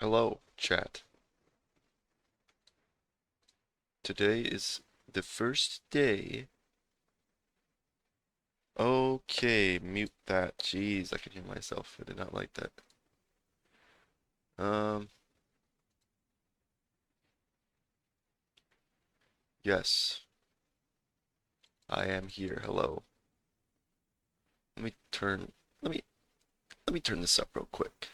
Hello, chat. Today is the first day. Okay, mute that. Jeez, I can hear myself. I did not like that. Um, yes, I am here. Hello. Let me turn. Let me let me turn this up real quick.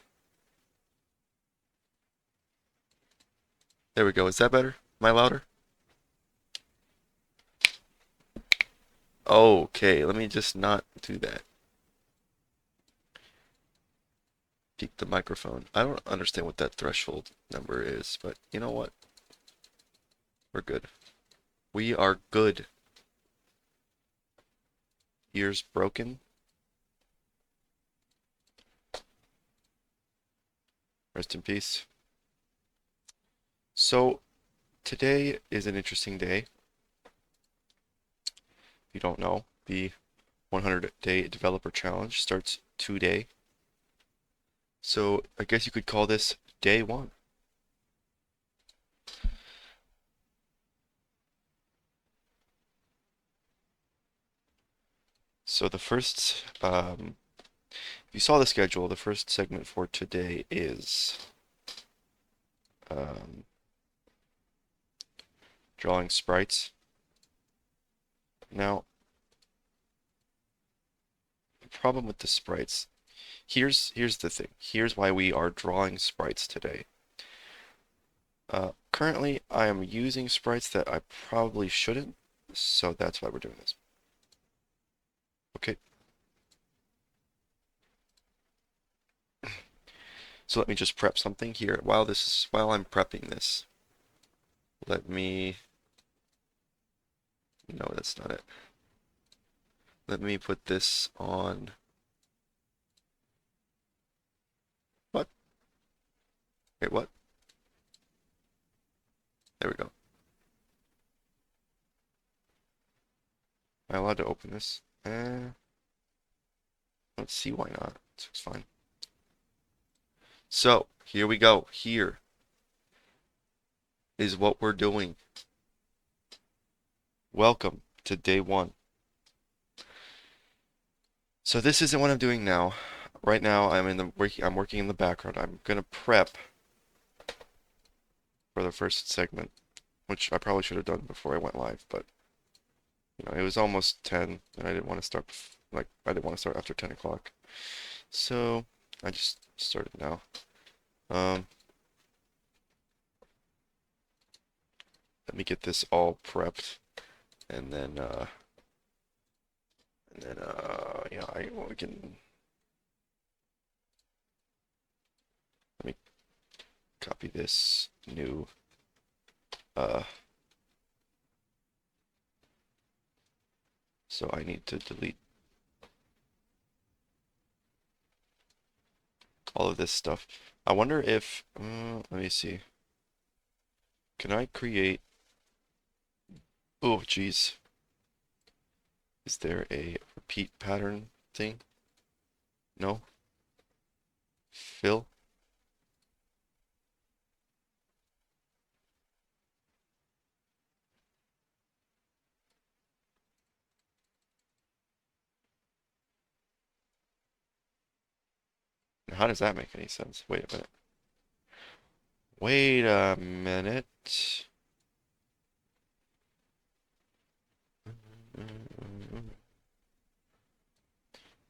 There we go. Is that better? Am I louder? Okay, let me just not do that. Peek the microphone. I don't understand what that threshold number is, but you know what? We're good. We are good. Ears broken. Rest in peace. So, today is an interesting day. If you don't know, the 100-day developer challenge starts today. So I guess you could call this day one. So the first, if you saw the schedule, the first segment for today is um, drawing sprites. Now, the problem with the sprites, here's the thing. Here's why we are drawing sprites today. Currently, I am using sprites that I probably shouldn't, so that's why we're doing this. Okay. So let me just prep something here. While I'm prepping this, let me, no, that's not it. Let me put this on, what? Wait, what? There we go. Am I allowed to open this? Let's see, why not? This looks fine. So, here we go. Here is what we're doing. Welcome to day one. So this isn't what I'm doing now. Right now, I'm working in the background. I'm gonna prep for the first segment, which I probably should have done before I went live, but you know, it was almost 10, and I didn't want to start I didn't want to start after 10 o'clock. So I just started now. Let me get this all prepped, and then yeah, we can. Let me copy this new so I need to delete all of this stuff. I wonder if let me see. Can I create? Oh, geez. Is there a repeat pattern thing? No? Fill? How does that make any sense? Wait a minute. Wait a minute.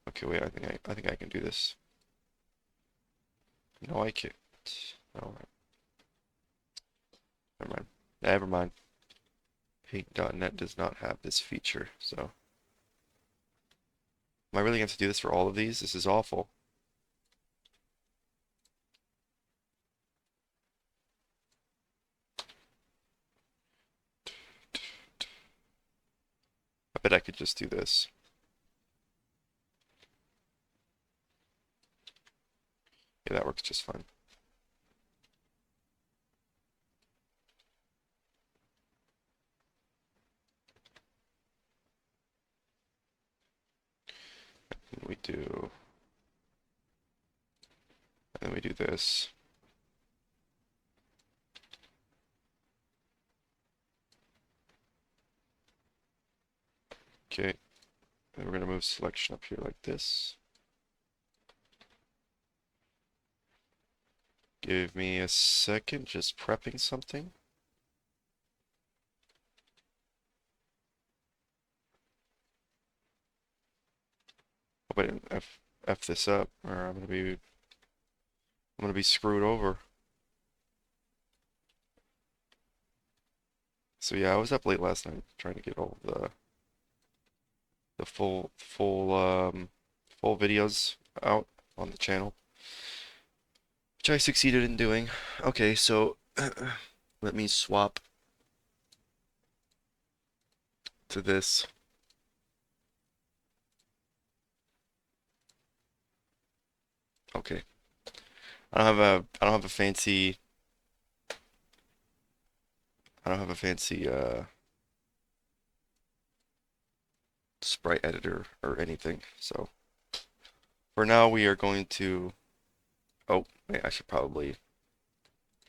Okay, wait, I think I can do this. No, I can't. Alright. Never mind. Never mind. Paint.net does not have this feature, so. Am I really going to do this for all of these? This is awful. I bet I could just do this. Yeah, that works just fine. And we do, and then we do this. Okay, and we're gonna move selection up here like this. Give me a second, just prepping something. Hope I didn't F this up, or I'm gonna be screwed over. So yeah, I was up late last night trying to get all the full videos out on the channel, which I succeeded in doing. Okay, so let me swap to this. Okay. I don't have a fancy sprite editor or anything. So for now we are going to, oh, wait, I should probably,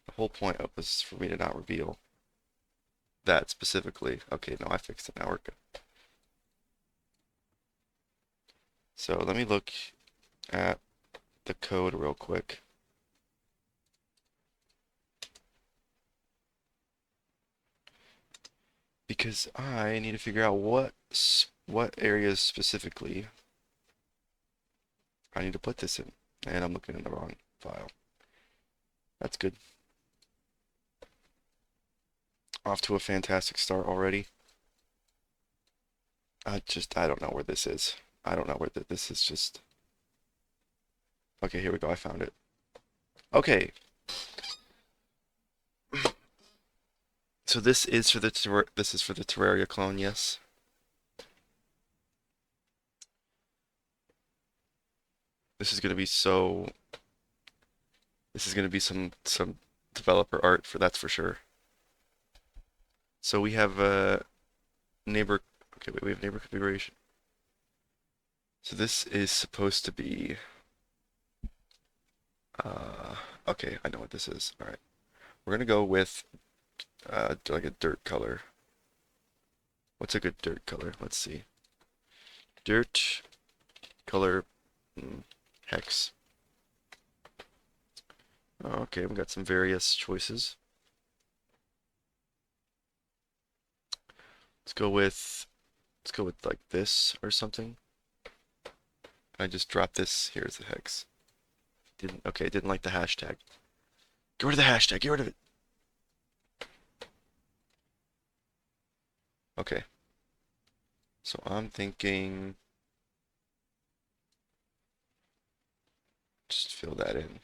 the whole point of this is for me to not reveal that specifically. Okay, no, I fixed it. Now we're good. So let me look at the code real quick. Because I need to figure out what areas specifically I need to put this in. And I'm looking in the wrong file. That's good. Off to a fantastic start already. I don't know where this is. I don't know where this is just. Okay, here we go. I found it. Okay. So this is for the Terraria clone, yes. This is gonna be so. This is gonna be some developer art for that's for sure. So we have neighbor. Okay, wait, we have neighbor configuration. So this is supposed to be. Okay, I know what this is. All right, we're gonna go with like a dirt color. What's a good dirt color? Let's see. Dirt color hex. Okay, we got some various choices. Let's go with like this or something. I just dropped this. Here's the hex. Didn't like the hashtag. Get rid of the hashtag. Get rid of it. Okay. So I'm thinking just fill that in.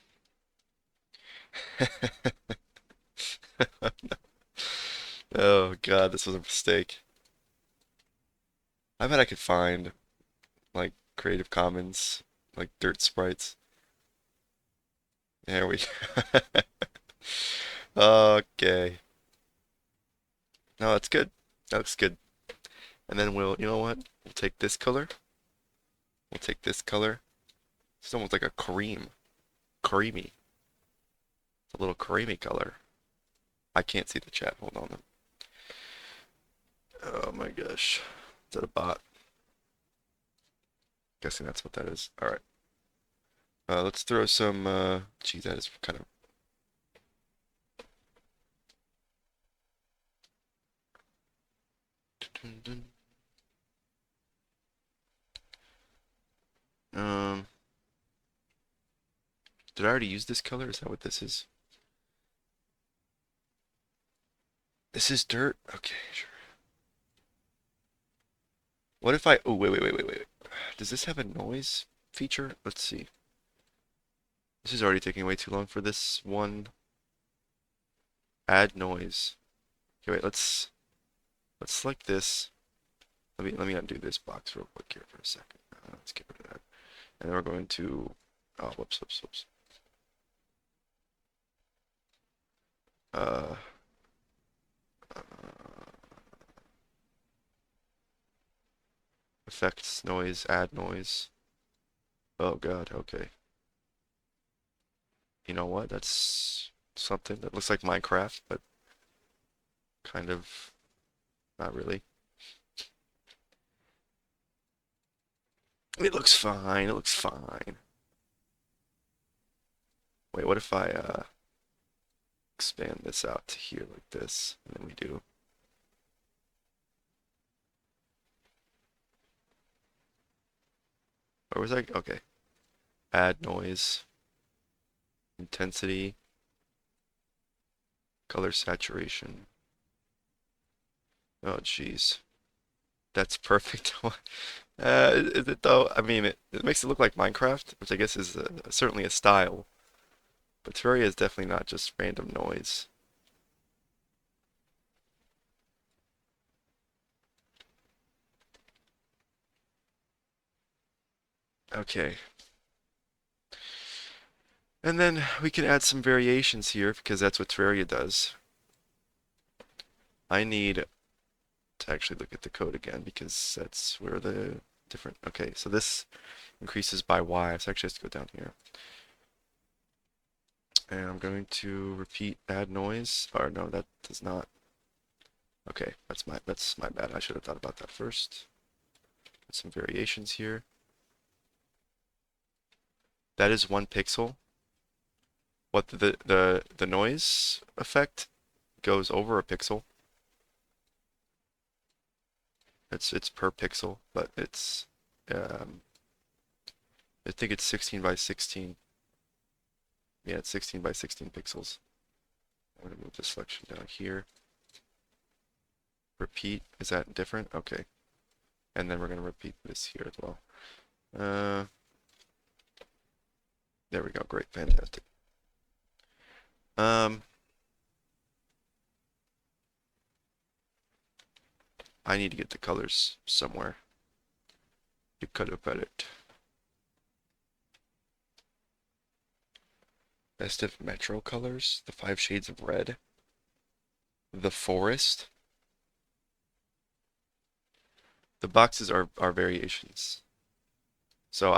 Oh God, this was a mistake. I bet I could find like Creative Commons, like dirt sprites. There we go. Okay. No, that's good. That looks good. And then you know what? We'll take this color. We'll take this color. It's almost like a creamy. It's a little creamy color. I can't see the chat. Hold on. Oh my gosh. Is that a bot? Guessing that's what that is. All right. Let's throw some. Gee, that is kind of. Um, did I already use this color? Is that what this is? This is dirt? Okay, sure. What if I... Oh, wait. Does this have a noise feature? Let's see. This is already taking way too long for this one. Add noise. Okay, wait, let's select this. Let me undo this box real quick here for a second. Let's get rid of that. And then we're going to... Oh, whoops. Uh, uh, effects, noise, add noise. Oh God, okay. You know what? That's something that looks like Minecraft, but kind of not really. It looks fine. It looks fine. Wait, what if I expand this out to here like this, and then we do. Where was I? Okay. Add noise, intensity, color saturation. Oh, jeez. That's perfect. Is it though? I mean, it makes it look like Minecraft, which I guess is certainly a style. But Terraria is definitely not just random noise. Okay. And then we can add some variations here because that's what Terraria does. I need to actually look at the code again because that's where the different. Okay, so this increases by Y. So actually, let's go down here. And I'm going to repeat add noise. Or no, that does not. Okay, that's my bad. I should have thought about that first. Put some variations here. That is 1 pixel. What the noise effect goes over a pixel. It's per pixel, but it's um, I think it's 16 by 16. Yeah, it's 16 by 16 pixels. I'm gonna move the selection down here. Repeat, is that different? Okay. And then we're gonna repeat this here as well. Uh, there we go, great, fantastic. Um, I need to get the colors somewhere. You could have put it. Best of Metro colors, the 5 shades of red, the forest. The boxes are variations. So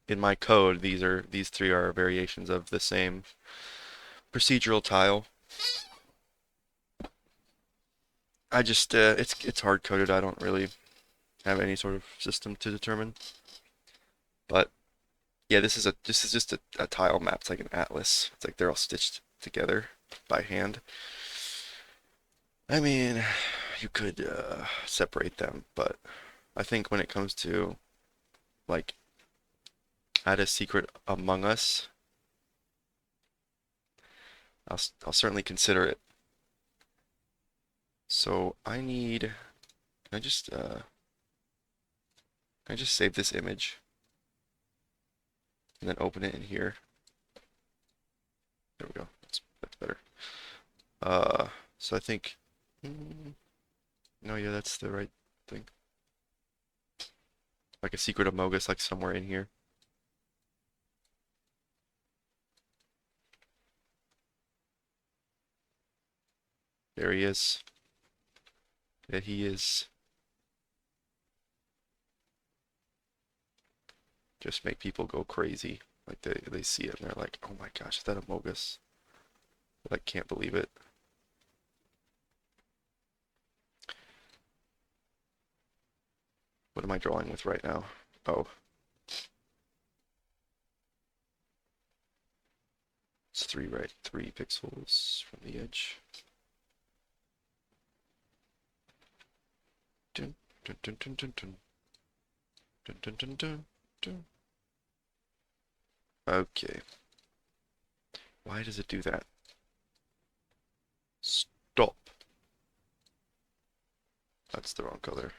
in my code, these three are variations of the same procedural tile. I just it's hard coded. I don't really have any sort of system to determine. But yeah, this is just a tile map. It's like an atlas. It's like they're all stitched together by hand. I mean, you could separate them, but I think when it comes to like add a secret among us, I'll certainly consider it. So I need, can I just save this image and then open it in here? There we go. That's better. Uh, so I think, no, yeah, that's the right thing. Like a secret Amogus, like somewhere in here. There he is. There he is. Just make people go crazy. Like they see it and they're like, oh my gosh, is that Amogus? I like, can't believe it. What am I drawing with right now? Oh, it's 3 pixels from the edge. Dun, dun, dun, dun, dun, dun. Dun, dun, dun, dun, dun. Okay. Why does it do that? Stop. That's the wrong color.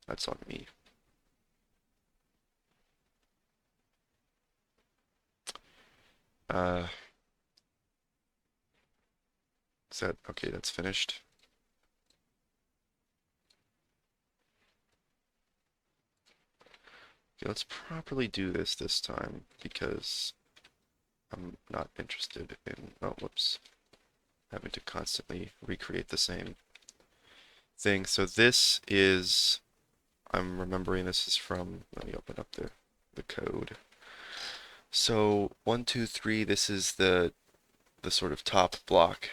That's on me. Uh, is that okay? That's finished. Okay, let's properly do this time because I'm not interested in, oh, whoops, having to constantly recreate the same thing. So this is, I'm remembering this is from, let me open up the code. So 1, 2, 3, this is the sort of top block,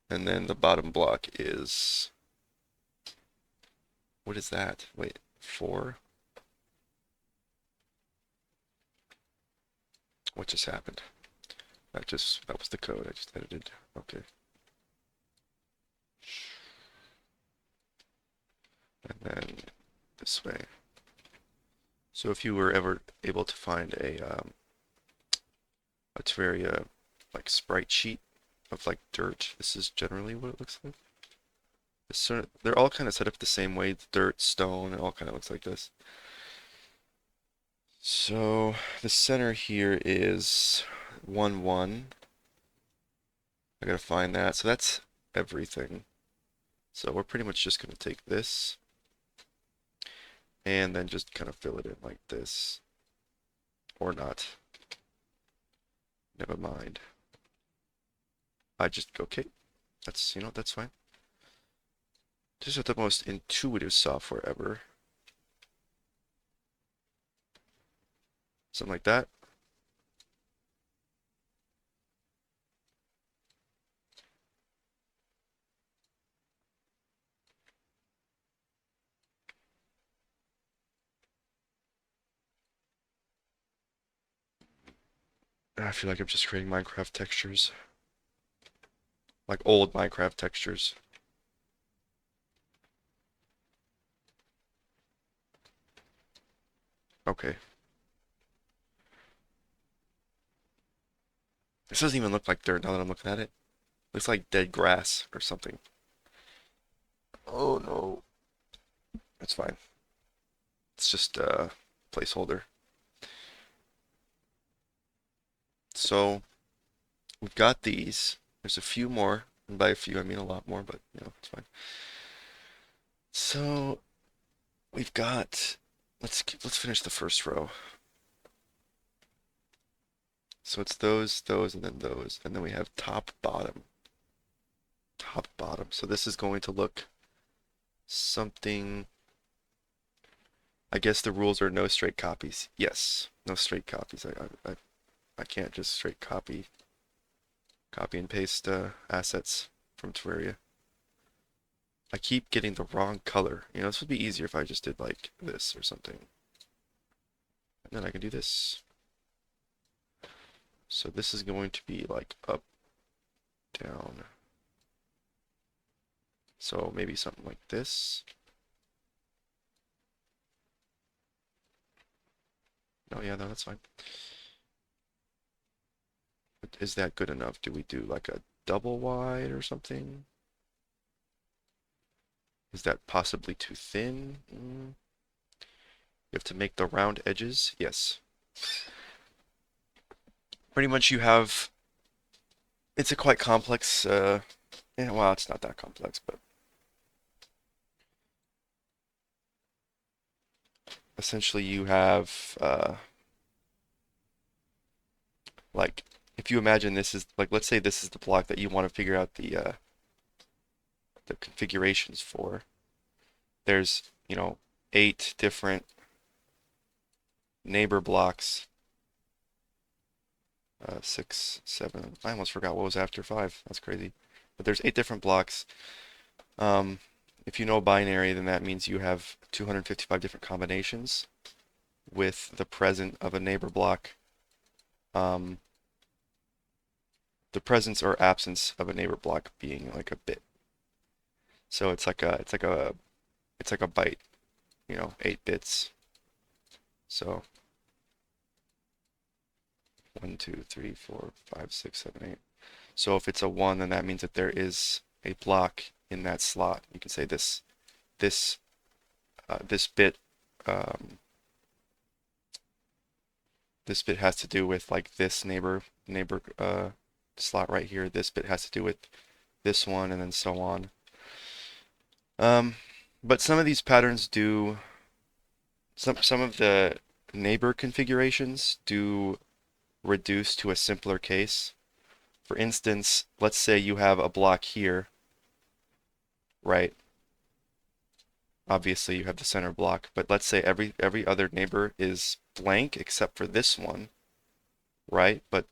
and then the bottom block is, what is that? Wait, 4? What just happened? That was the code I just edited. Okay. And then this way. So if you were ever able to find a Terraria like sprite sheet of like dirt, this is generally what it looks like. They're all kind of set up the same way, dirt, stone, it all kind of looks like this. So the center here is 1, 1. I gotta find that. So that's everything. So we're pretty much just gonna take this and then just kind of fill it in like this. Or not. Never mind. Okay. That's fine. This is the most intuitive software ever. Something like that. I feel like I'm just creating Minecraft textures. Like old Minecraft textures. Okay. This doesn't even look like dirt now that I'm looking at it. Looks like dead grass or something. Oh no. That's fine. It's just a placeholder. So we've got these. There's a few more. And by a few, I mean a lot more, but it's fine. So we've got, let's finish the first row. So it's those, and then those, and then we have top, bottom. Top, bottom. So this is going to look something. I guess the rules are no straight copies. Yes, no straight copies. I can't just straight copy and paste assets from Terraria. I keep getting the wrong color. This would be easier if I just did like this or something. And then I can do this. So this is going to be like up, down. So maybe something like this. Oh yeah, no, that's fine. But is that good enough? Do we do like a double wide or something? Is that possibly too thin? You have to make the round edges? Yes. Pretty much you have, it's a quite complex, yeah, well, it's not that complex, but essentially you have, like, if you imagine this is, like, let's say this is the block that you want to figure out the configurations for. There's, 8 different neighbor blocks. 6, 7. I almost forgot what was after 5. That's crazy. But there's 8 different blocks. If you know binary, then that means you have 255 different combinations with the present of a neighbor block. The presence or absence of a neighbor block being like a bit. So it's like a byte, 8 bits. So 1, 2, 3, 4, 5, 6, 7, 8. So if it's a 1, then that means that there is a block in that slot. You can say this bit this bit has to do with like this neighbor slot right here. This bit has to do with this one, and then so on. But some of these patterns do some of the neighbor configurations do reduce to a simpler case. For instance, let's say you have a block here, right? Obviously you have the center block, but let's say every other neighbor is blank except for this one, right? But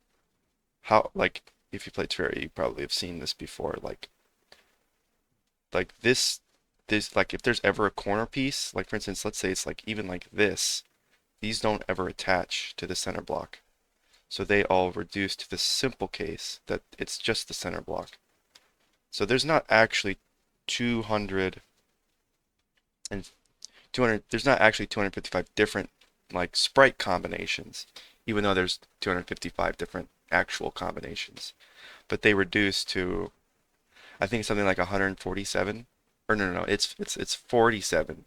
how, like, if you play Terraria, you probably have seen this before, like this like if there's ever a corner piece, like for instance, let's say it's like even like this, these don't ever attach to the center block. So they all reduce to the simple case that it's just the center block. So there's not actually 200 and 200, there's not actually 255 different like sprite combinations, even though there's 255 different actual combinations. But they reduce to, I think something like 147, or no, it's 47,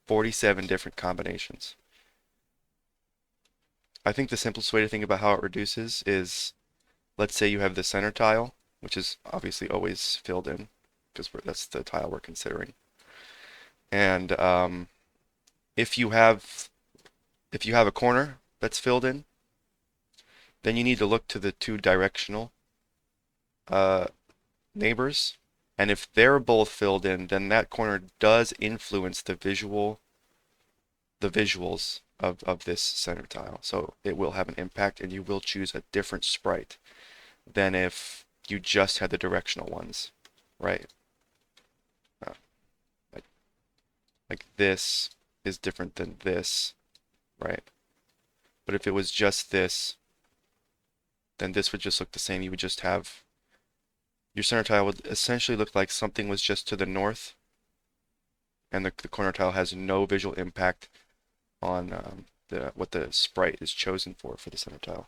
47 different combinations. I think the simplest way to think about how it reduces is, let's say you have the center tile, which is obviously always filled in, because that's the tile we're considering. And if you have a corner that's filled in, then you need to look to the two directional uh, neighbors. And if they're both filled in, then that corner does influence the visuals of this center tile. So it will have an impact and you will choose a different sprite than if you just had the directional ones, right? Uh, like, like this is different than this, right? But if it was just this, then this would just look the same. You would just have your center tile would essentially look like something was just to the north, and the corner tile has no visual impact on what the sprite is chosen for the center tile.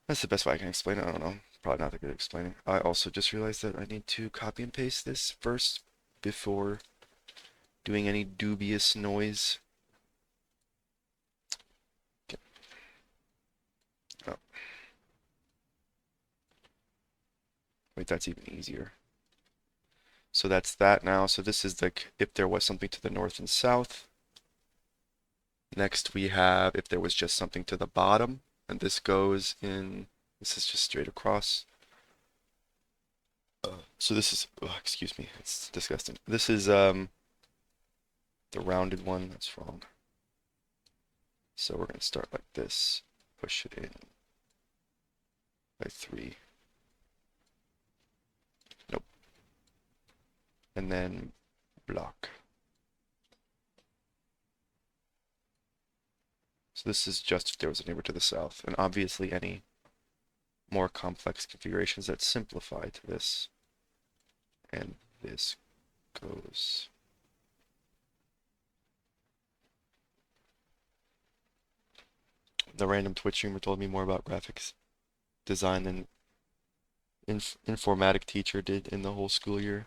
That's the best way I can explain it. I don't know. Probably not that good at explaining. I also just realized that I need to copy and paste this first before doing any dubious noise. Okay. Oh, wait, that's even easier. So that's that now. So this is like if there was something to the north and south. Next we have if there was just something to the bottom, and this goes in, this is just straight across. So this is, oh, excuse me, it's disgusting. This is the rounded one, that's wrong. So we're gonna start like this, push it in by 3. Nope. And then block. So this is just if there was a neighbor to the south, and obviously any more complex configurations that simplify to this. And this goes. The random Twitch streamer told me more about graphics design than informatic teacher did in the whole school year.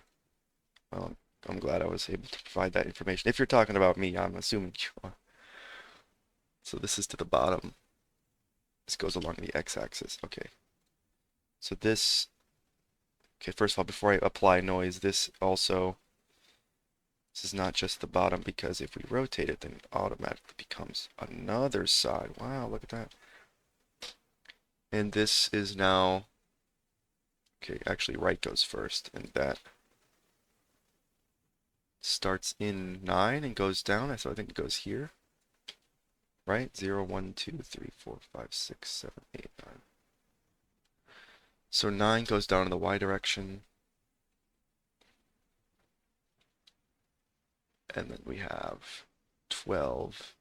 Well, I'm glad I was able to provide that information. If you're talking about me, I'm assuming you are. So this is to the bottom. This goes along the x-axis. Okay. So this, okay, first of all, before I apply noise, this is not just the bottom, because if we rotate it, then it automatically becomes another side. Wow, look at that. And this is now, okay, actually right goes first, and that starts in 9 and goes down. So I think it goes here, right? 0, 1, 2, 3, 4, 5, 6, 7, 8, 9. So 9 goes down in the y direction. And then we have 12.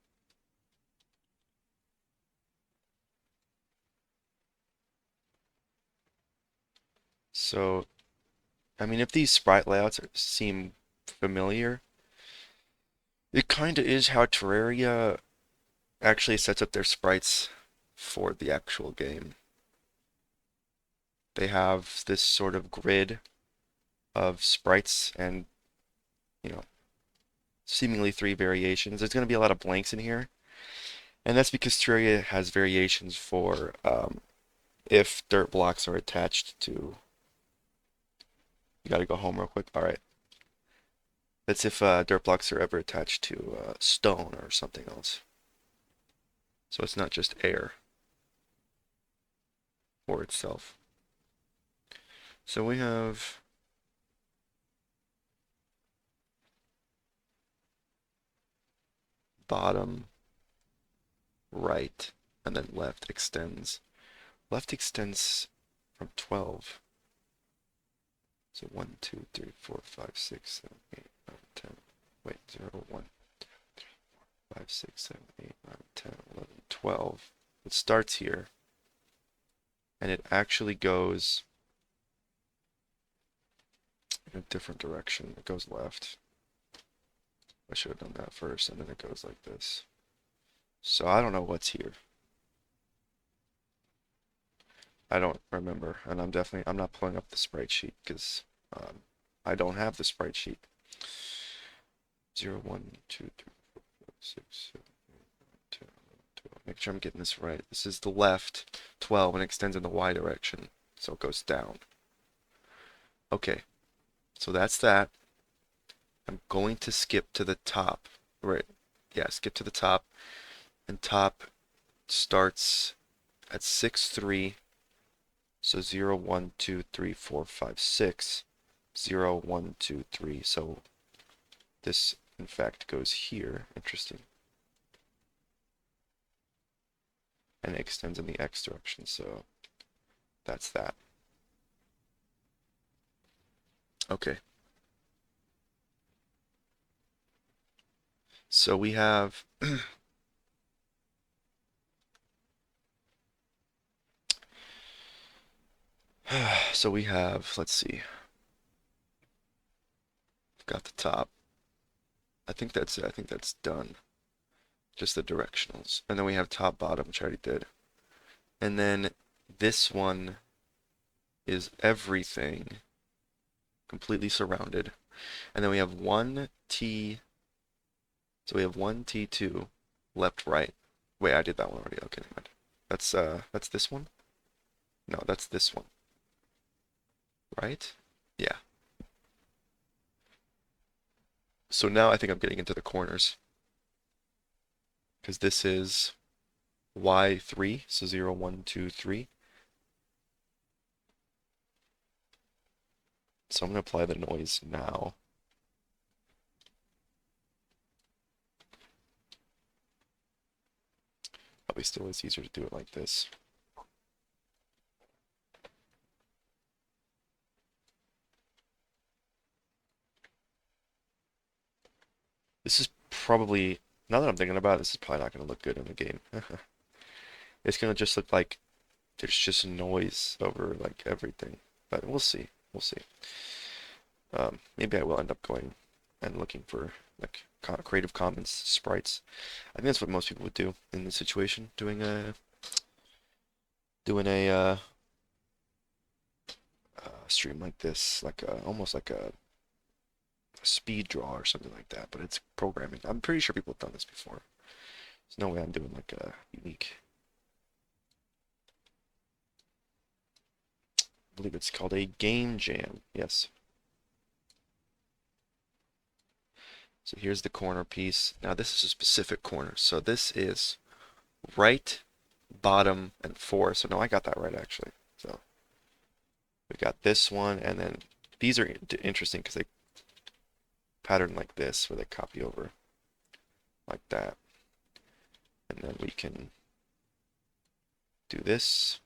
So, I mean, if these sprite layouts seem familiar, it kind of is how Terraria actually sets up their sprites for the actual game. They have this sort of grid of sprites and, you know, seemingly 3 variations. There's going to be a lot of blanks in here. And that's because Terraria has variations for if dirt blocks are attached to... You gotta go home real quick. All right. That's if dirt blocks are ever attached to stone or something else. So it's not just air or itself. So we have bottom, right, and then left extends. Left extends from 12. So 1, 2, 3, 4, 5, 6, 7, 8, 9, 10. Wait, 0, 1, 2, 3, 4, 5, 6, 7, 8, 9, 10, 11, 12. It starts here. and it actually goes in a different direction. It goes left. I should have done that first, and then it goes like this. So I don't know what's here. I don't remember, and I'm not pulling up the sprite sheet because I don't have the sprite sheet. 0, 1, 2, 3, 4, 5, 6, 7, 8, 10, 11, 12. Make sure I'm getting this right. This is the left 12 and extends in the Y direction, so it goes down. Okay, so that's that. I'm going to skip to the top. Right, yeah, skip to the top, and top starts at 6, 3. So 0, 1, 2, 3, 4, 5, 6. 0, 1, 2, 3. So this, in fact, goes here. Interesting. And it extends in the X direction. So that's that. Okay. So we have let's see. Got the top. I think that's it. I think that's done. Just the directionals. And then we have top, bottom, which I already did. And then this one is everything completely surrounded. And then we have one T. So we have one T2 left, right. Wait, I did that one already. Okay, never mind. That's this one? No, that's this one. Right? Yeah. So now I think I'm getting into the corners. Because this is Y3, so 0, 1, 2, 3. So I'm going to apply the noise now. Probably still is easier to do it like this. This is probably, now that I'm thinking about it, this is probably not going to look good in the game. It's going to just look like there's just noise over like everything. But we'll see. We'll see. Maybe I will end up going and looking for like Creative Commons sprites. I think that's what most people would do in this situation, doing a stream like this, like almost like a speed draw or something like that. But it's programming. I'm pretty sure people have done this before. There's no way I'm doing like a unique. I believe it's called a game jam. Yes. So here's the corner piece. Now this is a specific corner. So this is right, bottom, and 4. So no, I got that right actually. So we got this one, and then these are interesting because they pattern like this, where they copy over like that. And then we can do this.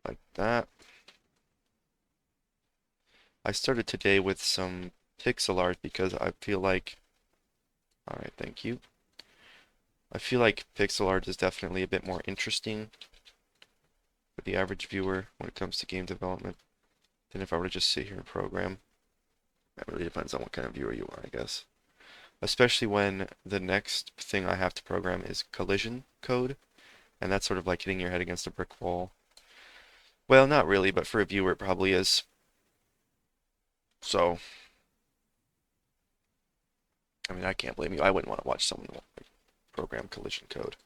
Like that. I started today with some pixel art because I feel like, all right, thank you. I feel like pixel art is definitely a bit more interesting for the average viewer when it comes to game development than if I were to just sit here and program. That really depends on what kind of viewer you are, I guess. Especially when the next thing I have to program is collision code, and that's sort of like hitting your head against a brick wall. Well, not really, but for a viewer it probably is. So, I mean, I can't blame you. I wouldn't want to watch someone program collision code.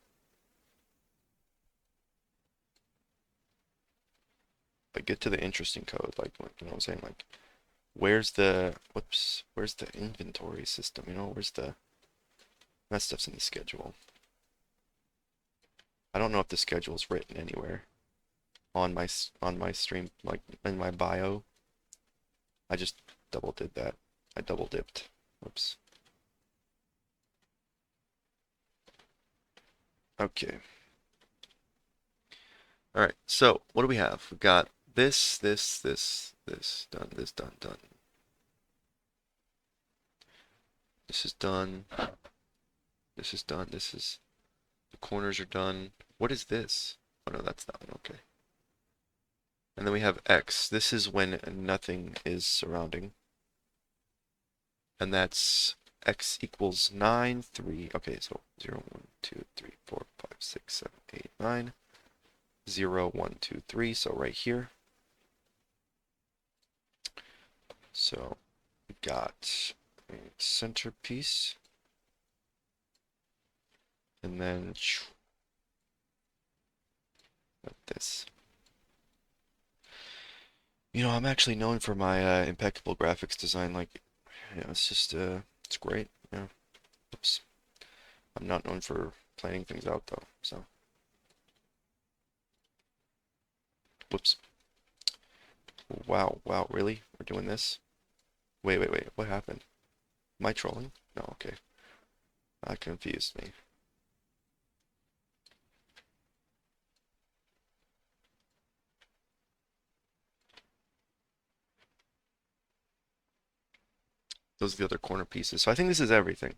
But get to the interesting code, like, you know what I'm saying? Like, where's the inventory system? You know, that stuff's in the schedule. I don't know if the schedule is written anywhere on my stream, like in my bio. I just double did that. I double dipped. Whoops. Okay. All right. So what do we have? We've got this, done, this, done, done. This is done. This is done. The corners are done. What is this? Oh no, that's that one. Okay. And then we have X. This is when nothing is surrounding. And that's X equals 9, 3. Okay, so 0, 1, 2, 3, 4, 5, 6, 7, 8, 9. 0, 1, 2, 3. So right here. So we got a centerpiece. And then like this. You know, I'm actually known for my impeccable graphics design. Like, you know, it's just, it's great. You know, oops. I'm not known for planning things out though. So, whoops. Wow, wow, really? We're doing this? Wait, wait, wait. What happened? Am I trolling? No, okay. That confused me. Those are the other corner pieces. So I think this is everything.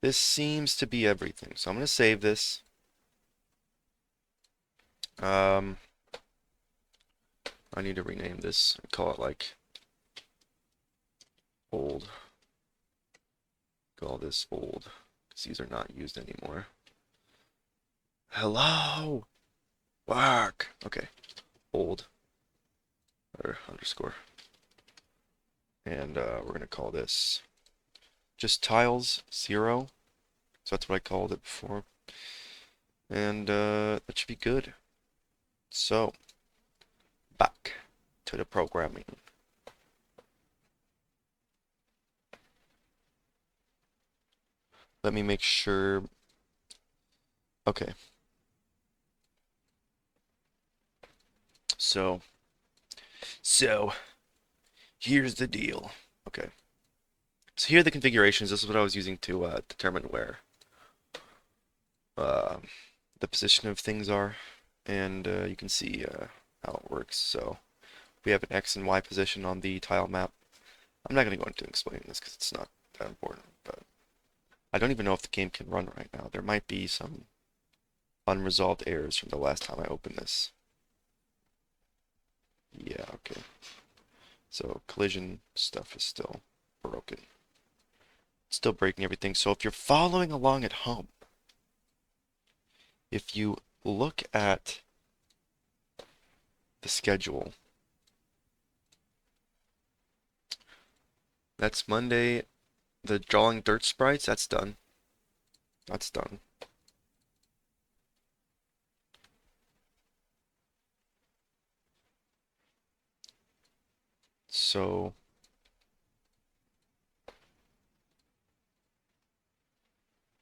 This seems to be everything. So I'm going to save this. I need to rename this and call it like old. Call this old because these are not used anymore. Hello! Work! Okay. Old. Or underscore. And we're going to call this just tiles 0. So that's what I called it before. And that should be good. So, back to the programming. Let me make sure. Okay. So, here's the deal. Okay. So here are the configurations. This is what I was using to determine where uh, the position of things are. And you can see how it works. So we have an X and Y position on the tile map. I'm not going to go into explaining this because it's not that important, but I don't even know if the game can run right now. There might be some unresolved errors from the last time I opened this. Yeah, okay. So collision stuff is still broken. It's still breaking everything. So if you're following along at home, if you look at the schedule, that's Monday. The drawing dirt sprites, that's done. That's done. So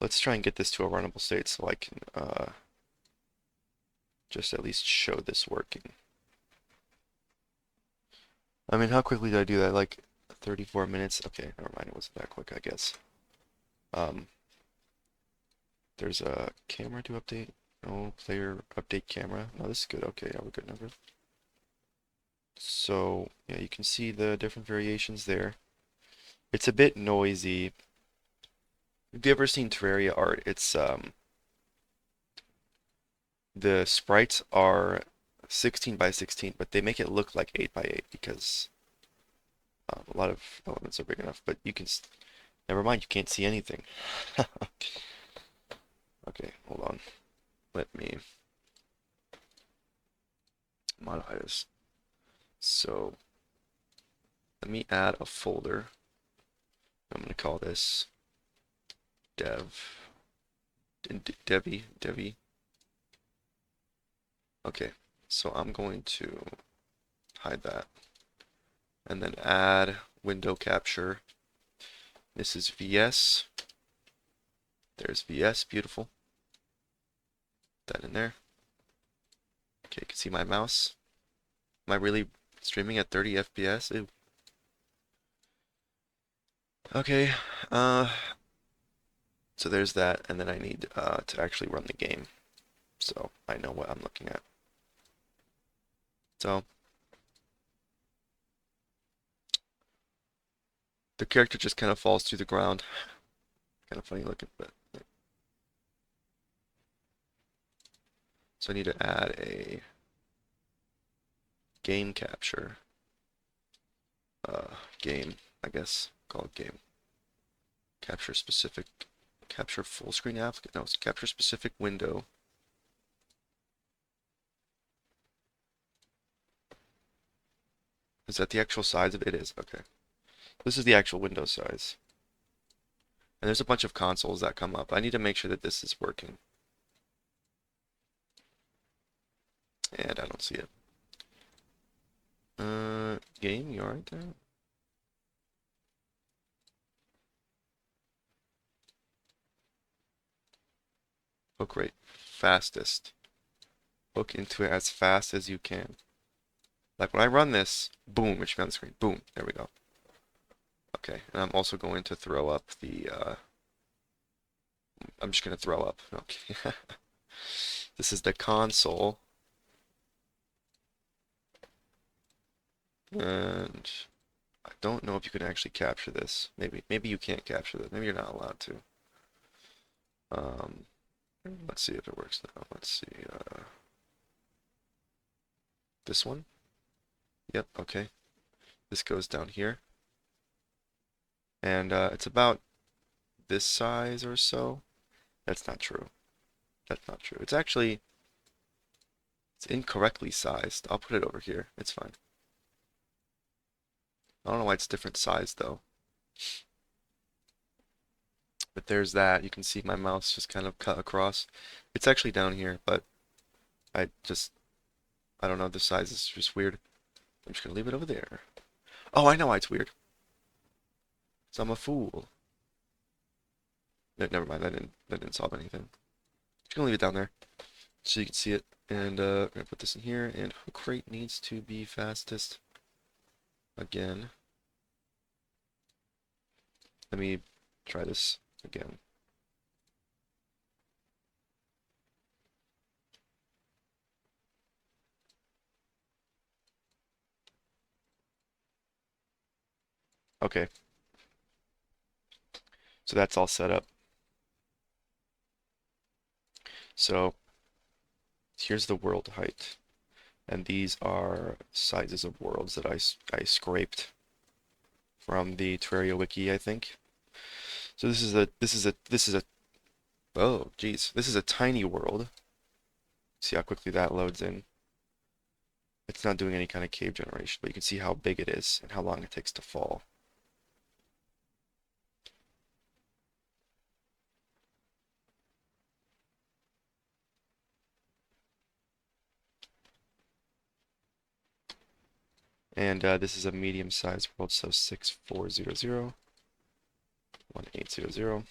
let's try and get this to a runnable state so I can just at least show this working. I mean, how quickly did I do that? Like 34 minutes? Okay, never mind. It wasn't that quick, I guess. Um, there's a camera to update. No player update camera. No, this is good. Okay, yeah, we're good now. So, yeah, you can see the different variations there. It's a bit noisy. Have you ever seen Terraria art? It's the sprites are 16 by 16, but they make it look like 8 by 8 because a lot of elements are big enough. But you can, never mind, you can't see anything. Okay, hold on. Let me modify this. So let me add a folder. I'm going to call this Devi. Okay, so I'm going to hide that and then add window capture. This is VS. There's VS, beautiful. That in there. Okay, you can see my mouse. Am I really streaming at 30 FPS? Ew. Okay, so there's that, and then I need to actually run the game, so I know what I'm looking at. So The character just kind of falls to the ground. Kind of funny looking, but so I need to add a game capture. Game, I guess. Call it game. Capture specific. Capture full screen app. No, it's capture specific window. Is that the actual size of it? It is. Okay. This is the actual window size. And there's a bunch of consoles that come up. I need to make sure that this is working. And I don't see it. Game, you alright there? Hook rate. Fastest. Hook into it as fast as you can. Like when I run this, boom, it should be on the screen. Boom. There we go. Okay, and I'm also going to throw up the, I'm just going to throw up. Okay. This is the console. And I don't know if you can actually capture this. Maybe you can't capture this. Maybe you're not allowed to. Um, let's see if it works now. Let's see. This one? Yep, okay. This goes down here. And it's about this size or so. That's not true. That's not true. It's actually, it's incorrectly sized. I'll put it over here. It's fine. I don't know why it's different size though. But there's that. You can see my mouse just kind of cut across. It's actually down here, but I just, I don't know. The size is just weird. I'm just gonna leave it over there. Oh, I know why it's weird. So I'm a fool. No, never mind. That didn't solve anything. Just gonna leave it down there so you can see it. And I'm gonna put this in here. And hook rate needs to be fastest again. Let me try this again. Okay, so that's all set up. So here's the world height, and these are sizes of worlds that I scraped from the Terraria wiki, I think. So this is a oh geez, this is a tiny world. See how quickly that loads in. It's not doing any kind of cave generation, but you can see how big it is and how long it takes to fall. And this is a medium-sized world, so 6400, 1800. You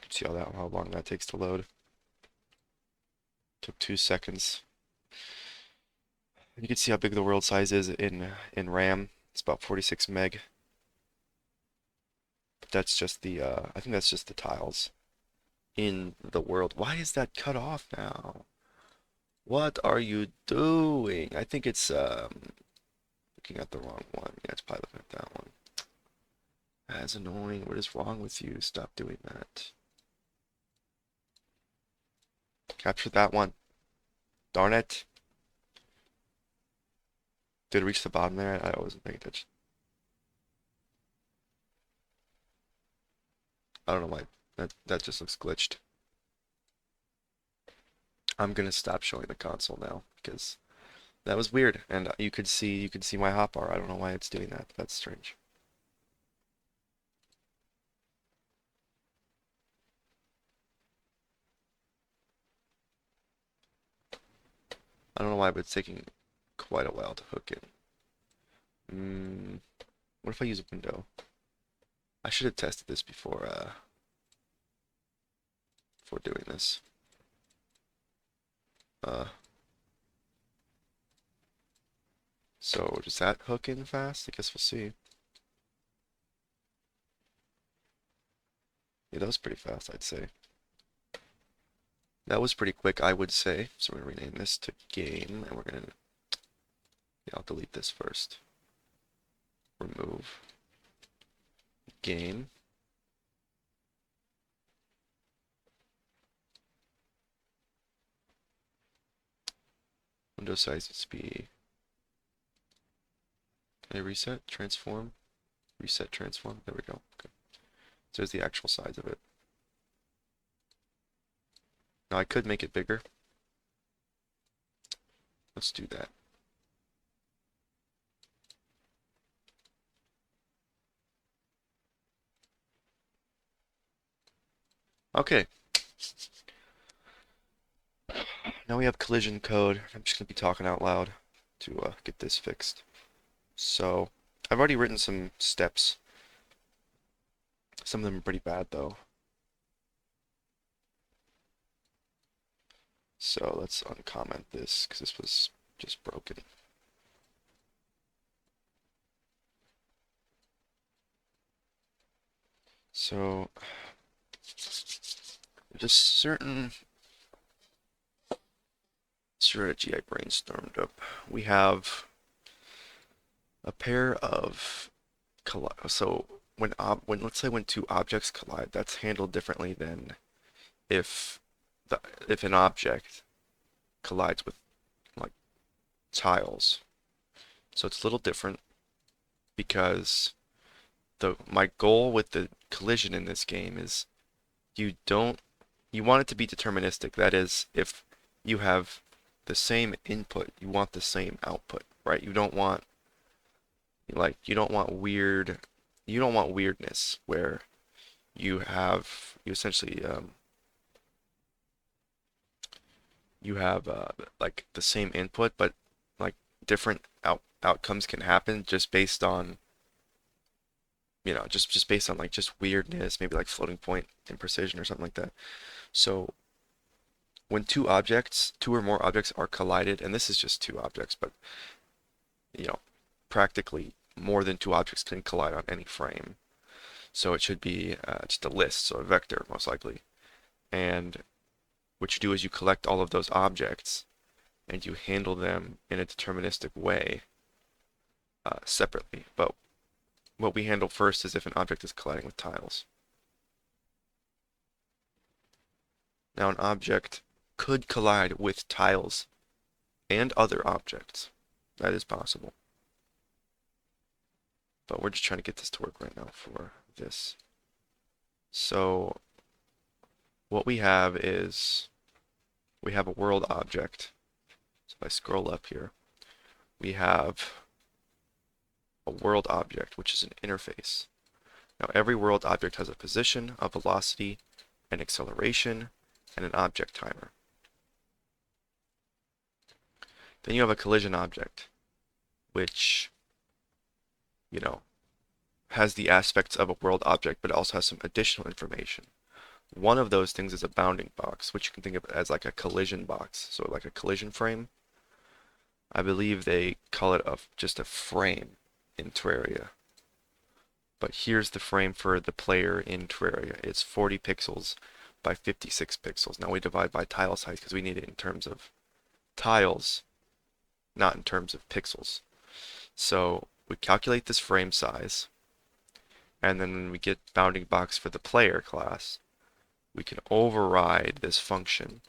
can see how long that takes to load. Took 2 seconds. You can see how big the world size is in RAM. It's about 46 meg. But that's just the I think that's just the tiles in the world. Why is that cut off now? What are you doing? I think it's looking at the wrong one. Yeah, it's probably looking at that one. That's annoying. What is wrong with you? Stop doing that. Capture that one. Darn it. Did it reach the bottom there? I wasn't paying attention. I don't know why. That just looks glitched. I'm gonna stop showing the console now because that was weird. And you could see my hotbar. I don't know why it's doing that. That's strange. I don't know why, but it's taking quite a while to hook in. What if I use a window? I should have tested this before doing this. So does that hook in fast? I guess we'll see. Yeah, that was pretty fast, I'd say. that was pretty quick, I would say. So we're gonna rename this to game, and yeah, I'll delete this first. Remove game. Window size needs to be, can I reset, transform, reset, transform, there we go. Okay. So there's the actual size of it. Now I could make it bigger. Let's do that. Okay, now we have collision code. I'm just gonna be talking out loud to get this fixed. So I've already written some steps. Some of them are pretty bad though. So let's uncomment this because this was just broken. So just certain strategy I brainstormed up. We have a pair of so when let's say when two objects collide, that's handled differently than if if an object collides with like tiles. So it's a little different because my goal with the collision in this game is you don't you want it to be deterministic. That is, if you have the same input, you want the same output, right? You don't want weirdness where you essentially you have like the same input, but like different outcomes can happen just based on just based on like just weirdness, maybe like floating point imprecision or something like that. So when two or more objects are collided, and this is just two objects, but you know, practically more than two objects can collide on any frame. So it should be just a list, so a vector most likely. And what you do is you collect all of those objects and you handle them in a deterministic way separately. But what we handle first is if an object is colliding with tiles. Now an object could collide with tiles and other objects. That is possible. But we're just trying to get this to work right now for this. So what we have is we have a world object. So if I scroll up here, we have a world object, which is an interface. Now every world object has a position, a velocity, an acceleration, and an object timer. Then you have a collision object, which, has the aspects of a world object, but it also has some additional information. One of those things is a bounding box, which you can think of as like a collision box, so like a collision frame. I believe they call it just a frame in Terraria. But here's the frame for the player in Terraria. It's 40 pixels by 56 pixels. Now we divide by tile size because we need it in terms of tiles, not in terms of pixels. So we calculate this frame size, and then when we get bounding box for the player class, we can override this function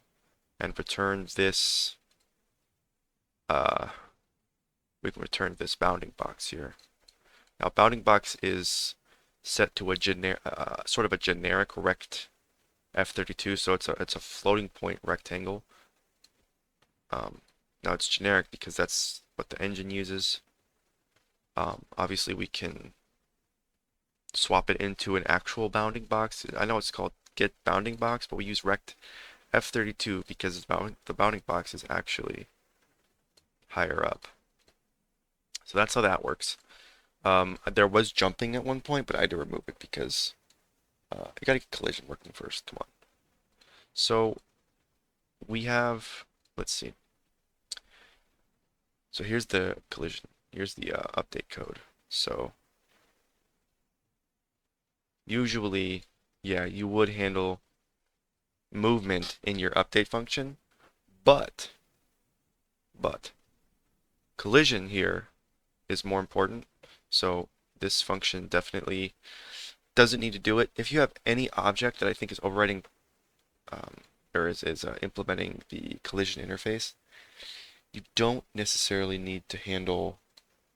and return this we can return this bounding box here. Now bounding box is set to a sort of a generic rect F32, so it's a floating point rectangle. Now it's generic because that's what the engine uses. Obviously we can swap it into an actual bounding box. I know it's called get bounding box, but we use rect F32 because the bounding box is actually higher up. So that's how that works. There was jumping at one point, but I had to remove it because I gotta get collision working first. Come on. So we have, let's see. So here's the collision. Here's the update code. So usually, yeah, you would handle movement in your update function, but but collision here is more important. So this function definitely doesn't need to do it. If you have any object that I think is overriding um, or is implementing the collision interface, you don't necessarily need to handle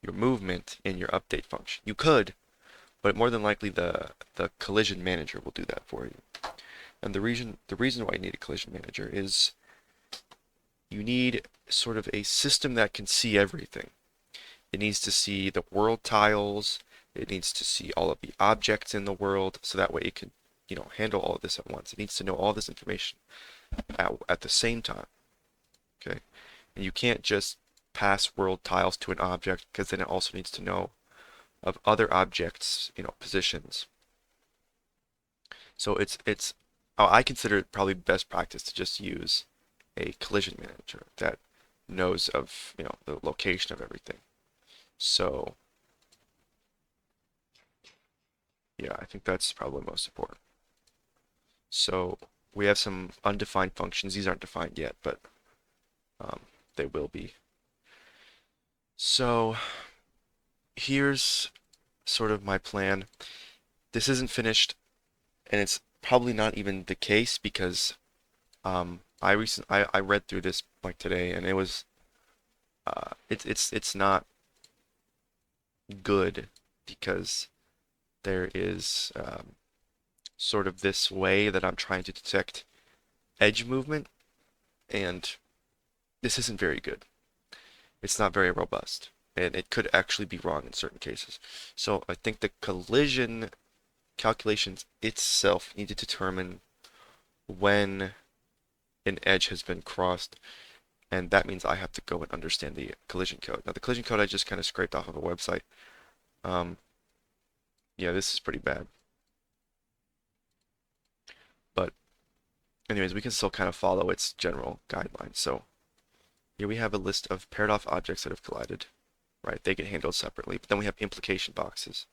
your movement in your update function. You could, but more than likely the collision manager will do that for you. And the reason why you need a collision manager is you need sort of a system that can see everything. It needs to see the world tiles. It needs to see all of the objects in the world, so that way it can, handle all of this at once. It needs to know all this information at the same time. Okay, and you can't just pass world tiles to an object because then it also needs to know of other objects, positions. So I consider it probably best practice to just use a collision manager that knows of, the location of everything. So yeah, I think that's probably most important. So we have some undefined functions. These aren't defined yet, but um, they will be. So here's sort of my plan. This isn't finished, and it's probably not even the case because I read through this like today, and it was it's not good because there is sort of this way that I'm trying to detect edge movement, and this isn't very good. It's not very robust, and it could actually be wrong in certain cases. So I think the collision calculations itself need to determine when an edge has been crossed, and that means I have to go and understand the collision code. Now the collision code I just kind of scraped off of a website. Um, yeah, this is pretty bad. But anyways, we can still kind of follow its general guidelines. So here we have a list of paired off objects that have collided, right? They get handled separately, but then we have implication boxes.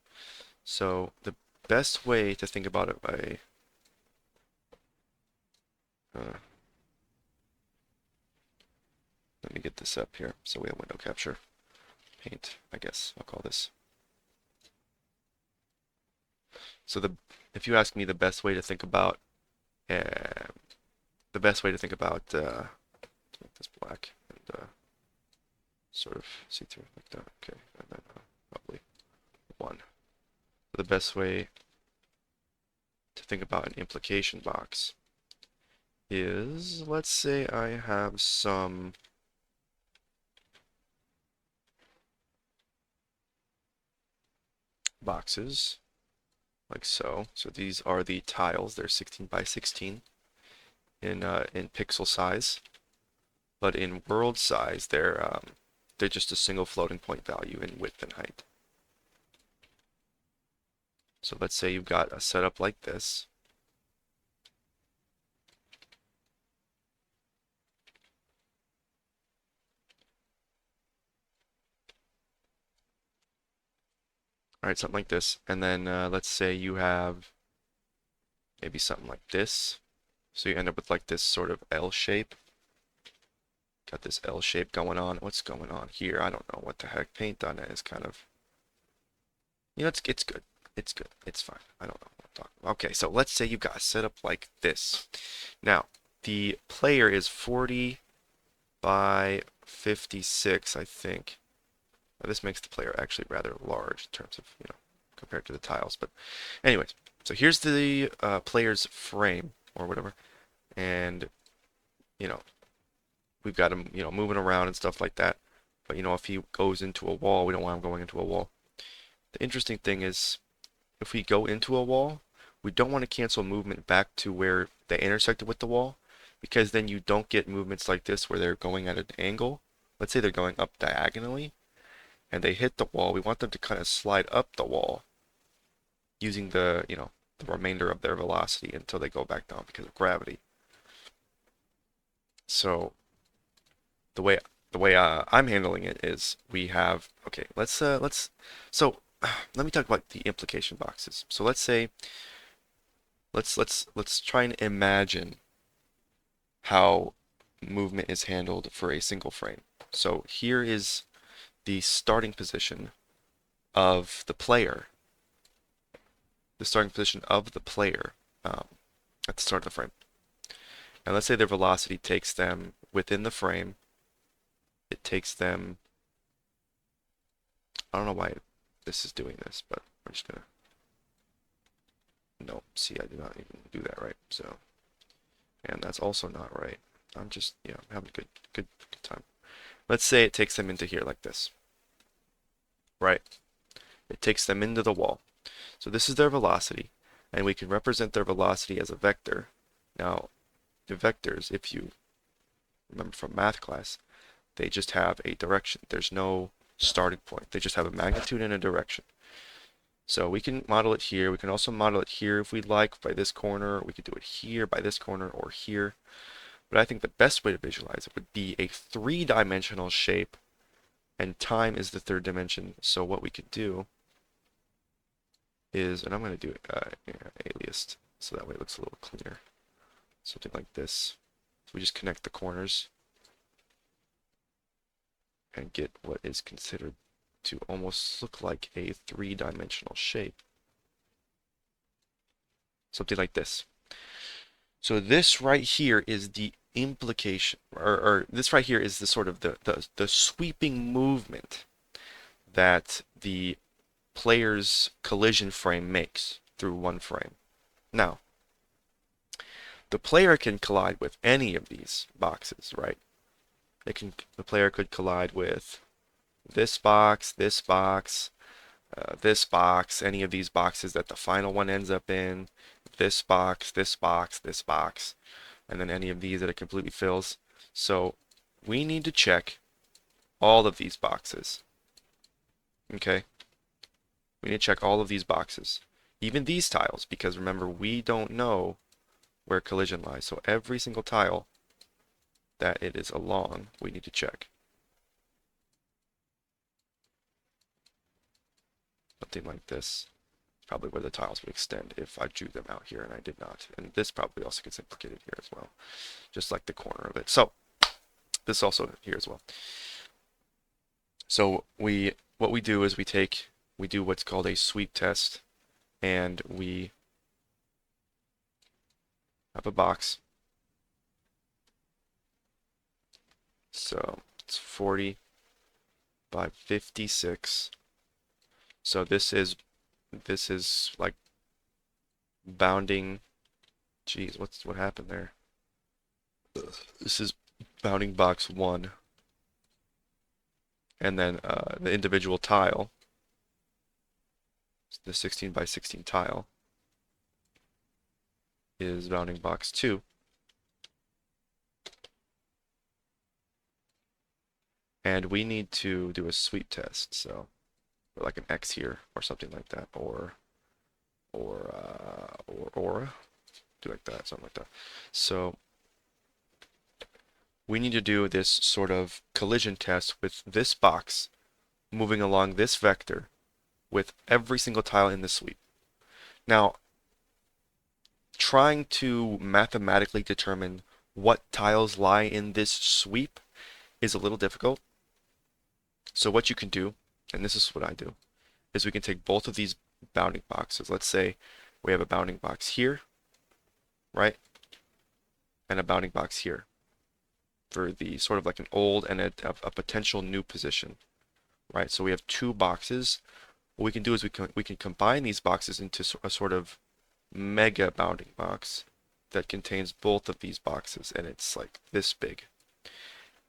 So the best way to think about it uh, let me get this up here. So we have window capture, paint, I guess I'll call this. So if you ask me the best way to think about, uh, let's make this black and sort of see through like that. Okay, and then probably one. The best way to think about an implication box is, let's say I have some boxes like so. So these are the tiles. They're 16 by 16 in pixel size, but in world size they're just a single floating point value in width and height. So let's say you've got a setup like this. All right, something like this, and then let's say you have maybe something like this. So you end up with like this sort of L shape. Got this L shape going on. What's going on here? I don't know what the heck. Paint on it is kind of, it's good. It's good. It's fine. I don't know what I'm talking about. Okay, so let's say you've got a setup like this. Now, the player is 40 by 56, I think. Now, this makes the player actually rather large in terms of, compared to the tiles. But anyways, so here's the player's frame or whatever. And, you know, we've got him, moving around and stuff like that. But, if he goes into a wall, we don't want him going into a wall. The interesting thing is, if we go into a wall, we don't want to cancel movement back to where they intersected with the wall, because then you don't get movements like this where they're going at an angle. Let's say they're going up diagonally and they hit the wall. We want them to kind of slide up the wall using the remainder of their velocity until they go back down because of gravity. So the way I'm handling it is we have, okay, so let me talk about the implication boxes. So let's say let's try and imagine how movement is handled for a single frame. So here is the starting position of the player, um, at the start of the frame. And let's say their velocity takes them within the frame. It takes them, I don't know why this is doing this, but we're just gonna, no, see, I did not even do that right. So, and that's also not right. I'm just, having a good time. Let's say it takes them into here like this, right? It takes them into the wall. So this is their velocity, and we can represent their velocity as a vector. Now, the vectors, if you remember from math class, they just have a direction. There's no starting point. They just have a magnitude and a direction. So we can model it here. We can also model it here if we'd like by this corner. We could do it here by this corner or here. But I think the best way to visualize it would be a three-dimensional shape, and time is the third dimension. So what we could do is, and I'm going to do aliased so that way it looks a little cleaner. Something like this. So we just connect the corners and get what is considered to almost look like a three-dimensional shape. Something like this. So this right here is the implication, or this right here is the sort of the sweeping movement that the player's collision frame makes through one frame. Now, the player can collide with any of these boxes, right? The player could collide with this box, this box, this box, any of these boxes that the final one ends up in, this box, this box, this box, and then any of these that it completely fills. So we need to check all of these boxes. Okay? We need to check all of these boxes. Even these tiles, because remember, we don't know where collision lies. So every single tile that it is along, we need to check. Something like this. Probably where the tiles would extend if I drew them out here, and I did not. And this probably also gets implicated here as well, just like the corner of it. So this also here as well. So what we do is we do what's called a sweep test, and we have a box. So it's 40 by 56. So this is like bounding. Geez, what happened there? This is bounding box 1, and then the individual tile, the 16 by 16 tile, is bounding box 2. And we need to do a sweep test, so like an X here or something like that, or do like that, something like that. So we need to do this sort of collision test with this box moving along this vector with every single tile in the sweep. Now, trying to mathematically determine what tiles lie in this sweep is a little difficult. So what you can do, and this is what I do, is we can take both of these bounding boxes. Let's say we have a bounding box here, right? And a bounding box here for the sort of like an old and a potential new position, right? So we have two boxes. What we can do is we can combine these boxes into a sort of mega bounding box that contains both of these boxes, and it's like this big.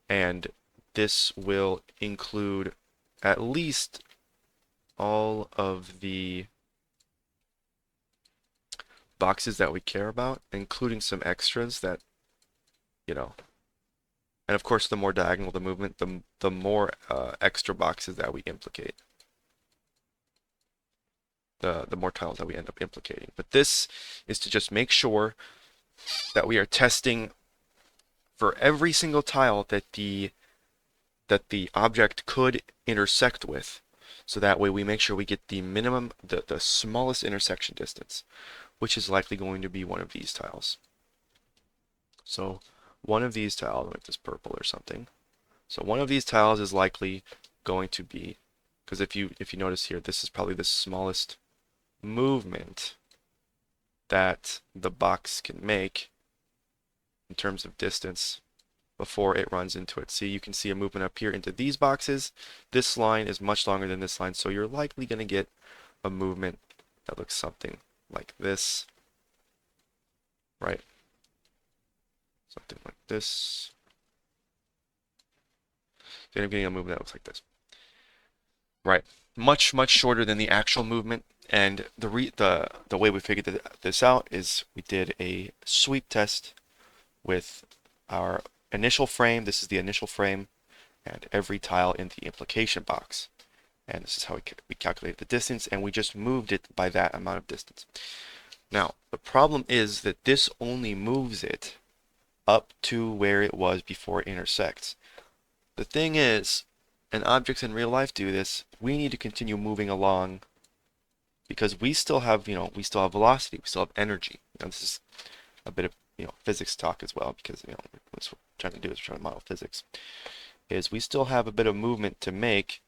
And this will include at least all of the boxes that we care about, including some extras that, and of course, the more diagonal the movement, the more extra boxes that we implicate. The more tiles that we end up implicating. But this is to just make sure that we are testing for every single tile that the object could intersect with. So that way we make sure we get the minimum, the smallest intersection distance, which is likely going to be one of these tiles. So one of these tiles, I'll make this purple or something. So one of these tiles is likely going to be, because if you notice here, this is probably the smallest movement that the box can make in terms of distance before it runs into it. See, you can see a movement up here into these boxes. This line is much longer than this line, so you're likely going to get a movement that looks something like this, right? Something like this. So you're getting a movement that looks like this, right? Much, much shorter than the actual movement. And the way we figured this out is we did a sweep test with our initial frame. This is the initial frame, and every tile in the implication box. And this is how we calculated the distance, and we just moved it by that amount of distance. Now, the problem is that this only moves it up to where it was before it intersects. The thing is, and objects in real life do this, we need to continue moving along because we still have, we still have velocity, we still have energy. This is a bit of, physics talk as well, because, what we're trying to do is we're trying to model physics, is we still have a bit of movement to make,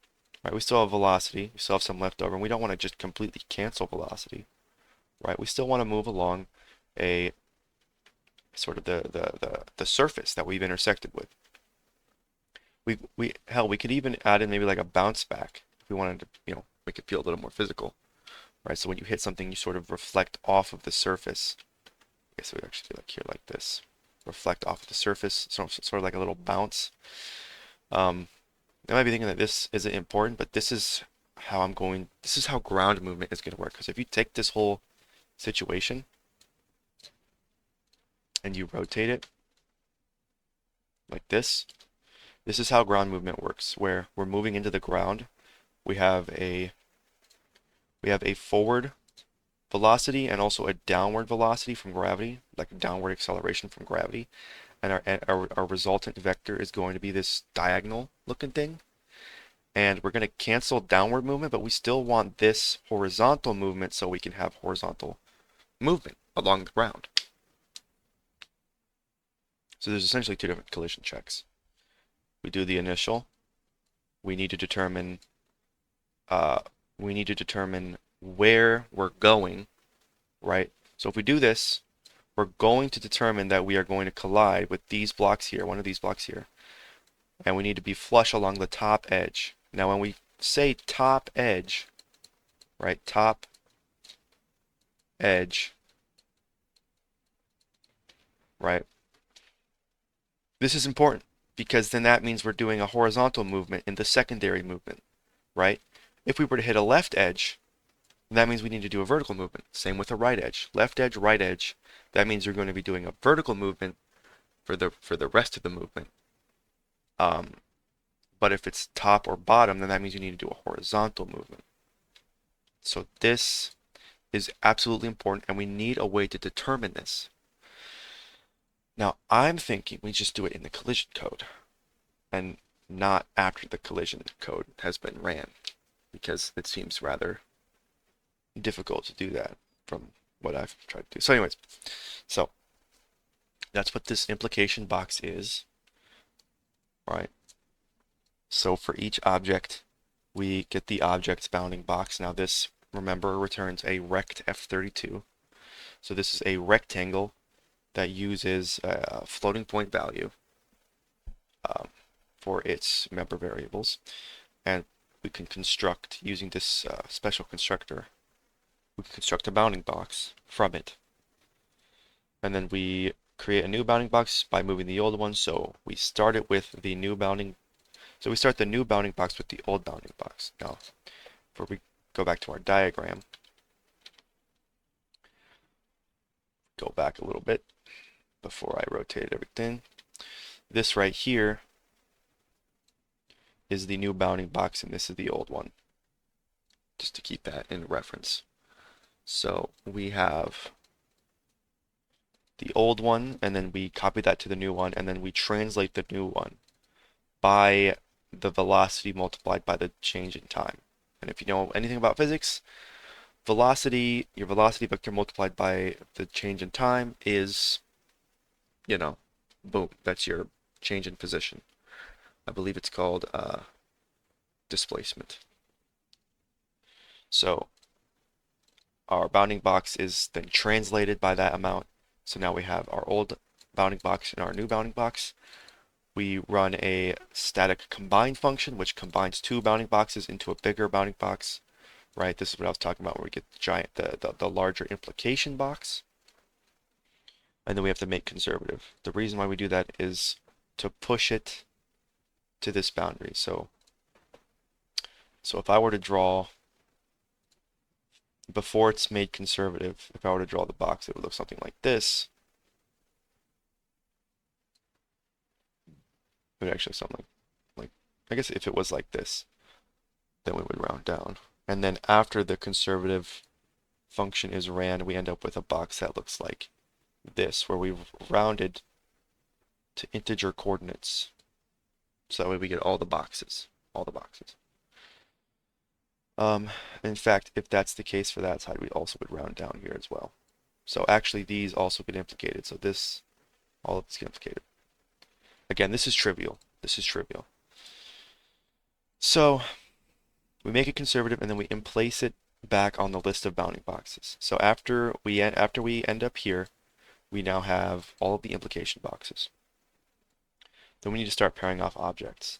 right? We still have velocity, we still have some left over, and we don't want to just completely cancel velocity, right? We still want to move along a sort of the surface that we've intersected with. Hell, we could even add in maybe like a bounce back if we wanted to, make it feel a little more physical, right? So when you hit something, you sort of reflect off of the surface. I guess we actually do like here, like this. Reflect off of the surface, sort of like a little bounce. I might be thinking that this isn't important, but this is how ground movement is going to work. Because if you take this whole situation and you rotate it like this is how ground movement works, where we're moving into the ground. We have a forward velocity and also a downward velocity from gravity, like a downward acceleration from gravity. And our resultant vector is going to be this diagonal looking thing. And we're going to cancel downward movement, but we still want this horizontal movement so we can have horizontal movement along the ground. So there's essentially two different collision checks. We do the initial. We need to determine where we're going, right? So if we do this, we're going to determine that we are going to collide with these blocks here, one of these blocks here, and we need to be flush along the top edge. Now when we say top edge, right, top edge, right, this is important because then that means we're doing a horizontal movement in the secondary movement, right? If we were to hit a left edge, that means we need to do a vertical movement. Same with a right edge. Left edge, right edge. That means you're going to be doing a vertical movement for the rest of the movement. But if it's top or bottom, then that means you need to do a horizontal movement. So this is absolutely important, and we need a way to determine this. Now, I'm thinking we just do it in the collision code and not after the collision code has been ran, because it seems rather difficult to do that from what I've tried to do. So anyways, so that's what this implication box is, right? So for each object, we get the object's bounding box. Now this, remember, returns a rect F32. So this is a rectangle that uses a floating point value for its member variables. And we can construct, using this special constructor, we can construct a bounding box from it. And then we create a new bounding box by moving the old one. So we start it with the new bounding. So we start the new bounding box with the old bounding box. Now, before we go back to our diagram, go back a little bit before I rotate everything. This right here is the new bounding box, and this is the old one, just to keep that in reference. So we have the old one, and then we copy that to the new one, and then we translate the new one by the velocity multiplied by the change in time. And if you know anything about physics, velocity, your velocity vector multiplied by the change in time is, boom, that's your change in position. I believe it's called displacement. So our bounding box is then translated by that amount. So now we have our old bounding box and our new bounding box. We run a static combine function, which combines two bounding boxes into a bigger bounding box, right? This is what I was talking about, where we get the giant, the larger implication box. And then we have to make conservative. The reason why we do that is to push it to this boundary. So if I were to draw, before it's made conservative, if I were to draw the box, it would look something like this. It would actually sound like, I guess if it was like this, then we would round down. And then after the conservative function is ran, we end up with a box that looks like this, where we've rounded to integer coordinates. So that way we get all the boxes, In fact, if that's the case for that side, we also would round down here as well. So actually these also get implicated. So this, all of this get implicated. Again, this is trivial. So we make it conservative and then we place it back on the list of bounding boxes. So after we end up here, we now have all of the implication boxes. Then we need to start pairing off objects.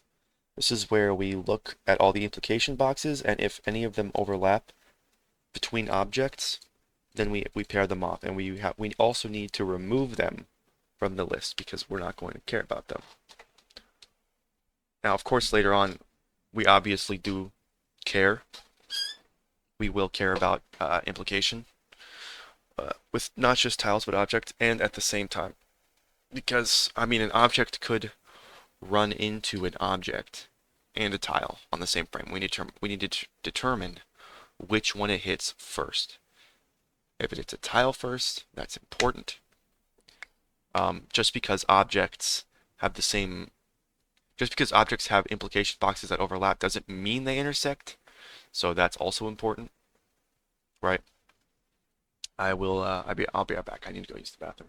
This is where we look at all the implication boxes, and if any of them overlap between objects, then we pair them off, and we also need to remove them from the list because we're not going to care about them. Now, of course, later on, we obviously do care. We will care about implication with not just tiles but objects, and at the same time, because I mean, an object could run into an object and a tile on the same frame. We need to determine which one it hits first. If it hits a tile first, that's important. Just because objects have implication boxes that overlap doesn't mean they intersect. So that's also important, right? I'll be right back. I need to go use the bathroom.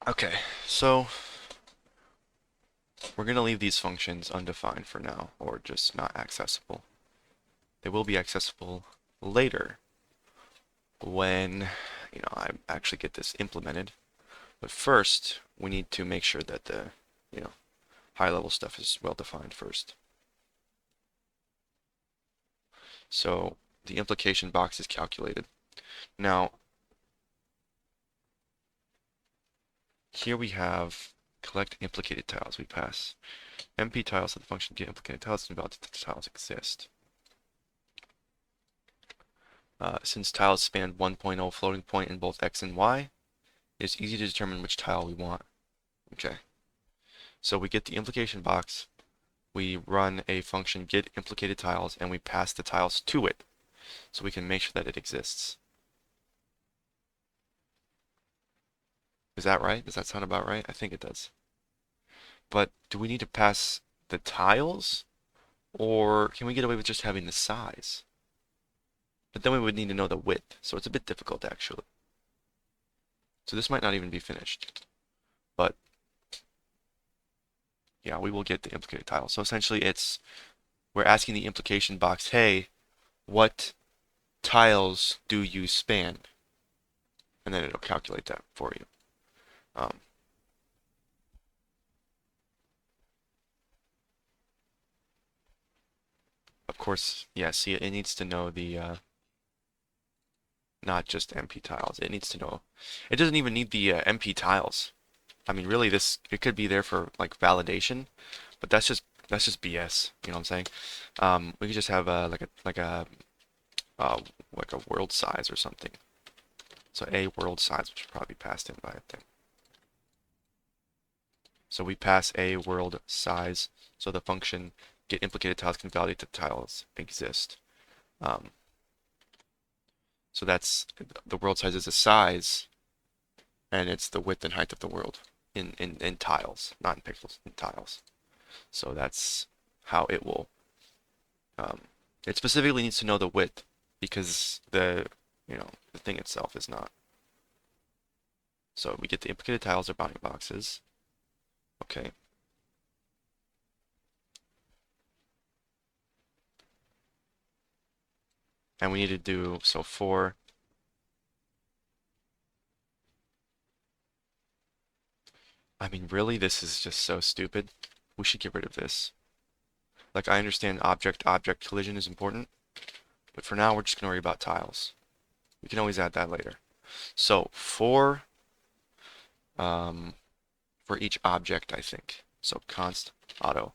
Okay, so we're going to leave these functions undefined for now, or just not accessible. They will be accessible later when, I actually get this implemented. But first, we need to make sure that the, high level stuff is well defined first. So the implication box is calculated. Now, here we have collect implicated tiles. We pass MP tiles to the function get implicated tiles and validate that the tiles exist. Since tiles span 1.0 floating point in both X and Y, it's easy to determine which tile we want. Okay. So we get the implication box, we run a function get implicated tiles and we pass the tiles to it so we can make sure that it exists. Is that right? Does that sound about right? I think it does. But do we need to pass the tiles or can we get away with just having the size? But then we would need to know the width, so it's a bit difficult actually. So this might not even be finished. But yeah, we will get the implicated tile. So essentially we're asking the implication box, hey, what tiles do you span? And then it'll calculate that for you. Of course, yeah, see, it needs to know the, not just MP tiles. It needs to know, it doesn't even need the MP tiles. I mean, really, it could be there for like validation, but that's just BS. You know what I'm saying? We could just have like a world size or something. So a world size, which would probably be passed in by a thing. So we pass a world size, so the function get implicated tiles can validate that tiles exist. So that's the world size is a size, and it's the width and height of the world in tiles, not in pixels, in tiles. So that's how it will. It specifically needs to know the width because the thing itself is not. So we get the implicated tiles or bounding boxes. Okay. And we need to do, so for, I mean, really, this is just so stupid. We should get rid of this. Like, I understand object-object collision is important, but for now, we're just going to worry about tiles. We can always add that later. So, for each object, I think. So, const auto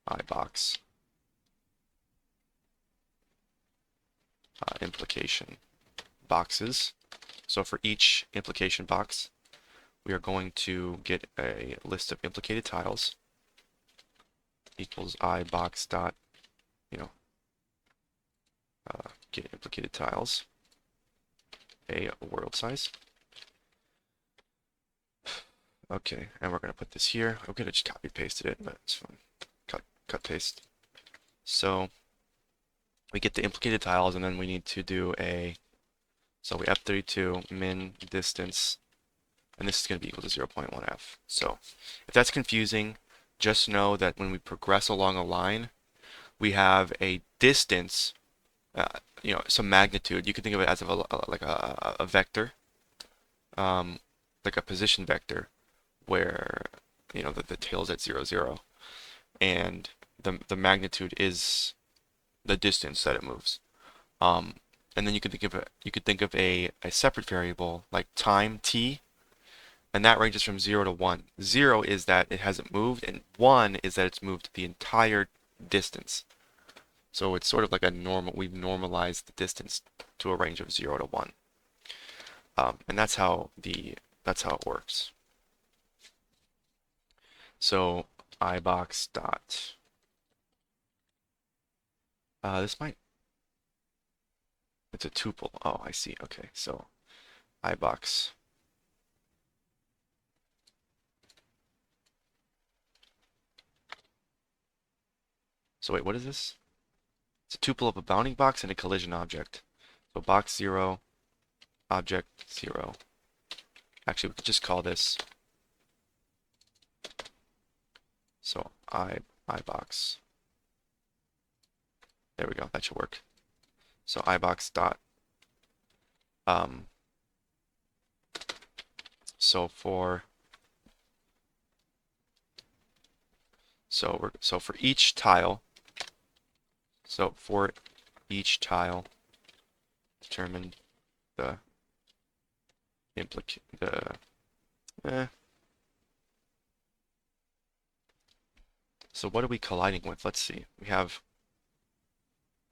iBox implication boxes. So for each implication box, we are going to get a list of implicated tiles equals iBox dot, get implicated tiles, a world size. Okay, and we're going to put this here. I'm going to just copy pasted it, but it's fine. Cut paste. So we get the implicated tiles, and then we need to do so we F32 min distance, and this is going to be equal to 0.1f. So if that's confusing, just know that when we progress along a line, we have a distance, some magnitude. You can think of it as like a vector, like a position vector, where the tail's at 0, 0, and the magnitude is the distance that it moves. And then you could think of a separate variable like time t, and that ranges from 0 to 1. 0 is that it hasn't moved, and 1 is that it's moved the entire distance. So it's sort of like we've normalized the distance to a range of 0 to 1. And that's how it works. So iBox dot, it's a tuple. Oh, I see. Okay, so iBox. So wait, what is this? It's a tuple of a bounding box and a collision object. So box 0, object 0. Actually, we could just call this, so iBox. There we go, that should work. So iBox dot, so for each tile, determine the so what are we colliding with? Let's see. We have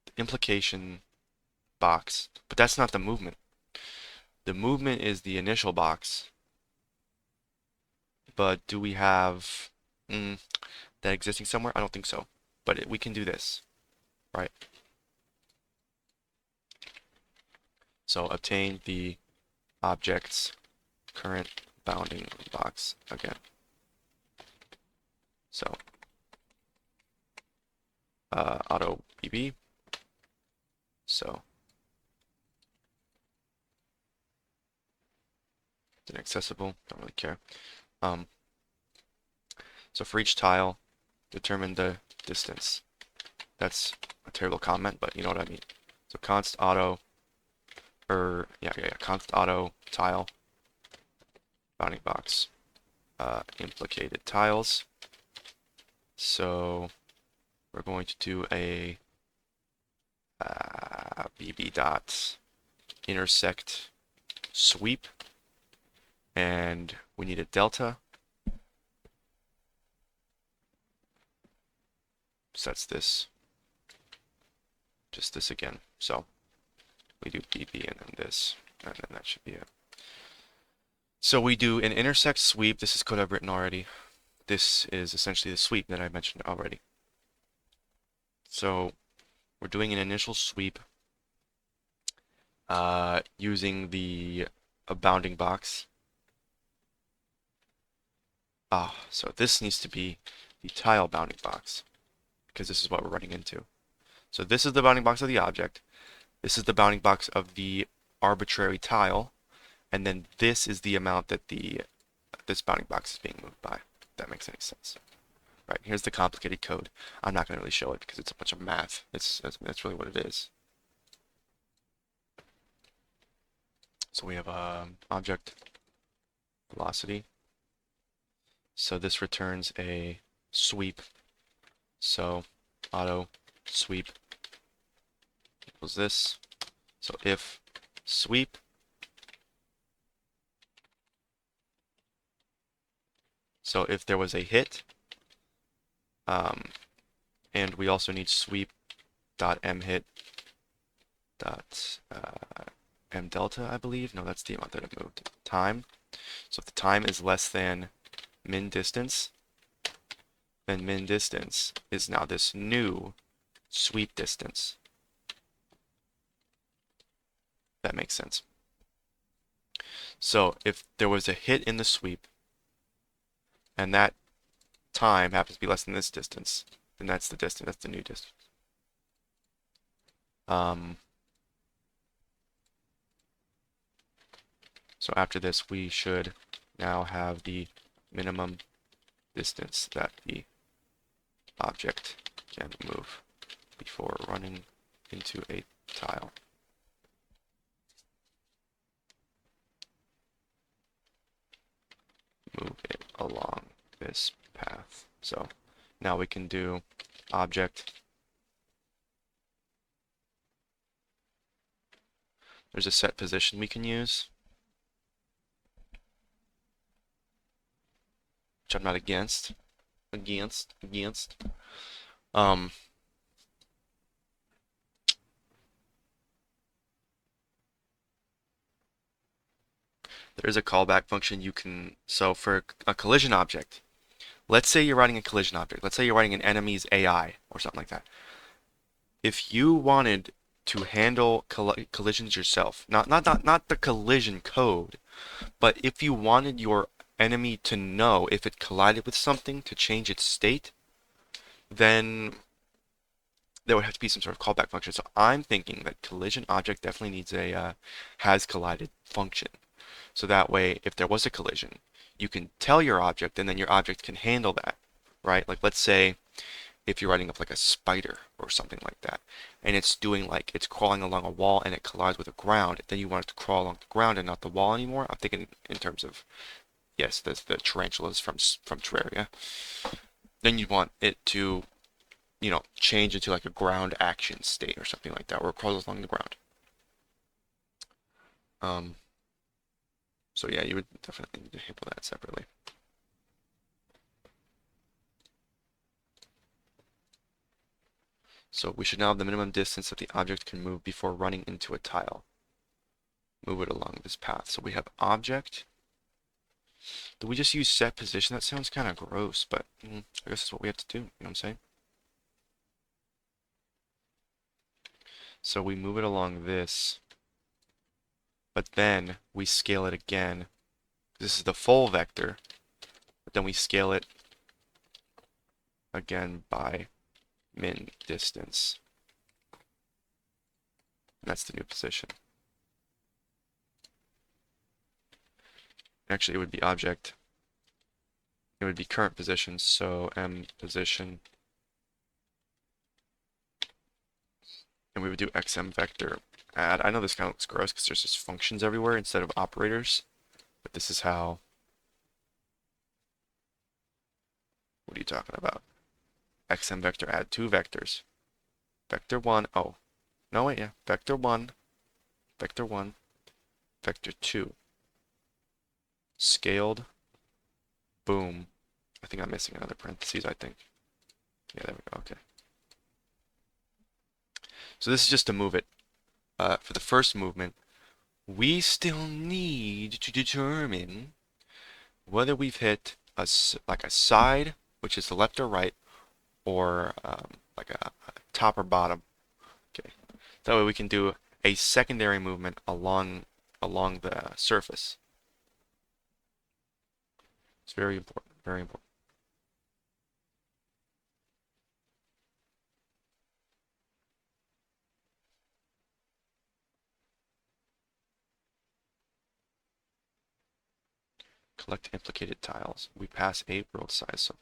the implication box, but that's not the movement. The movement is the initial box, but do we have Mm, that existing somewhere? I don't think so. But we can do this, right? So obtain the object's current bounding box again. So auto BB. So inaccessible. Don't really care. Um, so for each tile, determine the distance. That's a terrible comment, but you know what I mean. So const auto, or const auto tile bounding box implicated tiles. So we're going to do a bb dot intersect sweep, and we need a delta. Sets this, just this again. So we do bb and then this, and then that should be it. So we do an intersect sweep. This is code I've written already. This is essentially the sweep that I mentioned already. So we're doing an initial sweep using the bounding box. So this needs to be the tile bounding box, because this is what we're running into. So this is the bounding box of the object. This is the bounding box of the arbitrary tile, and then this is the amount that this bounding box is being moved by. If that makes any sense. Right, here's the complicated code. I'm not going to really show it because it's a bunch of math. That's really what it is. So we have object velocity. So this returns a sweep. So auto sweep equals this. So if sweep, so if there was a hit, and we also need sweep dot mhit dot m delta, I believe. No, that's the amount that it moved. Time. So if the time is less than min distance, then min distance is now this new sweep distance. That makes sense. So if there was a hit in the sweep, and that time happens to be less than this distance, then that's the distance, that's the new distance. So after this, we should now have the minimum distance that the object can move before running into a tile. Move it along this path. So now we can do object. There's a set position we can use, which I'm not against. There's a callback function you can, so for a collision object, let's say you're writing a collision object. Let's say you're writing an enemy's AI or something like that. If you wanted to handle collisions yourself, not the collision code, but if you wanted your enemy to know if it collided with something to change its state, then there would have to be some sort of callback function. So I'm thinking that collision object definitely needs a has collided function. So that way, if there was a collision, you can tell your object, and then your object can handle that, right? Like let's say if you're writing up like a spider or something like that, and it's doing like it's crawling along a wall and it collides with the ground, then you want it to crawl along the ground and not the wall anymore. I'm thinking in terms of, yes, the tarantulas from Terraria. Then you want it to, change into like a ground action state or something like that, where it crawls along the ground. So yeah, you would definitely need to handle that separately. So we should now have the minimum distance that the object can move before running into a tile. Move it along this path. So we have object. Do we just use set position? That sounds kind of gross, but I guess that's what we have to do. You know what I'm saying? So we move it along this, but then we scale it again. This is the full vector, but then we scale it again by min distance. And that's the new position. Actually, it would be object. It would be current position, so m position. And we would do xm vector add. I know this kind of looks gross because there's just functions everywhere instead of operators, but this is how. What are you talking about? Xm vector add two vectors. Vector 1, oh, no wait, yeah, vector 1, vector 1, vector 2. Scaled, boom. I think I'm missing another parentheses, I think. Yeah, there we go, okay. So this is just to move it. For the first movement, we still need to determine whether we've hit like a side, which is the left or right, or like a top or bottom. Okay, that way we can do a secondary movement along the surface. It's very important, very important. Collect implicated tiles. We pass a world size. So,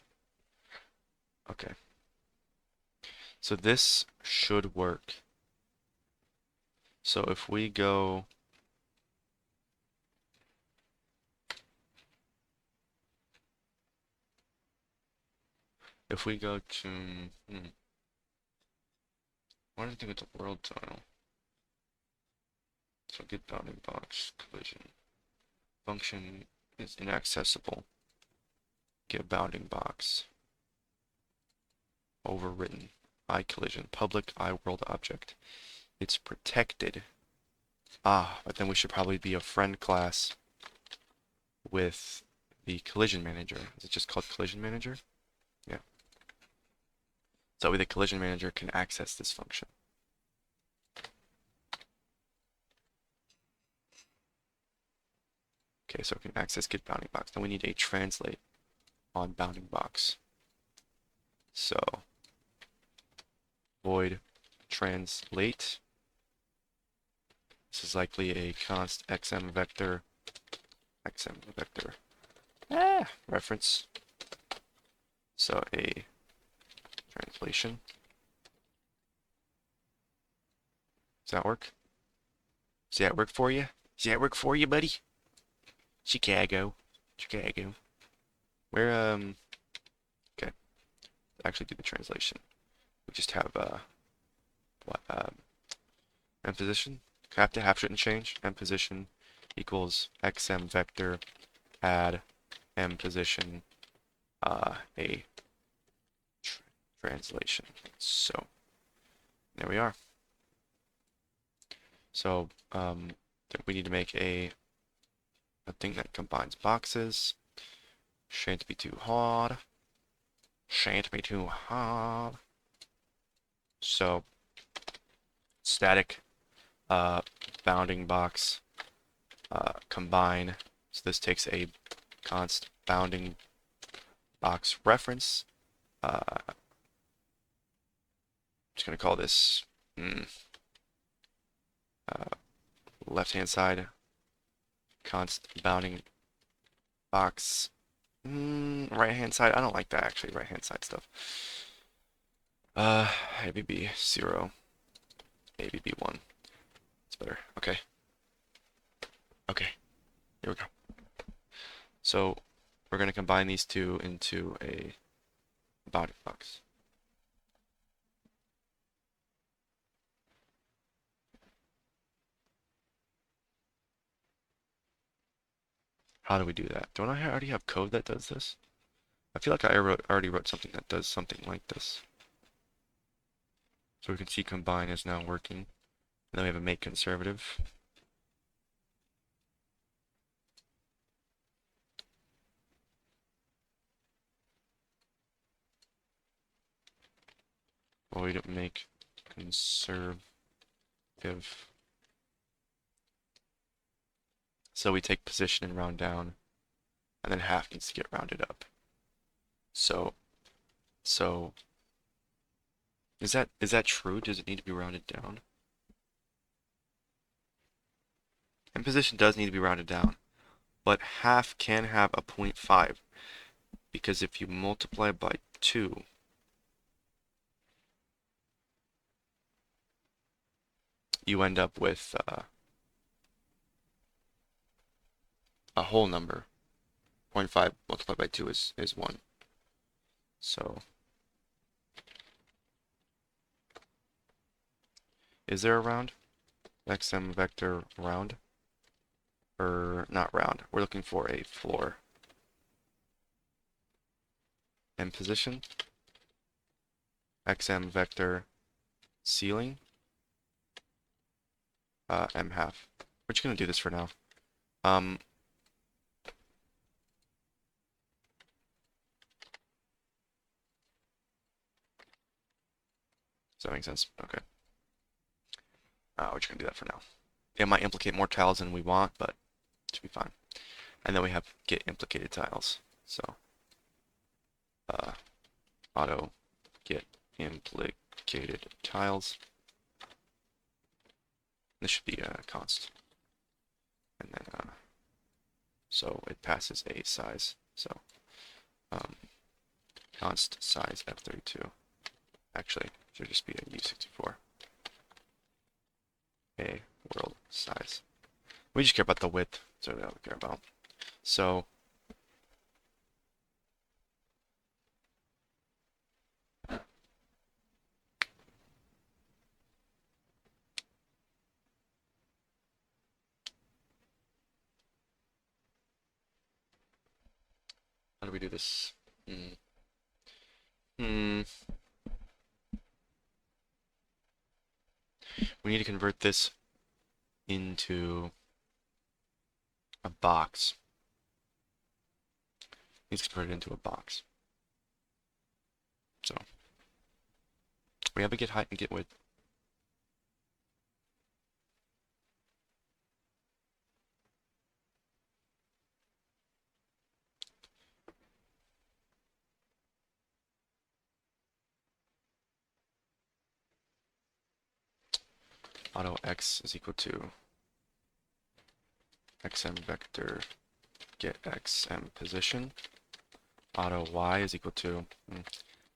okay. So this should work. So if we go to what did I do with the world tile? So get bounding box collision. Function is inaccessible. Get bounding box. Overwritten. I collision. Public I world object. It's protected. Ah, but then we should probably be a friend class with the collision manager. Is it just called collision manager? Yeah. So that way the collision manager can access this function. Okay, so it can access get bounding box. Then we need a translate on bounding box. So void translate. This is likely a const xm vector reference. So a translation. Does that work? Does that work for you? Does that work for you, buddy? Chicago. Where okay. Actually do the translation. We just have what m position. Have to have shouldn't change. M position equals xm vector add m position a translation. So there we are. So we need to make a thing that combines boxes. Shan't be too hard. Shan't be too hard. So static bounding box combine. So this takes a const bounding box reference. I'm just gonna call this left hand side const bounding box. Right hand side. I don't like that actually. Right hand side stuff. ABB 0, ABB 1. It's better. Okay. Okay. Here we go. So we're going to combine these two into a bounding box. How do we do that? Don't I already have code that does this? I feel like I already wrote something that does something like this. So we can see combine is now working. And then we have a make conservative. void make conservative. So we take position and round down, and then half needs to get rounded up. So is that true? Does it need to be rounded down? And position does need to be rounded down, but half can have a 0.5 because if you multiply by 2, you end up with a whole number. 0.5 multiplied by 2 is 1. So is there a round? XM vector round? Or not round. We're looking for a floor. And position. XM vector ceiling. M half. We're just gonna do this for now. Does that make sense? Okay. We're just gonna do that for now. It might implicate more tiles than we want, but it should be fine. And then we have get implicated tiles. So auto get implicated tiles. This should be a const. And then so it passes a size. So const size f32. Actually, it should just be a u64. A world size. We just care about the width. That's really all we care about. So how do we do this? We need to convert this into a box. Needs to convert it into a box. So we have a get height and get width. Auto x is equal to xm vector get xm position. Auto y is equal to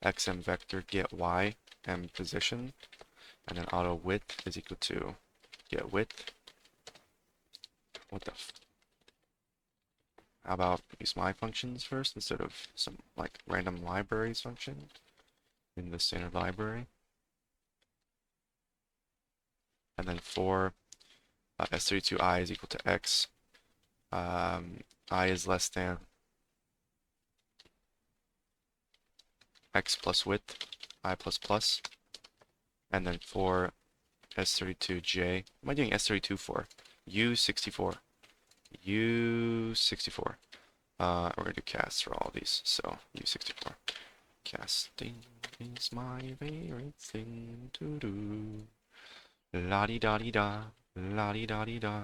xm vector get y m position. And then auto width is equal to get width. What the f? How about use my functions first instead of some like random libraries function in the standard library? And then for s32i is equal to x, I is less than x plus width, I plus plus. And then for s32j, what am I doing s32 for? u64. u64. We're going to do casts for all of these, so u64. Casting is my favorite thing to do. La-di-da-di-da, la-di-da-di-da.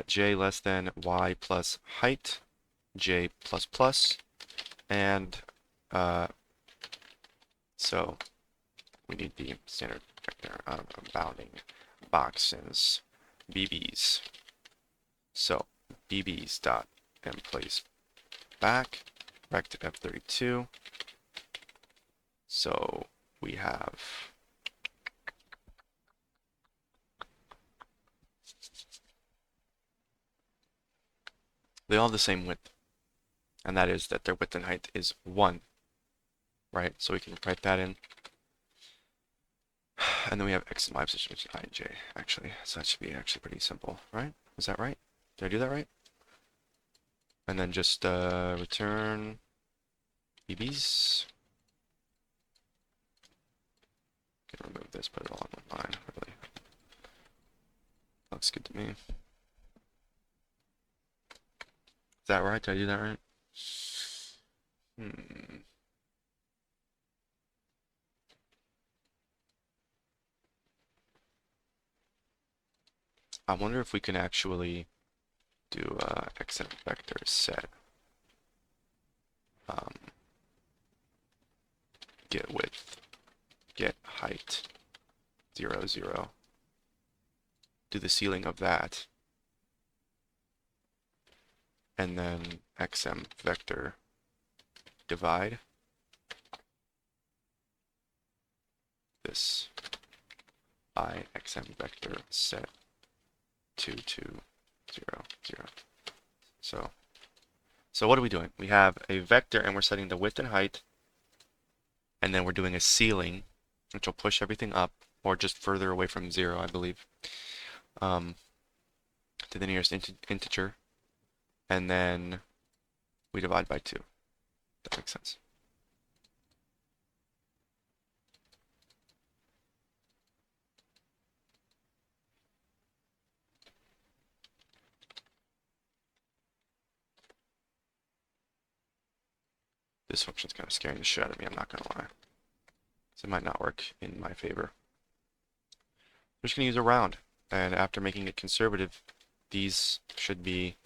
J less than y plus height, j plus plus, and so we need the standard vector bounding boxes, BBs. So BBs dot emplace back, rect f32. So we have they all have the same width, and that is that their width and height is 1, right? So we can write that in. And then we have x and y position, which is I and j, actually. So that should be actually pretty simple, right? Is that right? Did I do that right? And then just return BBs. Can remove this, put it all on one line, really. Looks good to me. Is that right? Did I do that right? I wonder if we can actually do xm vector set um, get width, get height, 0, 0. Do the ceiling of that, and then xm vector divide this I xm vector set 2, 2, 0, 0. So what are we doing? We have a vector and we're setting the width and height, and then we're doing a ceiling, which will push everything up, or just further away from 0, I believe, to the nearest integer, and then we divide by 2. That makes sense. This function's kind of scaring the shit out of me, I'm not gonna lie. So it might not work in my favor. I'm just gonna use a round, and after making it conservative, these should be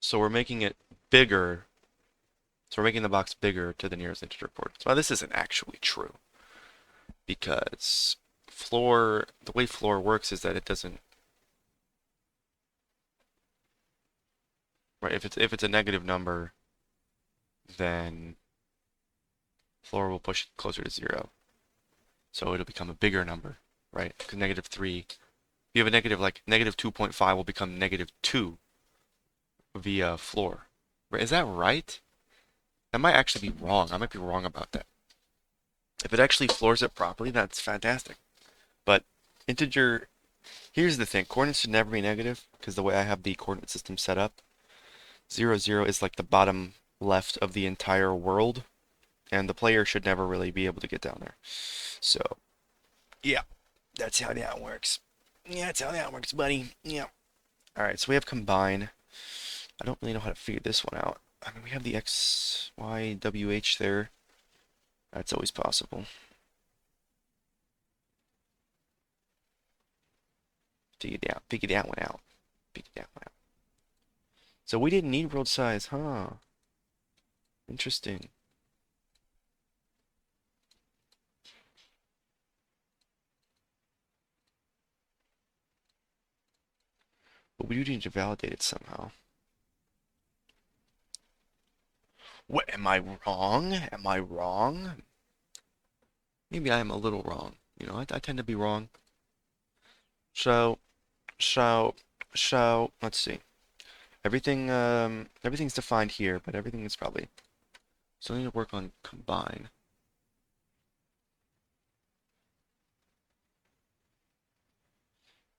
so we're making it bigger. So we're making the box bigger to the nearest integer coordinates. Well, this isn't actually true because the way floor works is that it doesn't, right? If it's a negative number, then floor will push it closer to 0. So it'll become a bigger number, right? Because -3, if you have a negative, like negative 2.5 will become -2 via floor. Right? Is that right? That might actually be wrong. I might be wrong about that. If it actually floors it properly, that's fantastic. But integer, here's the thing. Coordinates should never be negative because the way I have the coordinate system set up, 0, 0 is like the bottom left of the entire world, and the player should never really be able to get down there. So, yeah, that's how that works. Yeah, that's how that works, buddy. Yeah. All right, so we have combine. I don't really know how to figure this one out. I mean, we have the x, y, w, h there. That's always possible. Figure that one out. Figure that one out. So we didn't need world size, huh? Interesting. But we do need to validate it somehow. What, am I wrong? Am I wrong? Maybe I am a little wrong. You know, I tend to be wrong. So, so, let's see. Everything's defined here, but everything is probably still need to work on combine.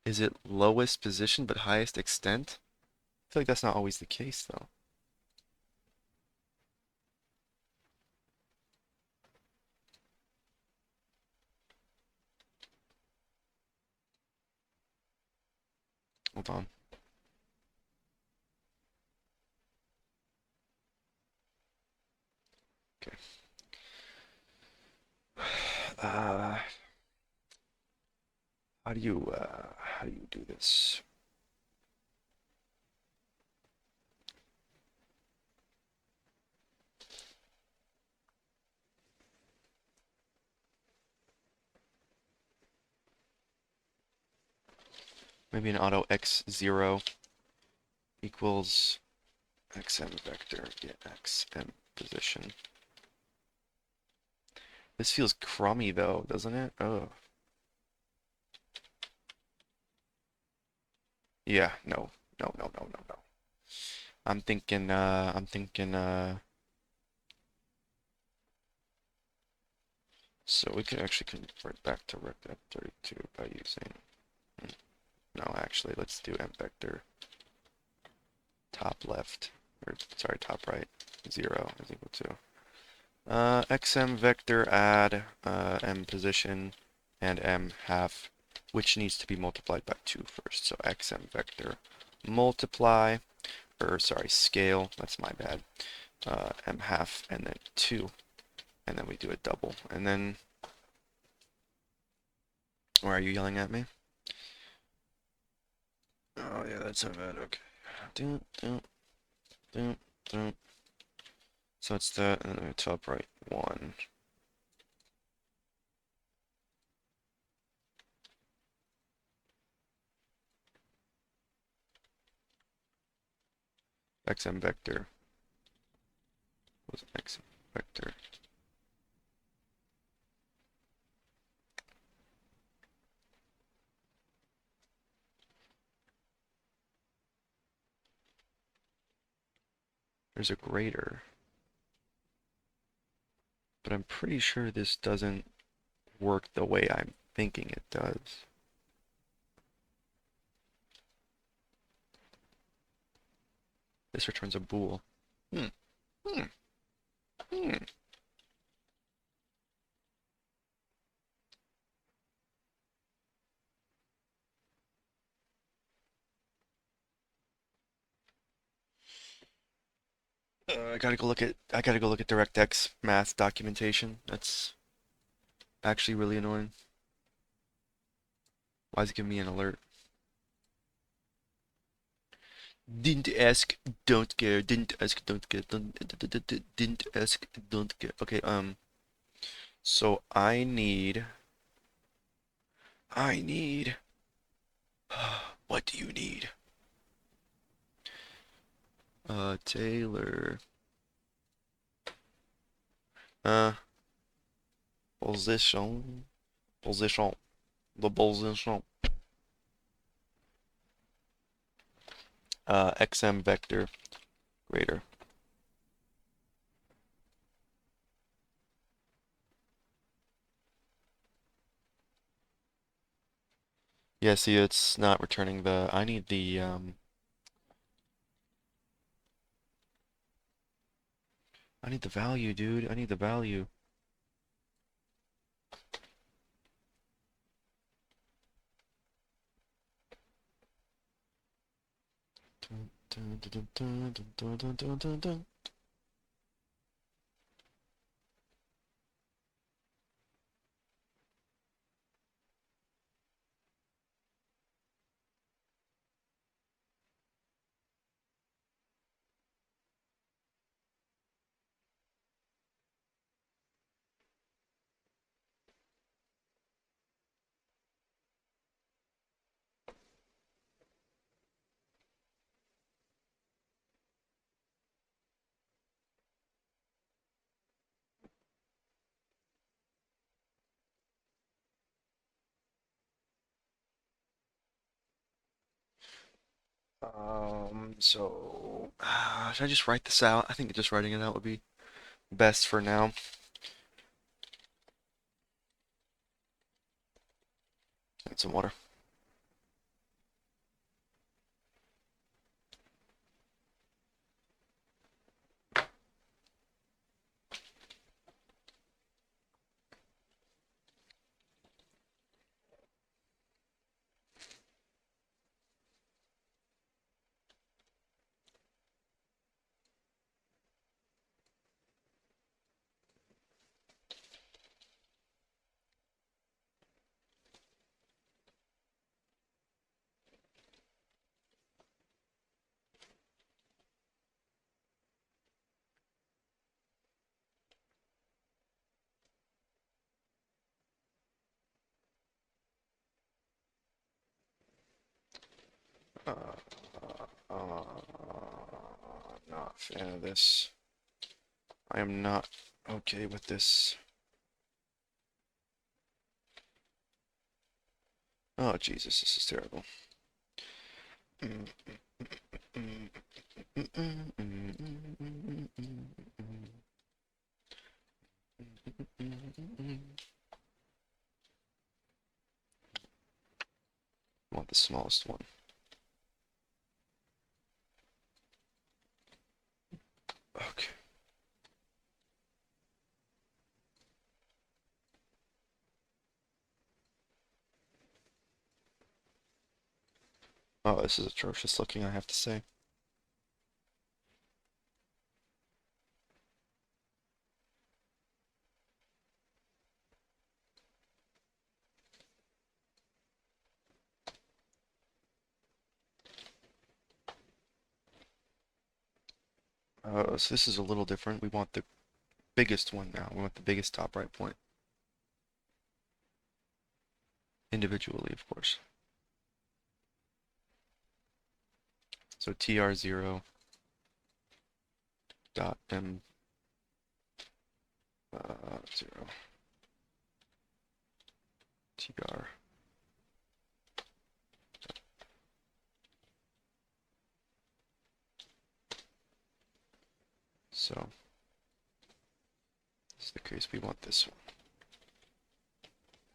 Is it lowest position but highest extent? I feel like that's not always the case, though. Hold on. Okay. Uh, how do you do this? Maybe an auto x0 equals xm vector get xm position. This feels crummy though, doesn't it? Oh. Yeah, no. No, no, no, no, no. I'm thinking, so we can actually convert back to rect32 by using, no, actually, let's do m vector top left or sorry, top right, 0 is equal to xm vector add m position and m half, which needs to be multiplied by 2 first. So xm vector multiply, or sorry, scale, that's my bad, m half and then 2, and then we do a double. And then, why are you yelling at me? Oh yeah, that's so bad, okay. Dun, dun, dun, dun. So it's that, and then top right 1. xm vector was xm vector. There's a greater, but I'm pretty sure this doesn't work the way I'm thinking it does. This returns a bool. Hmm. Hmm. Hmm. I gotta go look at DirectX math documentation. That's actually really annoying. Why is it giving me an alert? Didn't ask, don't care. Didn't ask, don't care. Didn't ask, don't care. Okay, so I need, what do you need? Taylor, uh, position, position, the position, xm vector greater. Yeah, see, it's not returning the, I need the, I need the value, dude. I need the value. Dun, dun, dun, dun, dun, dun, dun, dun, dun. Should I just write this out? I think just writing it out would be best for now. Get some water. Uh, Not a fan of this. I am not okay with this. Oh, Jesus, this is terrible. I want the smallest one. Oh, this is atrocious looking, I have to say. So this is a little different. We want the biggest one now. We want the biggest top right point. Individually, of course. So tr0 dot m 0 tr. So this is the case. We want this one.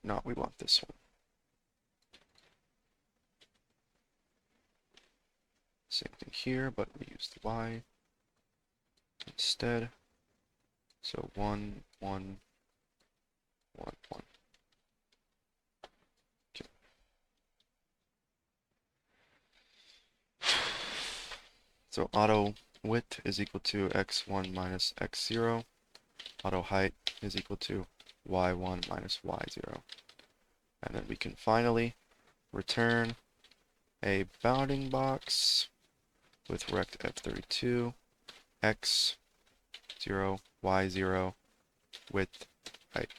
No, we want this one. Same thing here, but we use the y instead. So 1, 1, 1, 1. Okay. So auto width is equal to x1 minus x0. Auto height is equal to y1 minus y0. And then we can finally return a bounding box with rect f32, x0, y0, width, height.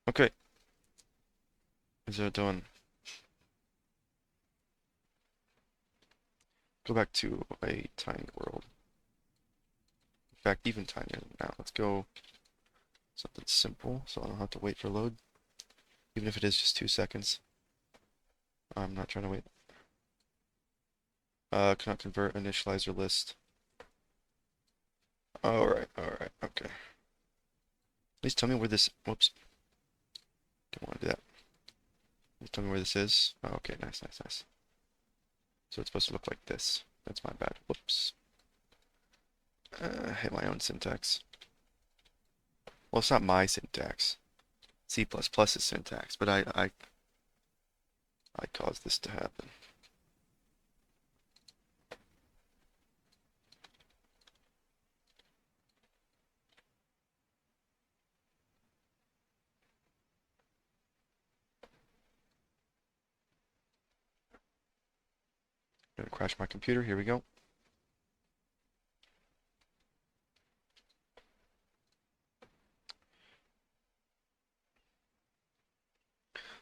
Okay. Is it done? Go back to a tiny world. In fact, even tinier than now. Let's go something simple so I don't have to wait for load. Even if it is just 2 seconds. I'm not trying to wait. Cannot convert initializer list. Alright, okay. Please tell me where this, whoops. Don't want to do that. Please tell me where this is. Oh, okay, nice. So it's supposed to look like this. That's my bad. Whoops. Hit my own syntax. Well, it's not my syntax. C++'s syntax, but I caused this to happen. Gonna crash my computer. Here we go.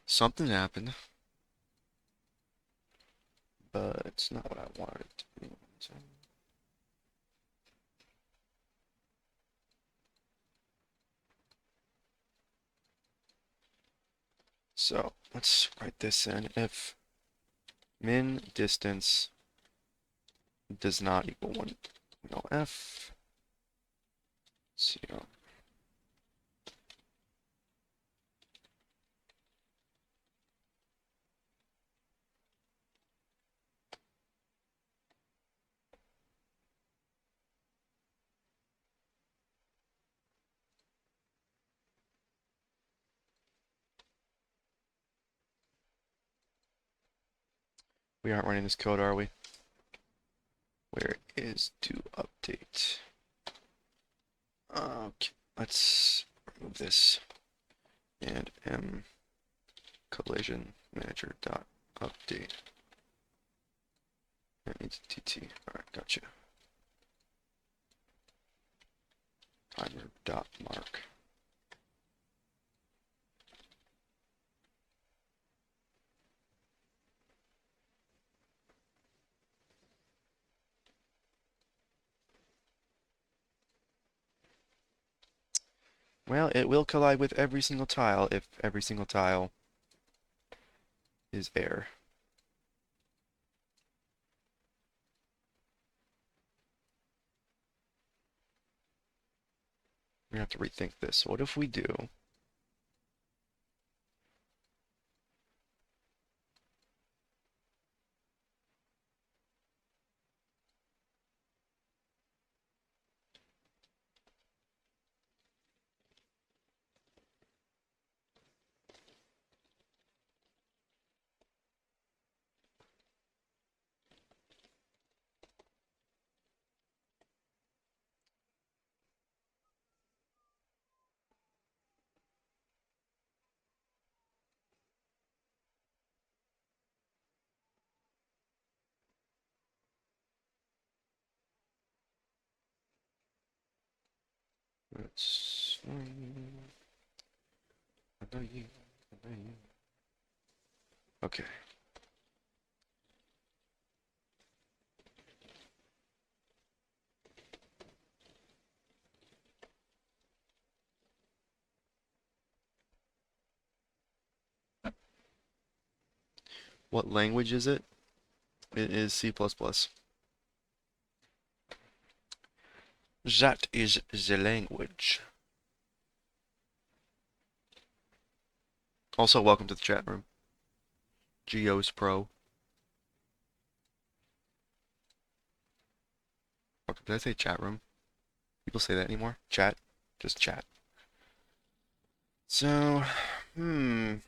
Something happened, but it's not what I wanted it to be. So let's write this in. If min distance does not equal 1, no f, co. We aren't running this code, are we? Where is to update? Okay, let's remove this and m collision manager dot update. That needs TT. Alright, gotcha. Timer dot mark. Well, it will collide with every single tile if every single tile is air. We're gonna have to rethink this. So what if we do Okay. What language is it? It is C++. That is the language. Also, welcome to the chat room. Geos Pro. Welcome. Did I say chat room? People say that anymore? Chat? Just chat. So, we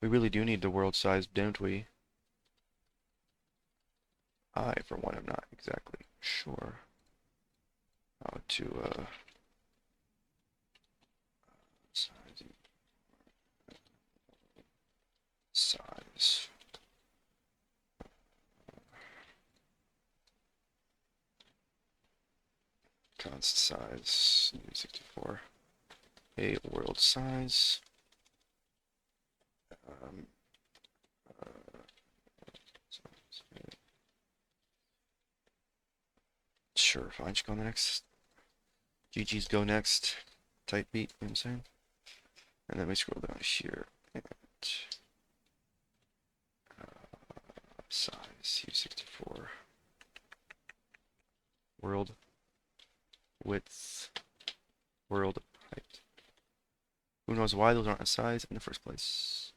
really do need the world size, don't we? I, for one, am not exactly sure how to, size. Const size, 64. A world size. Um, sure, fine, just go on the next. GG's go next. Type beat, you know what I'm saying? And then we scroll down here. And, size, U64. World width. World height. Who knows why those aren't a size in the first place?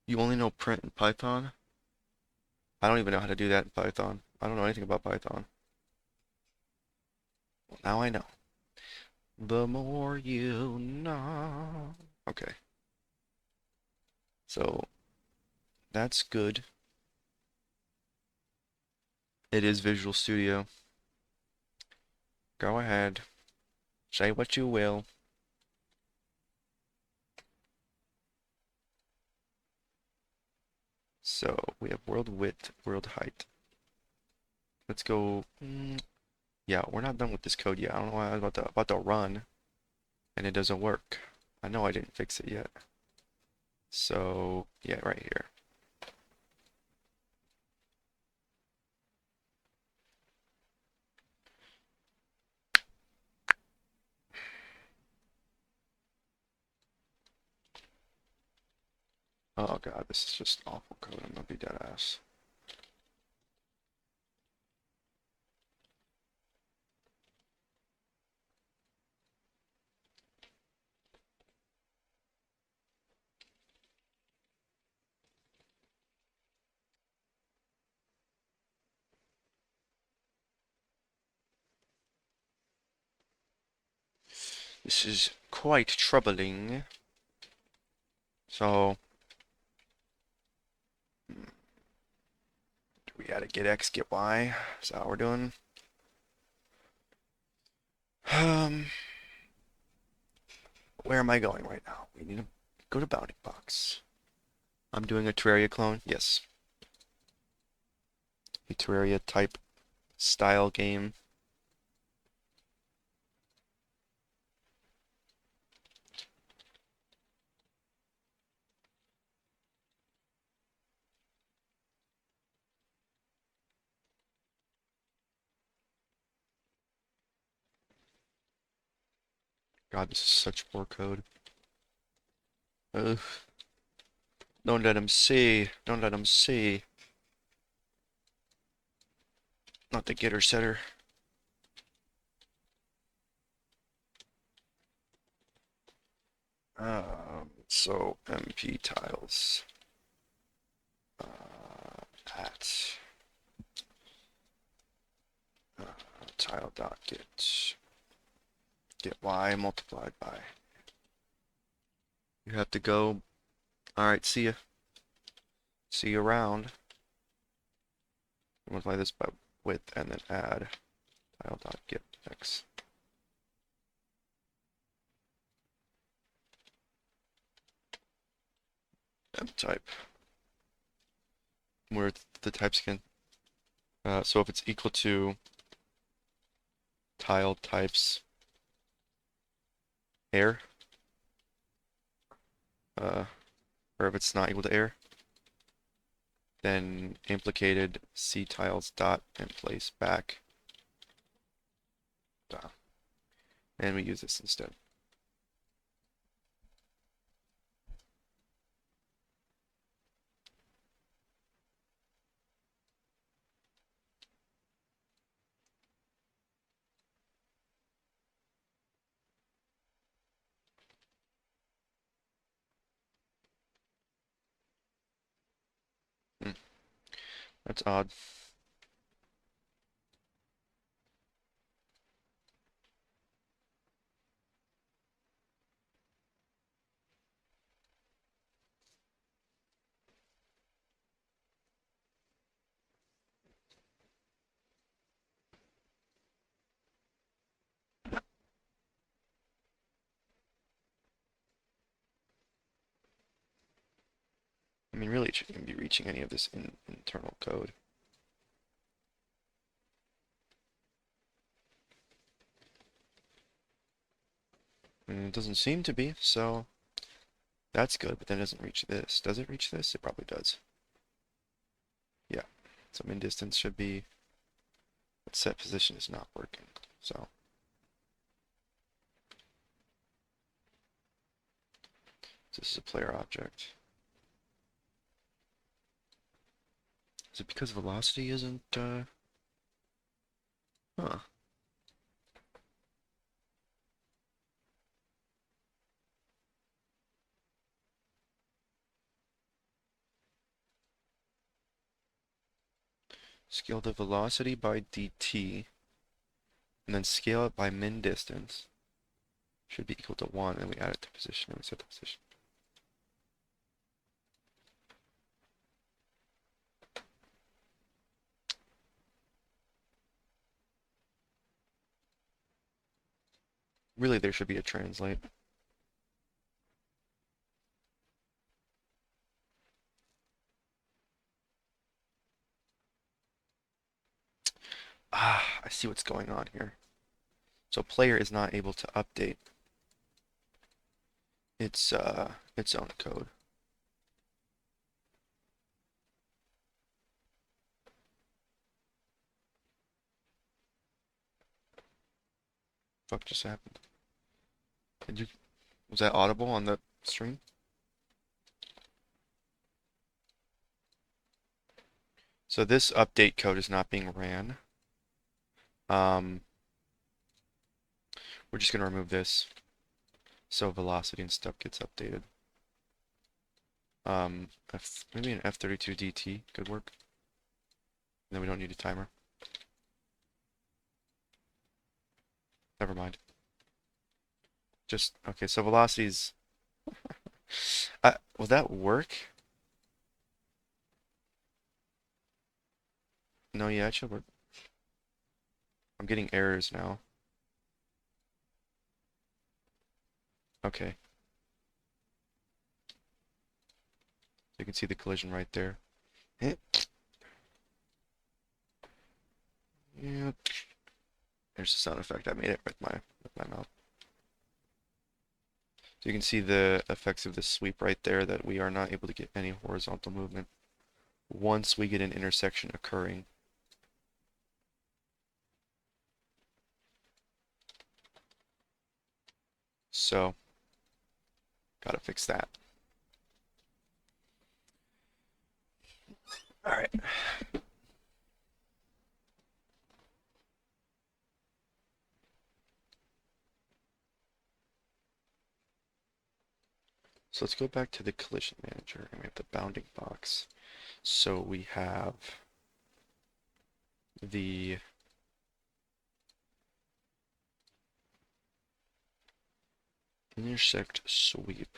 You only know print in Python? I don't even know how to do that in Python. I don't know anything about Python. Well, now I know. The more you know. Okay. So, that's good. It is Visual Studio. Go ahead. Say what you will. So, we have world width, world height. Let's go. Yeah, we're not done with this code yet. I don't know why I was about to run, and it doesn't work. I know I didn't fix it yet. So, yeah, right here. Oh god, this is just awful code. I'm gonna be dead ass. This is quite troubling. So, we gotta get X, get Y. Is that what we're doing? Where am I going right now? We need to go to Bounding Box. I'm doing a Terraria clone. Yes. A Terraria type style game. God, this is such poor code. Ugh. Don't let him see. Don't let him see. Not the getter setter. So MP tiles. At tile dot get Y multiplied by. You have to go. All right, see ya. See you around. Multiply this by width and then add tile dot get X. M type. Where the types can. So if it's equal to tile types air, or if it's not equal to air, then implicated C tiles dot and place back. And we use this instead. Hmm, that's odd. I mean, really, it shouldn't be reaching any of this internal code. And it doesn't seem to be, so that's good, but then it doesn't reach this. Does it reach this? It probably does. Yeah, so min distance should be, but set position is not working, so. This is a player object. Is it because velocity isn't, huh. Scale the velocity by dt, and then scale it by min distance. Should be equal to 1, and we add it to position, and we set the position. Really, there should be a translate. Ah, I see what's going on here. So player is not able to update its own code. Fuck just happened? Did you, was that audible on the stream? So this update code is not being ran. We're just gonna remove this so velocity and stuff gets updated. Maybe an F32 DT could work. And then we don't need a timer. Never mind. Just, okay, so velocities. Will that work? No, yeah, it should work. I'm getting errors now. Okay. You can see the collision right there. Yeah. There's the sound effect. I made it with my mouth. So you can see the effects of this sweep right there, that we are not able to get any horizontal movement once we get an intersection occurring. So, gotta fix that. All right. So let's go back to the collision manager, and we have the bounding box. So we have the intersect sweep.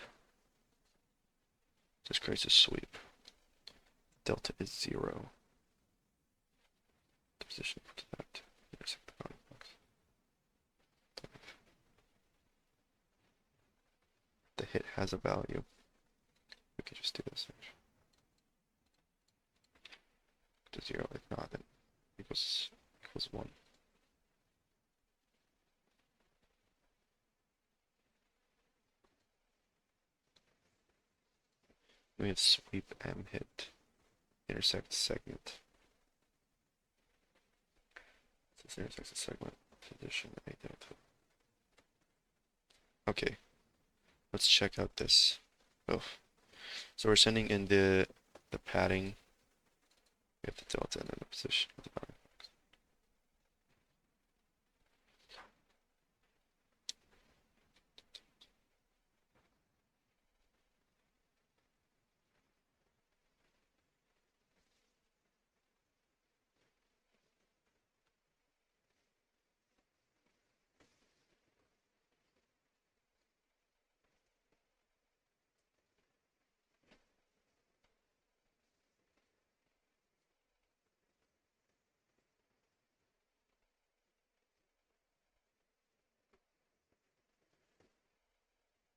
This creates a sweep. Delta is 0. The position for that. Intersect the bounding box. The hit has a value. We can just do this. To 0. If not, then equals 1. We have sweep M hit intersect segment. This intersects a segment position identical. Okay, let's check out this. Oh, so we're sending in the padding. We have the delta and then the position of the bounding box.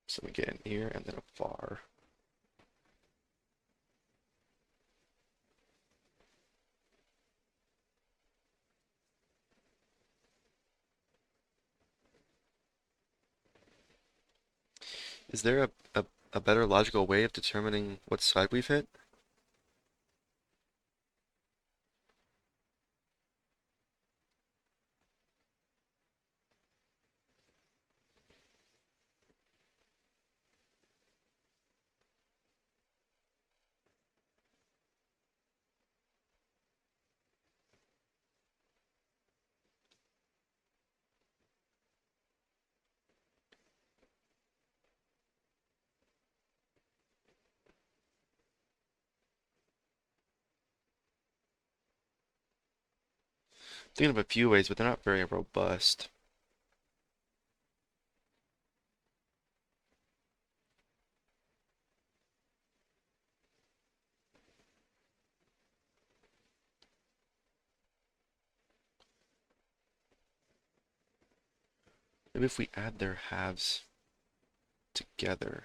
So we get an ear and then a far. Is there a better logical way of determining what side we've hit? Thinking of a few ways, but they're not very robust. Maybe if we add their halves together.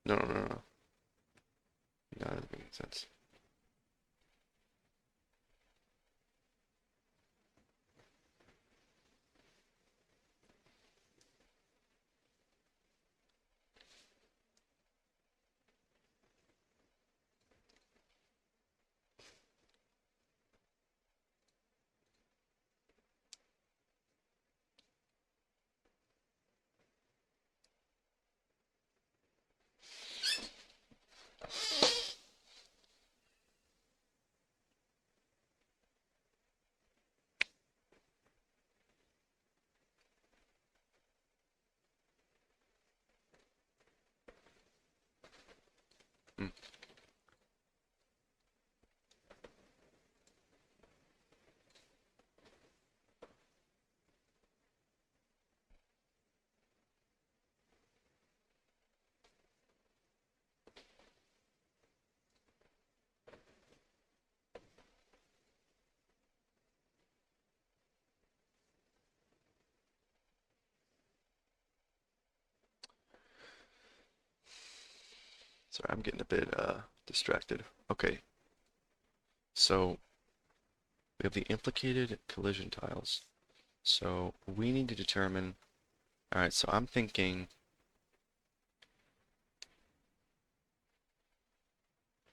No, no, no, no. No, that doesn't make sense. Hmm. Sorry, I'm getting a bit distracted. Okay, so we have the implicated collision tiles. So we need to determine. All right, so I'm thinking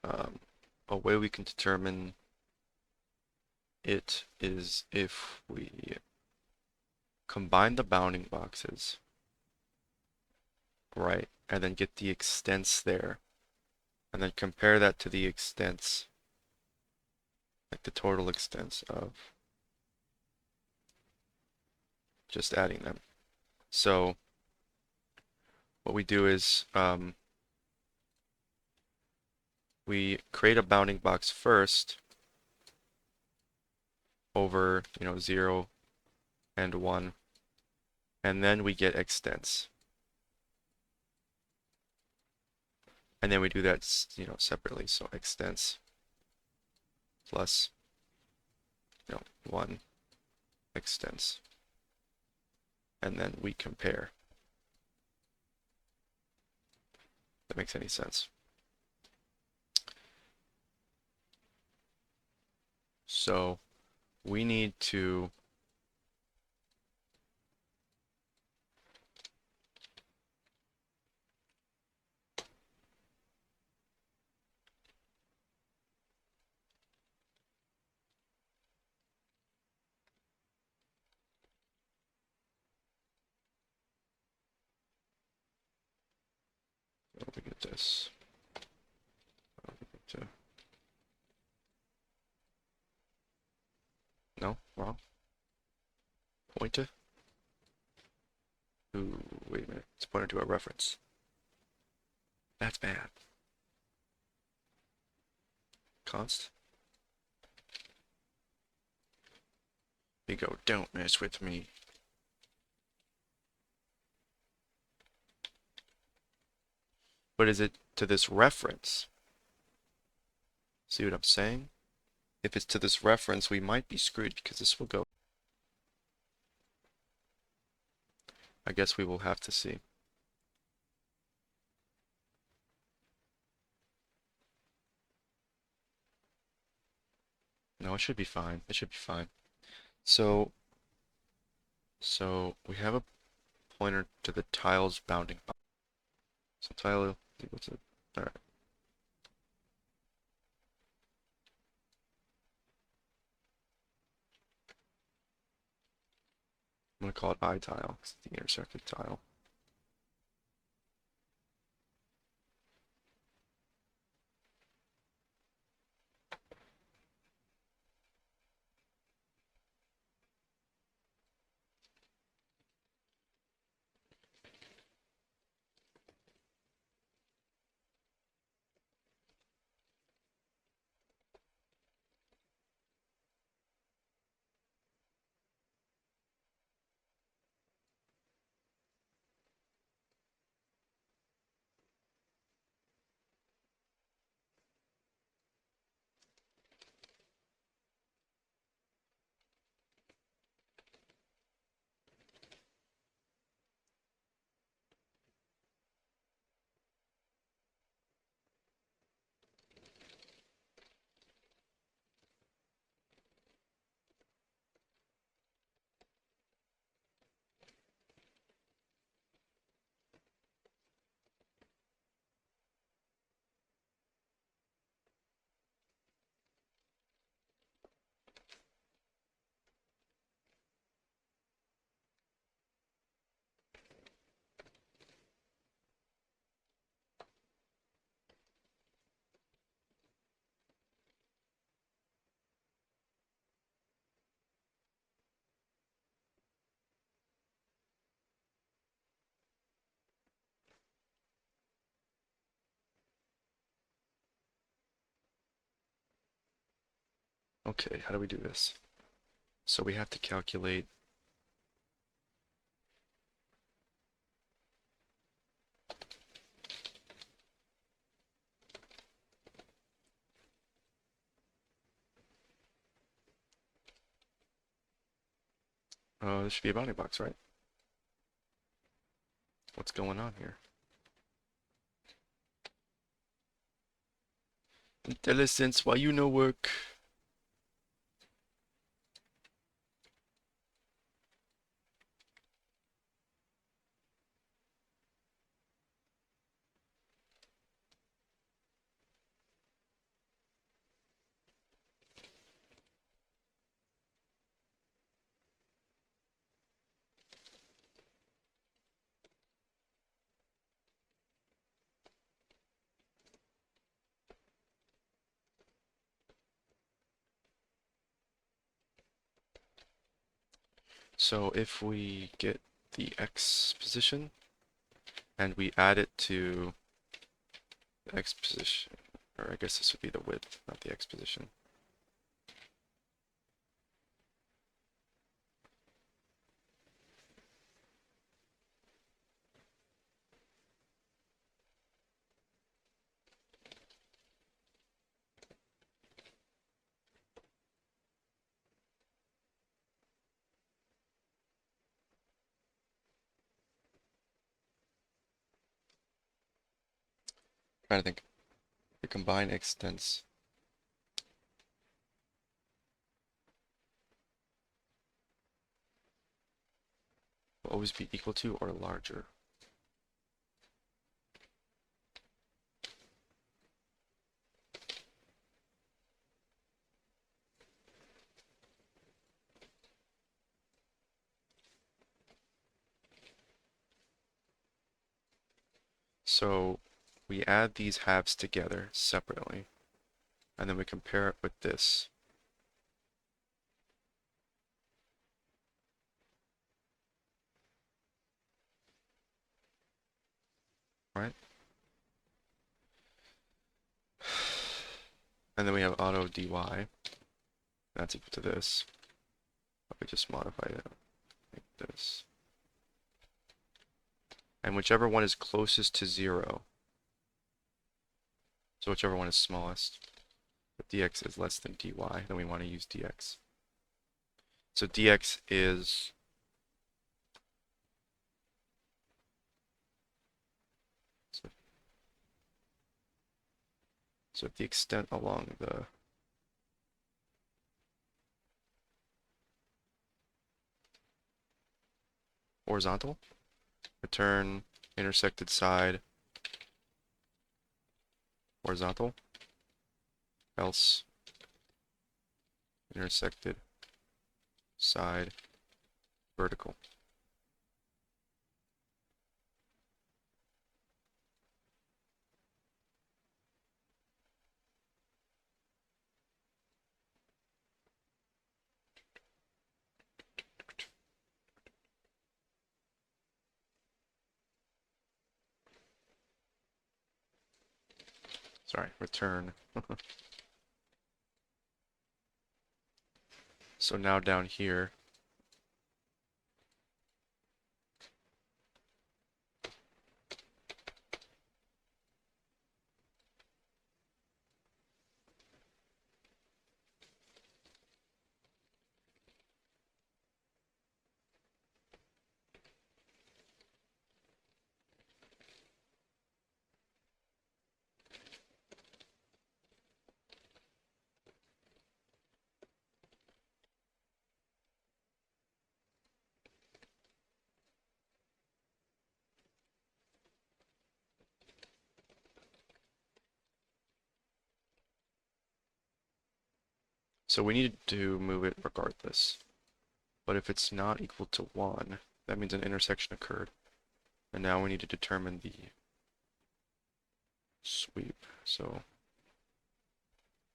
a way we can determine it is if we combine the bounding boxes, right, and then get the extents there, and then compare that to the extents, like the total extents of just adding them. So what we do is we create a bounding box first over, 0 and 1, and then we get extents. And then we do that, separately. So extents plus, 1 extents. And then we compare. If that makes any sense. So we need to this. To... No, wrong. Pointer. Ooh, wait a minute. It's pointing to a reference. That's bad. Const. We go, don't mess with me. But is it to this reference? See what I'm saying? If it's to this reference, we might be screwed because this will go. I guess we will have to see. No, it should be fine. It should be fine. So we have a pointer to the tiles bounding. So tile equal to, all right. I'm gonna call it I tile because it's the intersected tile. Okay, how do we do this? So we have to calculate. This should be a bounding box, right? What's going on here? Intelligence, why you no work? So if we get the X position and we add it to the X position, or I guess this would be the width, not the X position. Trying to think. The combined extents. Will always be equal to or larger. So we add these halves together separately, and then we compare it with this. Right? And then we have auto dy. That's equal to this. We just modify it like this. And whichever one is closest to 0, so whichever one is smallest, if dx is less than dy, then we want to use dx. So dx is so if the extent along the horizontal, return intersected side horizontal, else intersected side vertical. Sorry, return. So now down here, so we need to move it regardless. But if it's not equal to 1, that means an intersection occurred. And now we need to determine the sweep. So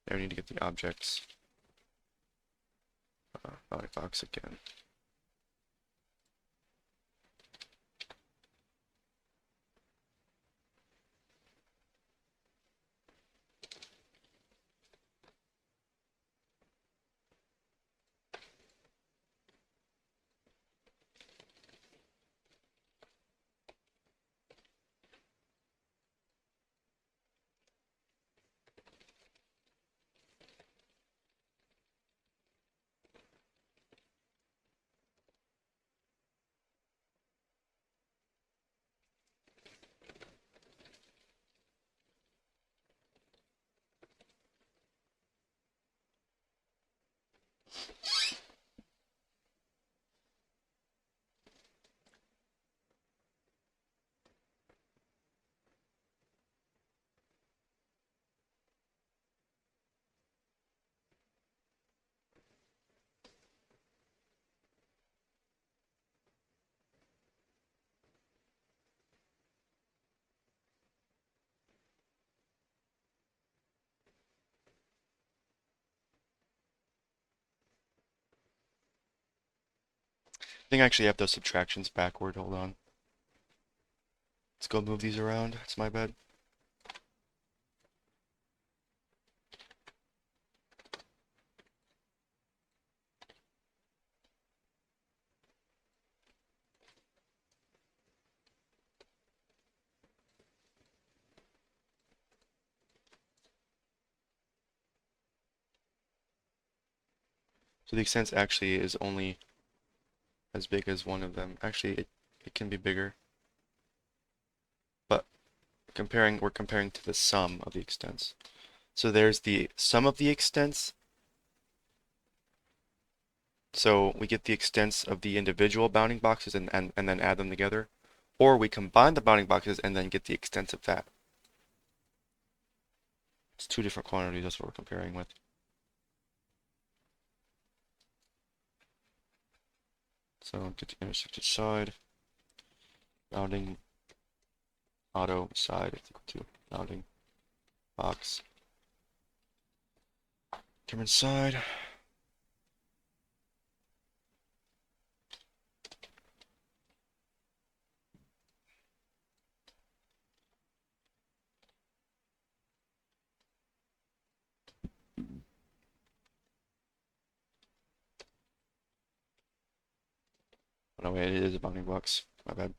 now we need to get the objects bounding box again. I think I actually have those subtractions backward. Hold on. Let's go move these around. It's my bad. So the extent actually is only as big as one of them. Actually, it can be bigger. But we're comparing to the sum of the extents. So there's the sum of the extents. So we get the extents of the individual bounding boxes and then add them together. Or we combine the bounding boxes and then get the extents of that. It's two different quantities, that's what we're comparing with. So get the intersected side, bounding auto side is equal to bounding box. Determine side. Oh, no, wait, it is a bounding box. My bad.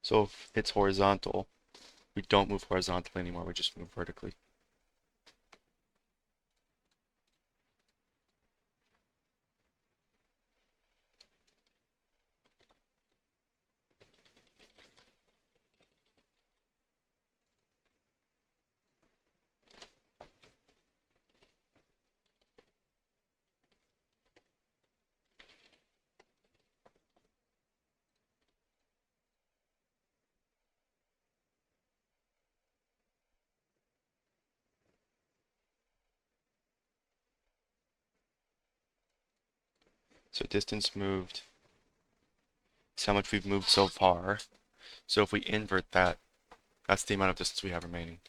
So if it's horizontal, we don't move horizontally anymore, we just move vertically. So distance moved is how much we've moved so far. So if we invert that, that's the amount of distance we have remaining.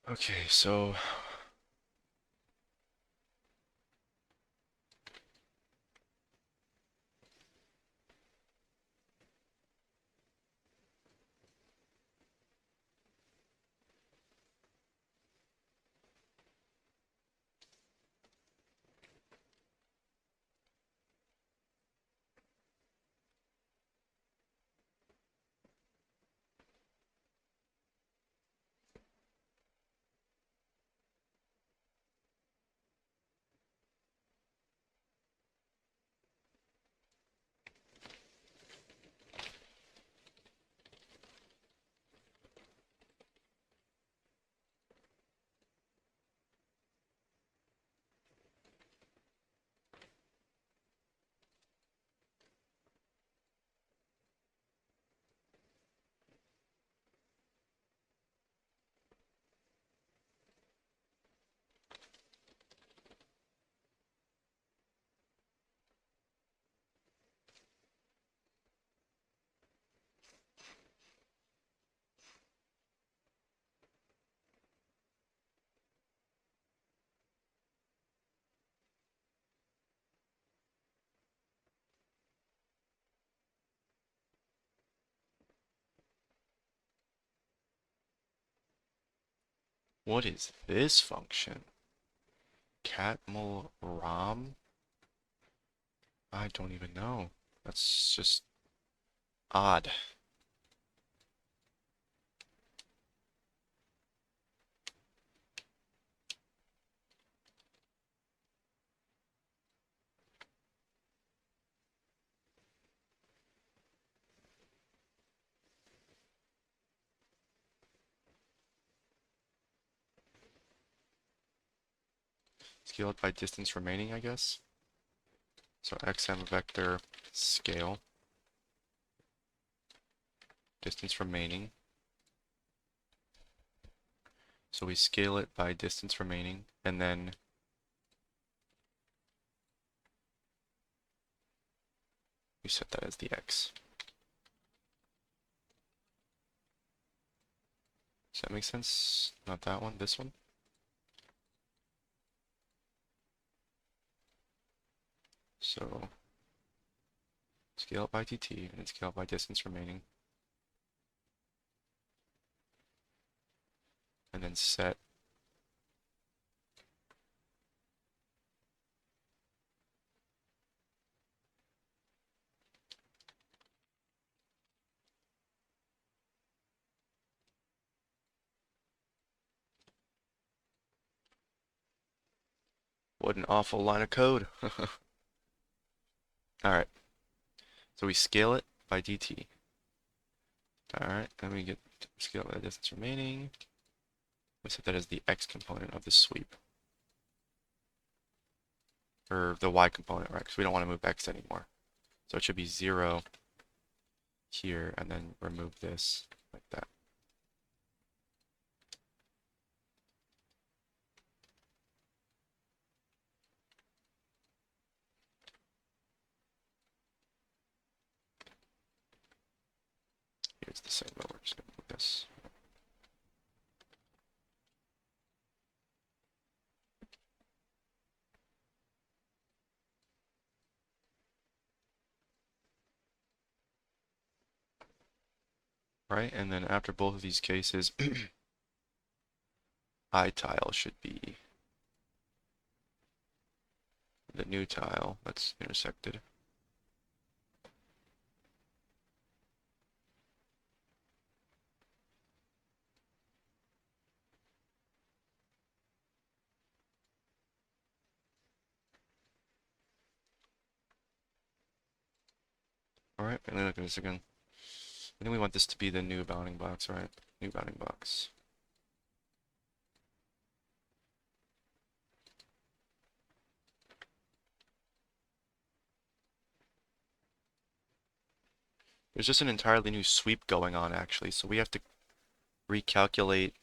Okay, so what is this function? Catmull ROM? I don't even know. That's just odd. Scale it by distance remaining, I guess. So xm vector scale distance remaining. So we scale it by distance remaining, and then we set that as the x. Does that make sense? Not that one, this one? So scale it by tt, and then scale it by distance remaining. and then set what an awful line of code. Alright, so we scale it by dt. Alright, then we get scale by the distance remaining. We set that as the x component of the sweep. Or the y component, right? Because we don't want to move x anymore. So it should be 0 here, and then remove this like that. Here's the same, but we're just going to move this. Right, and then after both of these cases, I tile should be the new tile that's intersected. Alright, and then look at this again. I think we want this to be the new bounding box, right? New bounding box. There's just an entirely new sweep going on, actually, so we have to recalculate.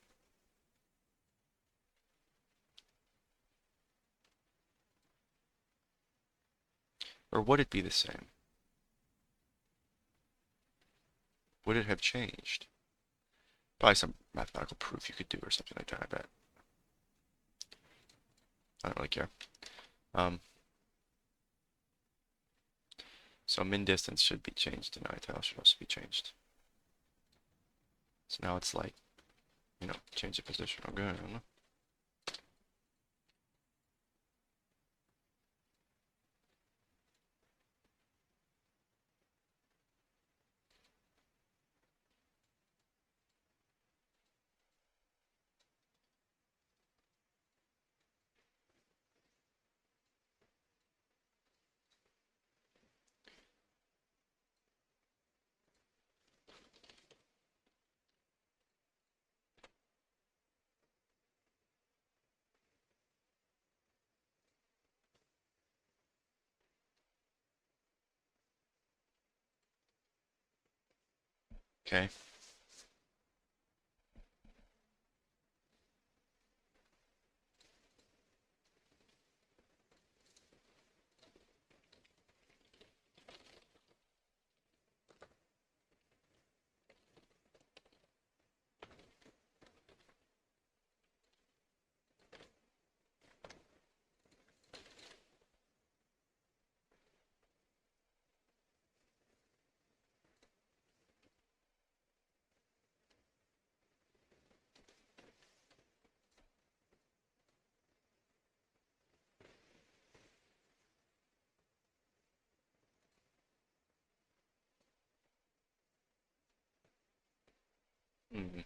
Or would it be the same? Would it have changed? Probably some mathematical proof you could do or something like that, I bet. I don't really care. So min distance should be changed and itile should also be changed. So now it's like, change the position. Okay, I don't know. Okay. Mm.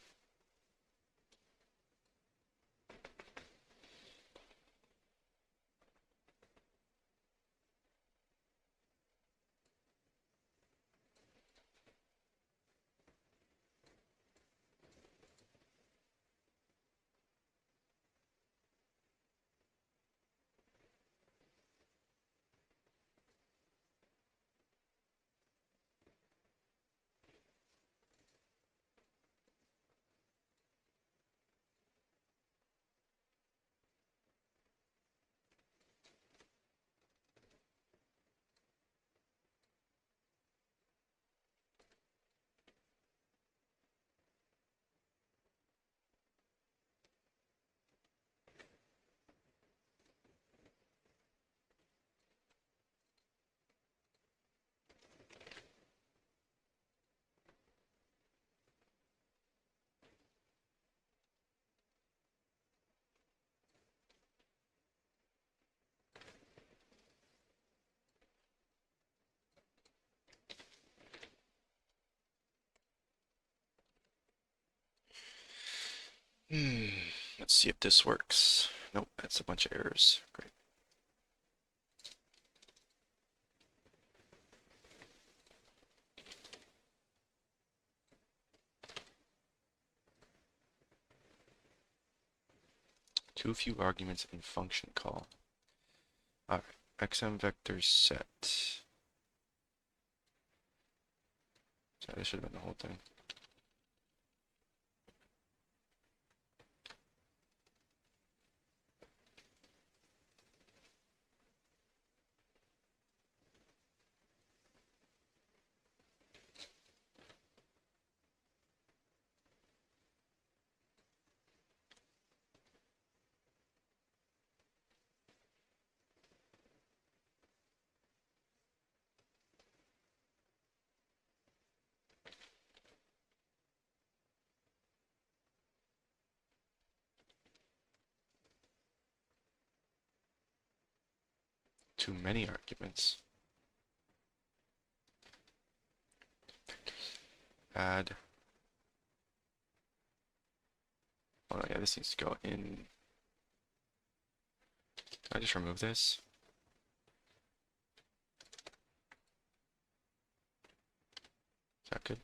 Let's see if this works. Nope, that's a bunch of errors. Great. Too few arguments in function call. Alright, xm vector set. So this should have been the whole thing. Too many arguments. Add. Oh yeah, this needs to go in. Can I just remove this? Is that good?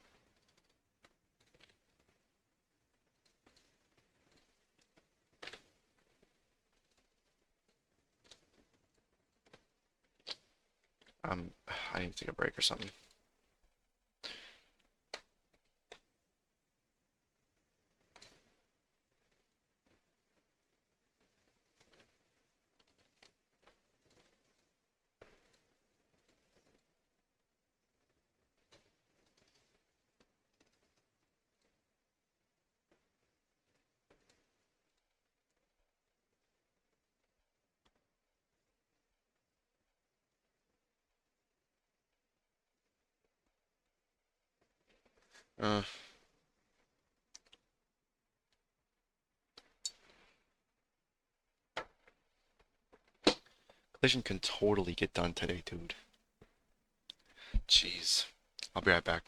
I need to take a break or something. Uh, collision can totally get done today, dude. Jeez. I'll be right back.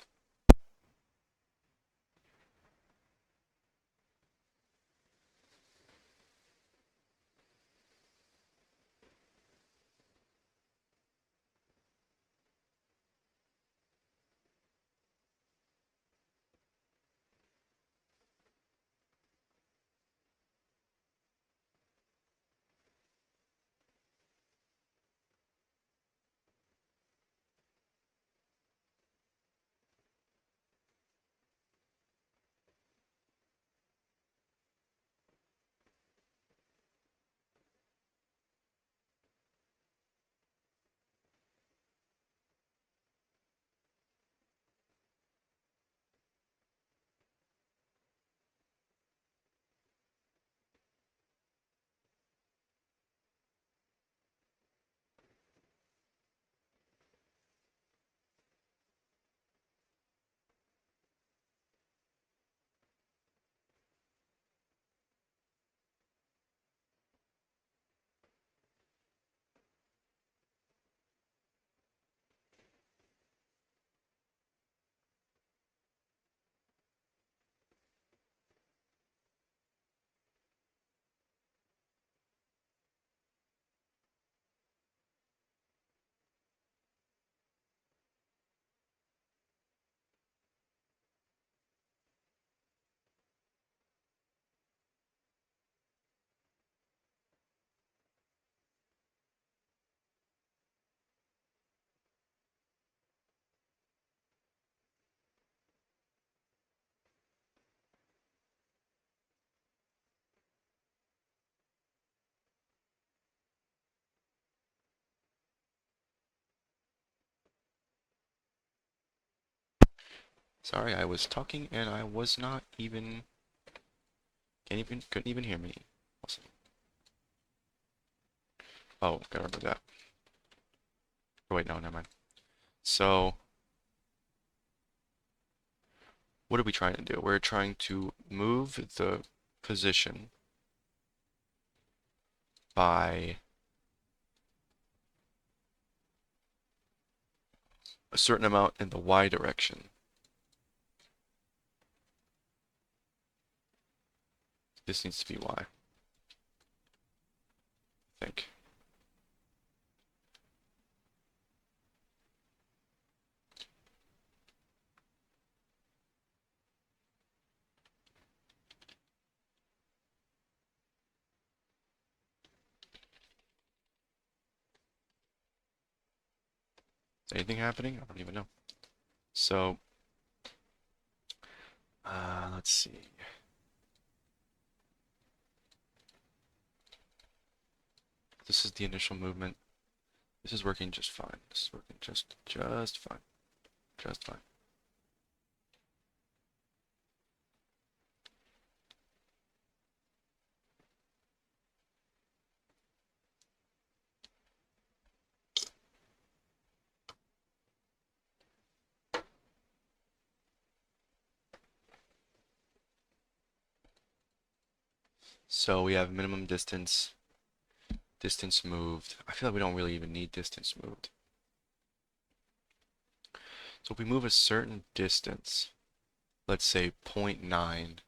Sorry, I was talking and I was not even, couldn't even hear me. Awesome. Oh, gotta remember that. Oh, wait, no, never mind. So, what are we trying to do? We're trying to move the position by a certain amount in the y direction. This needs to be Y, I think. Is anything happening? I don't even know. So, let's see. This is the initial movement. This is working just fine. This is working just fine. Just fine. So we have minimum distance, distance moved. I feel like we don't really even need distance moved. So if we move a certain distance, let's say 0.9,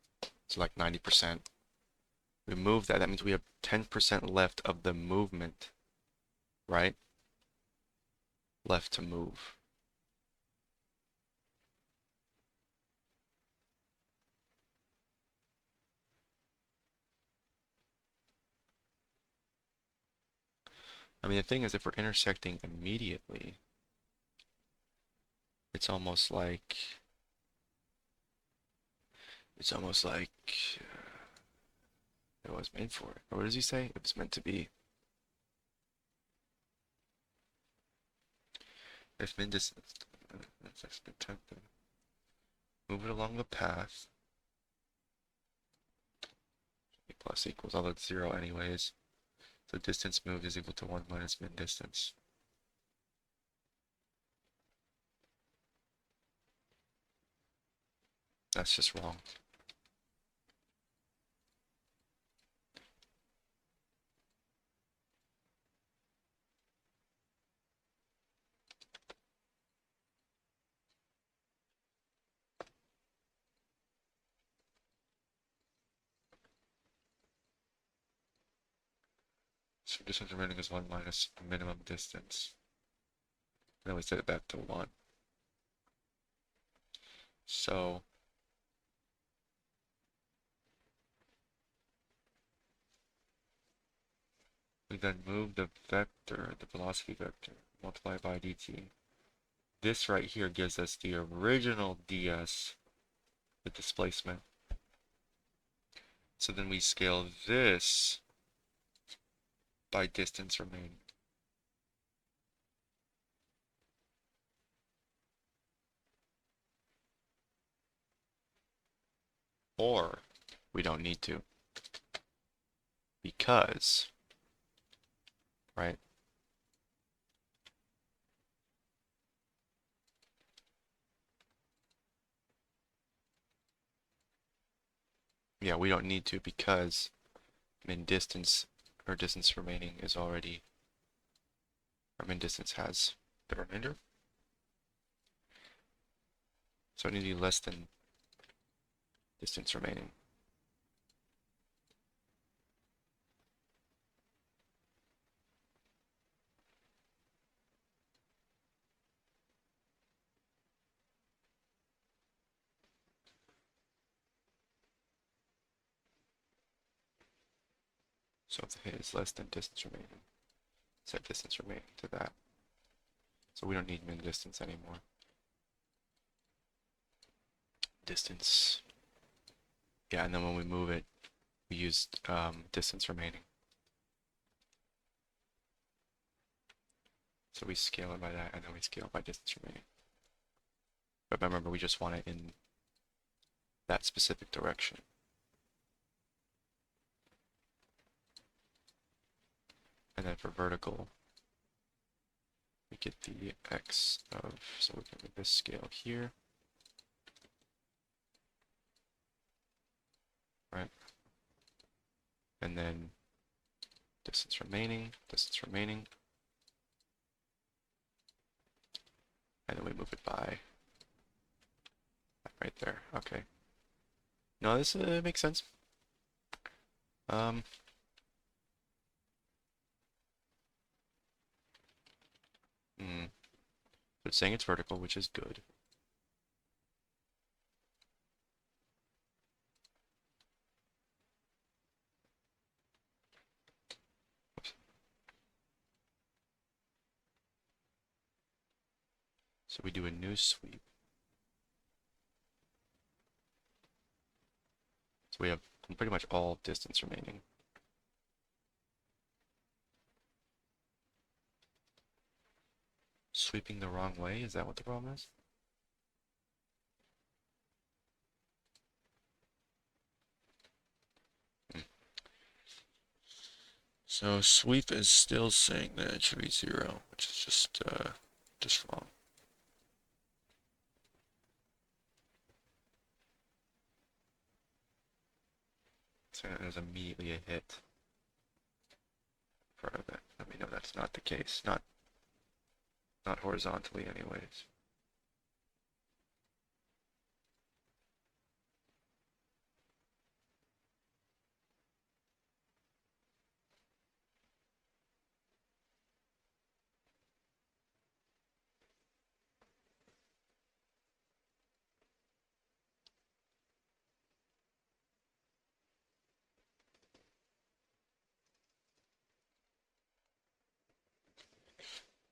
so like 90%, we move that, that means we have 10% left of the movement, right? Left to move. I mean, the thing is, if we're intersecting immediately, it's almost like, it was made for it. Or what does he say? It was meant to be. If min distance, move it along the path. Plus equals, although it's 0 anyways. So distance moved is equal to 1 minus min distance. That's just wrong. So distance remaining is 1 minus minimum distance. And then we set it back to 1. So we then move the vector, the velocity vector, multiply by dt. This right here gives us the original ds, the displacement. So then we scale this by distance remaining. Or we don't need to, because, right? Yeah, we don't need to because min distance or distance remaining is already, our min distance has the remainder. So it needs to be less than distance remaining. So if the hit is less than distance remaining, set distance remaining to that. So we don't need min distance anymore. Distance. Yeah, and then when we move it, we use distance remaining. So we scale it by that, and then we scale it by distance remaining. But remember, we just want it in that specific direction. And then for vertical, we get the x of, so we can make this scale here. Right? And then distance remaining, and then we move it by right there. Okay. No, this makes sense. Um, hmm. So it's saying it's vertical, which is good. So we do a new sweep. So we have pretty much all distance remaining. Sweeping the wrong way? Is that what the problem is? So sweep is still saying that it should be 0, which is just wrong. So there's immediately a hit in front of it. Let me know that's not the case. Not horizontally anyways.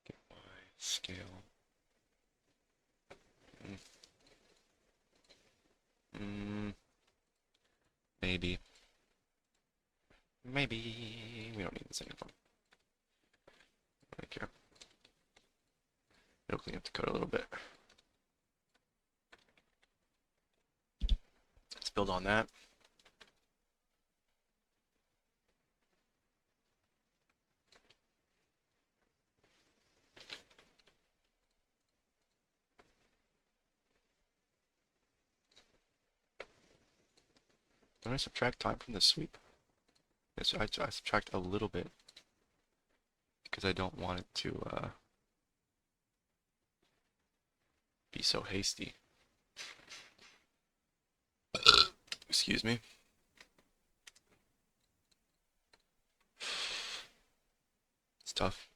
Get my scale. Mm. Mm, maybe. Maybe we don't need this anymore. I don't care. It'll clean up the code a little bit. Let's build on that. Don't I subtract time from the sweep? Yes, I subtract a little bit because I don't want it to be so hasty. Excuse me. It's tough.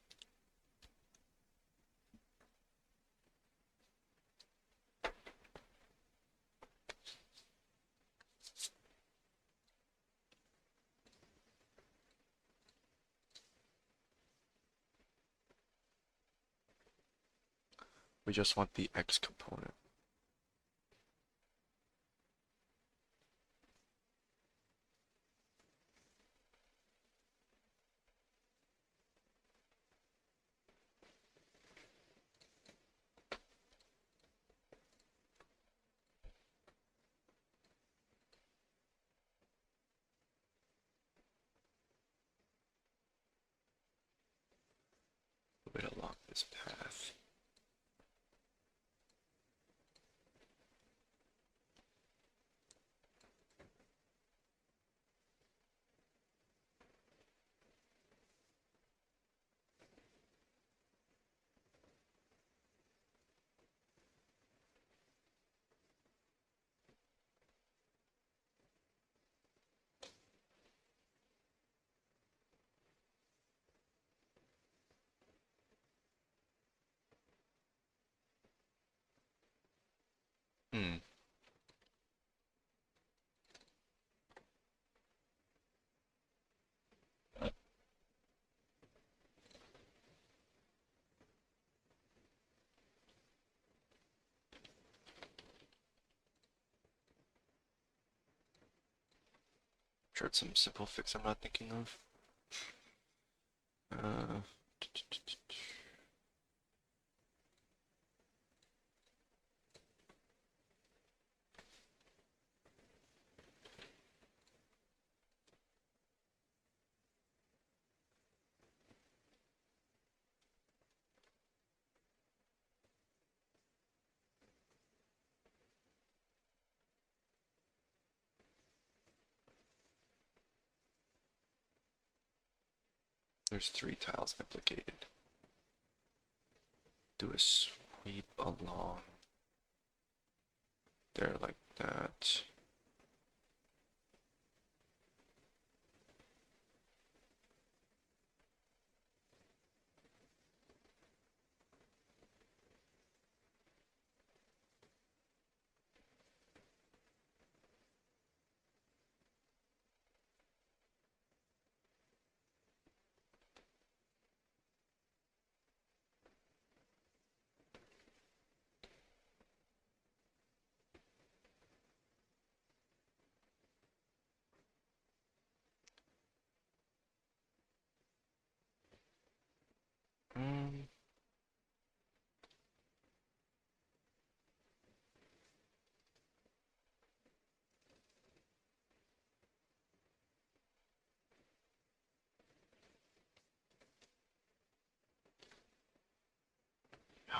We just want the X component. Move it along this path. Hmm. Sure, it's some simple fix I'm not thinking of. Uh, there's 3 tiles implicated. Do a sweep along there like that.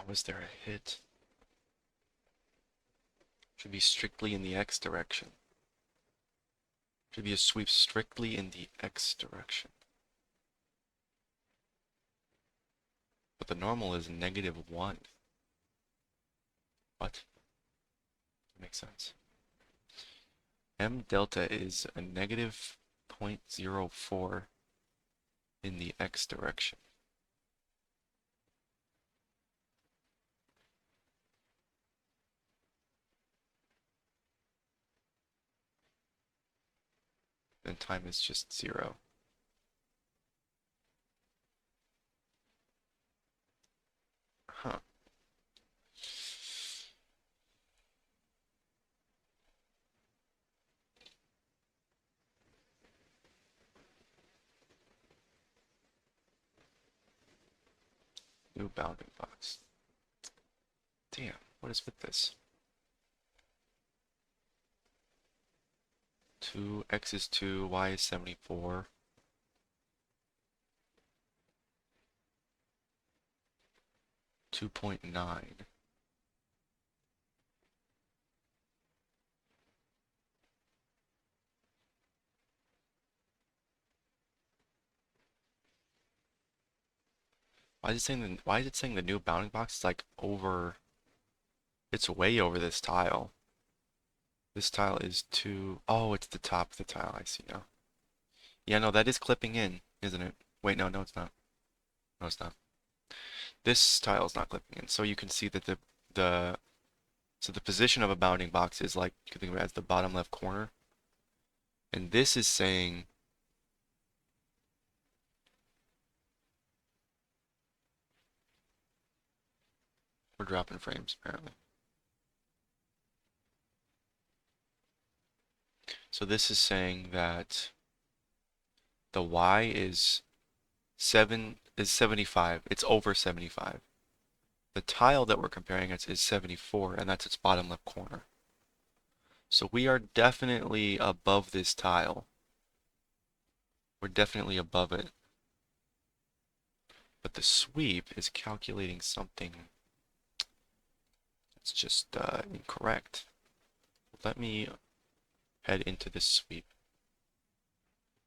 Was there a hit? Should be strictly in the X direction. Should be a sweep strictly in the X direction. But the normal is -1. What? That makes sense. M delta is a -0.04 in the X direction. Then time is just 0. Huh. New bounding box. Damn, what is with this? 2, X is 2, Y is 74. 2.9. Why is it saying the new bounding box is like over, it's way over this tile. This tile is 2, oh, it's the top of the tile, I see now. Yeah, no, that is clipping in, isn't it? Wait, no, no, it's not. No, it's not. This tile is not clipping in, so you can see that the so the position of a bounding box is like, you can think of it as the bottom left corner. And this is saying we're dropping frames, apparently. So this is saying that the Y is 75. It's over 75. The tile that we're comparing it is 74, and that's its bottom left corner. So we are definitely above this tile. We're definitely above it. But the sweep is calculating something that's just incorrect. Let me head into this sweep.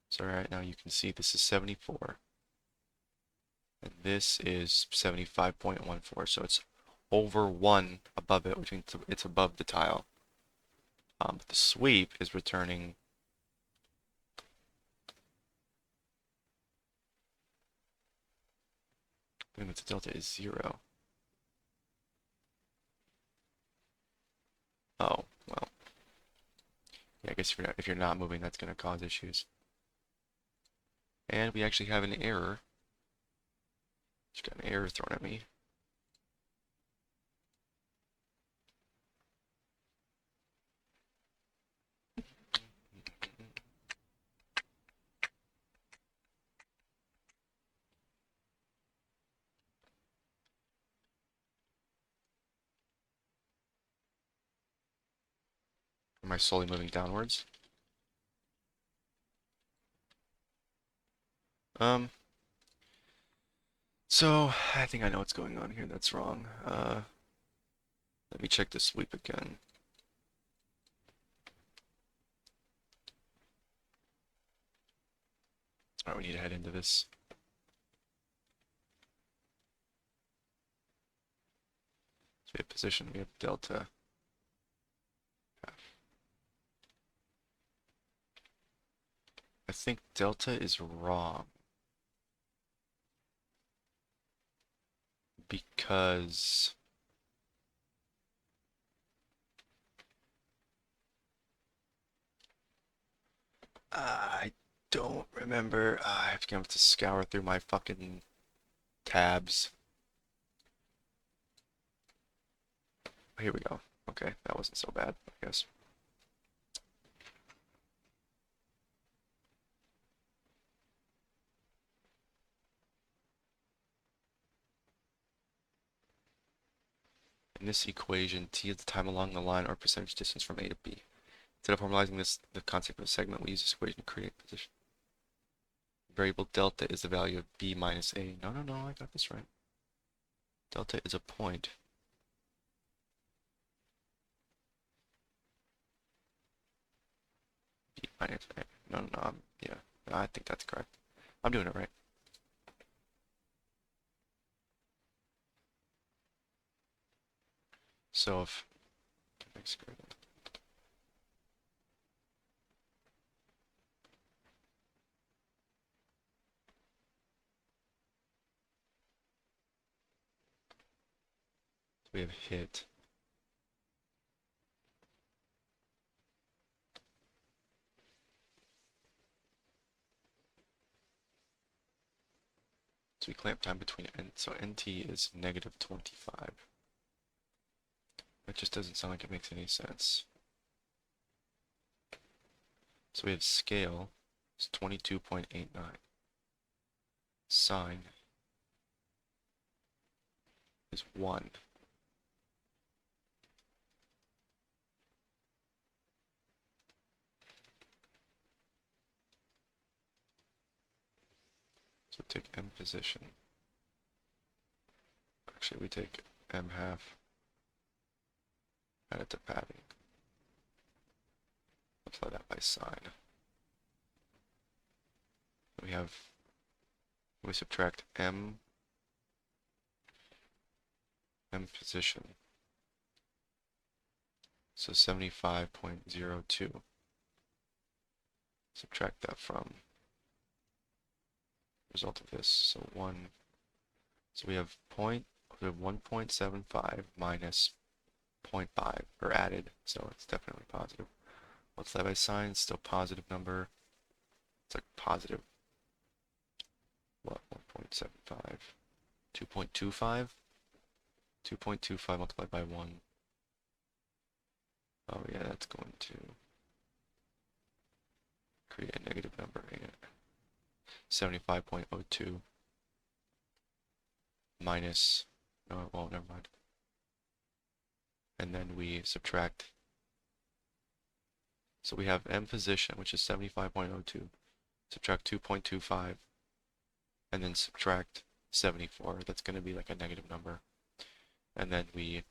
So right now you can see this is 74. And this is 75.14. So it's over 1 above it, which means it's above the tile. But the sweep is returning I think the delta is 0. Oh, well. Yeah, I guess if you're not moving, that's going to cause issues. And we actually have an error. Just got an error thrown at me. Am I slowly moving downwards? So I think I know what's going on here. That's wrong. Let me check the sweep again. All right, we need to head into this. So we have position, we have delta. I think delta is wrong. Because I don't remember. I have to scour through my fucking tabs. Here we go. Okay, that wasn't so bad, I guess. In this equation, t is the time along the line or percentage distance from A to B. Instead of formalizing the concept of a segment, we use this equation to create position. Variable delta is the value of B minus A. No, no, no, I got this right. Delta is a point. B minus A. No, no, no. Yeah, I think that's correct. I'm doing it right. So if x greater than, we have hit. So we clamp time between n. So nt is negative 25. That just doesn't sound like it makes any sense. So we have scale is 22.89. Sine is 1. So take m position. Actually, we take m half, add it to padding. Multiply that by sine. We subtract m position. So 75.02. Subtract that from result of this. So 1. So we have 1.75 minus 0.5, or added, so it's definitely positive. Multiply by sine, still positive number. It's like positive, what, 1.75? 2.25? 2.25 multiplied by 1. Oh yeah, that's going to create a negative number. 75.02 minus, no it won't, never mind. And then we subtract, so we have m position, which is 75.02, subtract 2.25, and then subtract 74, that's going to be like a negative number. And then we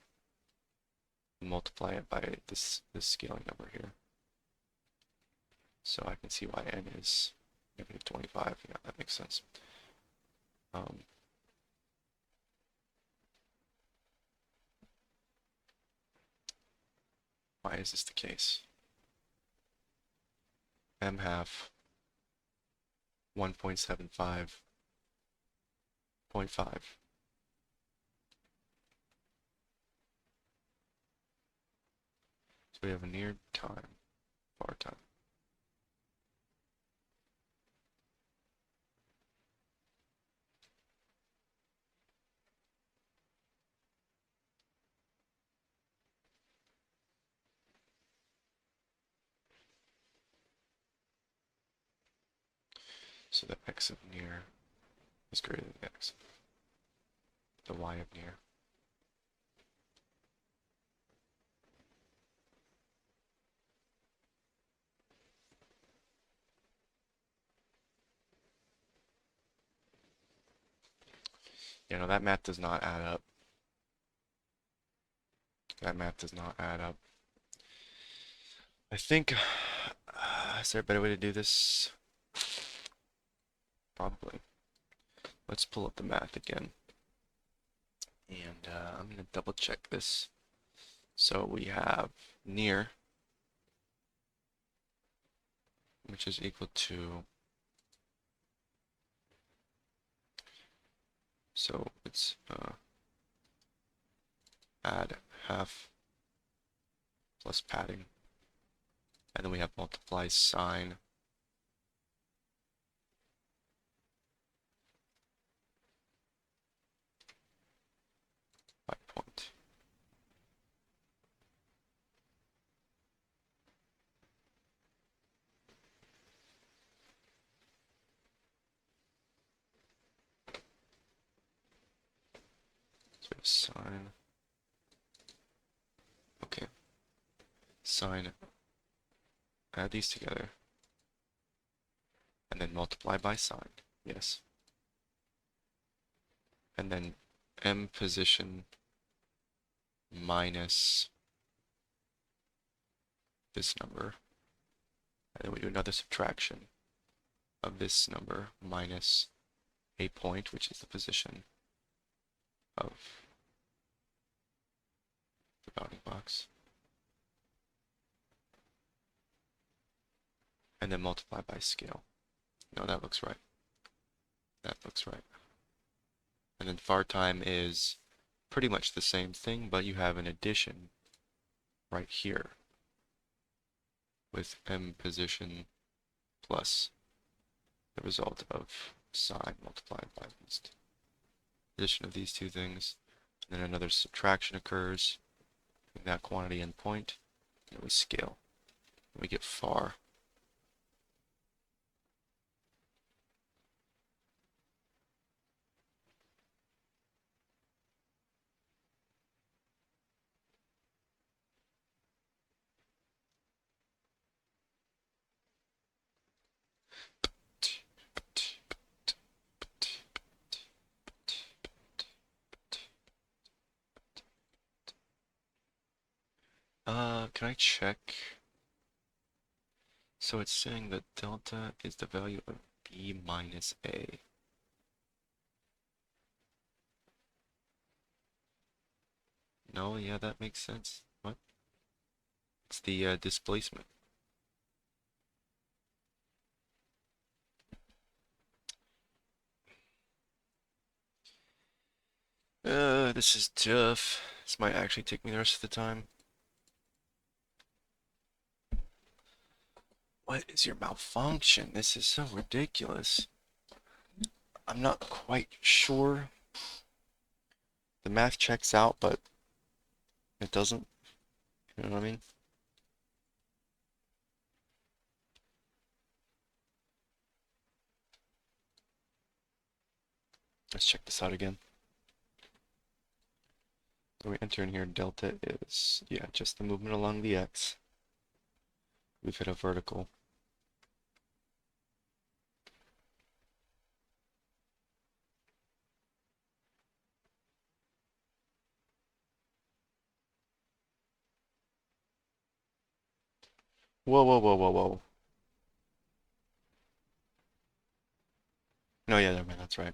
multiply it by this scaling number here. So I can see why n is negative 25. Yeah, that makes sense. Why is this the case? M half 1.75.5. So we have a near time, far time. So the x of near is greater than the x, the y of near. You know, that math does not add up. That math does not add up. I think, is there a better way to do this? Probably. Let's pull up the math again. And I'm going to double check this. So we have near, which is equal to, so it's add half plus padding. And then we have multiply sine by point. So we have sine. Okay. Sine. Add these together. And then multiply by sine. Yes. And then m position minus this number. And then we do another subtraction of this number minus a point, which is the position of the bounding box. And then multiply by scale. No, that looks right. That looks right. And then var time is pretty much the same thing, but you have an addition right here with m position plus the result of sine multiplied by these addition of these two things. And then another subtraction occurs in that quantity and point, and we scale. And we get far. Can I check? So it's saying that delta is the value of b minus a. No, yeah, that makes sense. What? It's the displacement. This is tough. This might actually take me the rest of the time. What is your malfunction? This is so ridiculous. I'm not quite sure. The math checks out, but it doesn't. You know what I mean? Let's check this out again. So we enter in here, delta is, yeah, just the movement along the x. We've hit a vertical. Whoa, whoa, whoa, whoa, whoa. No, yeah, never mind, that's right.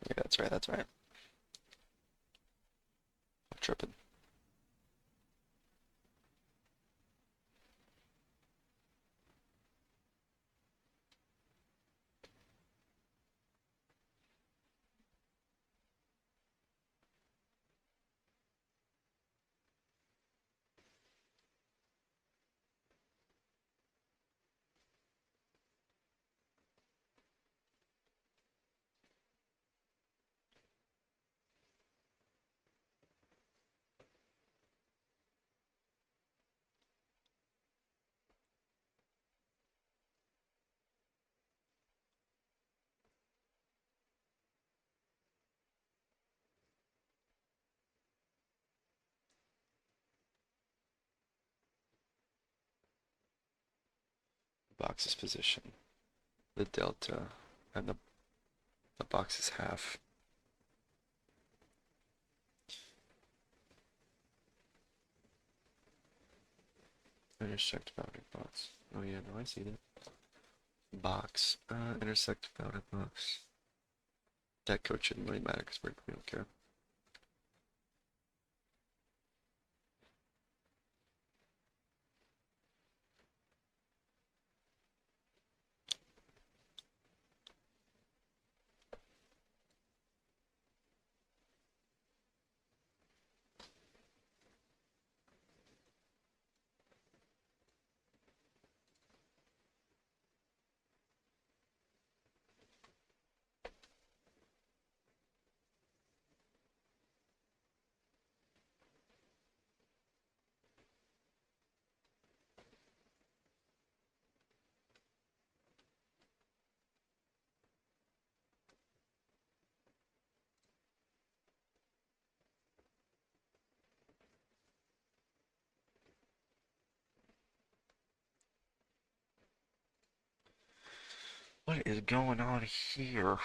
Yeah, that's right, that's right. I'm tripping. Box's position, the delta, and the box's half. Intersect bounding box. Oh yeah, no, I see that. Box. Intersect bounding box. That code shouldn't really matter because we don't care. What is going on here?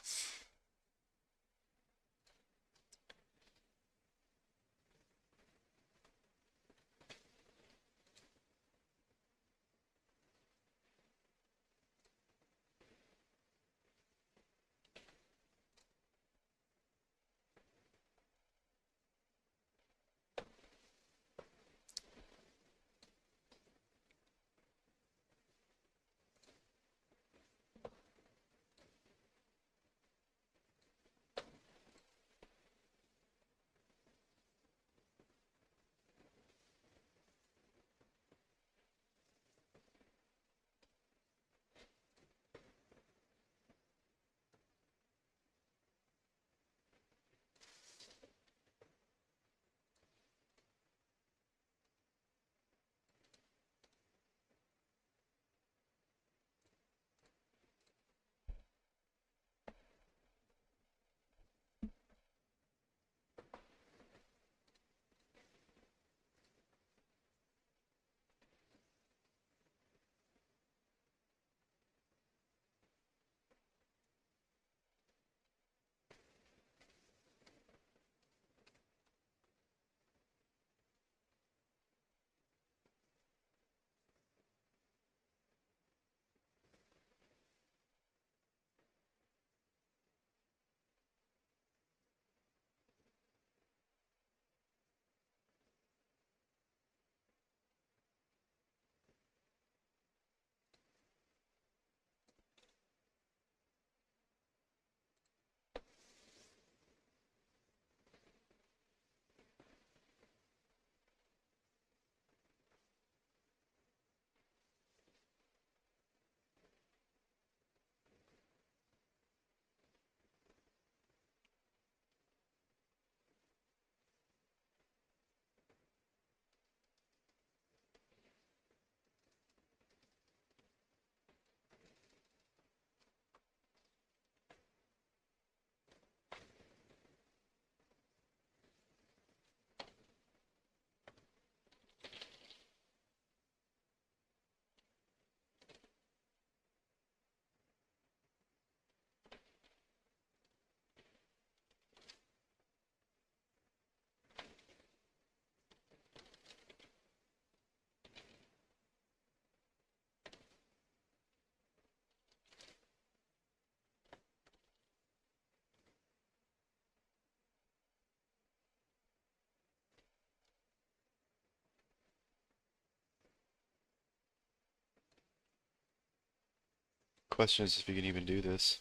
Question is if you can even do this.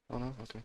Oh no, okay.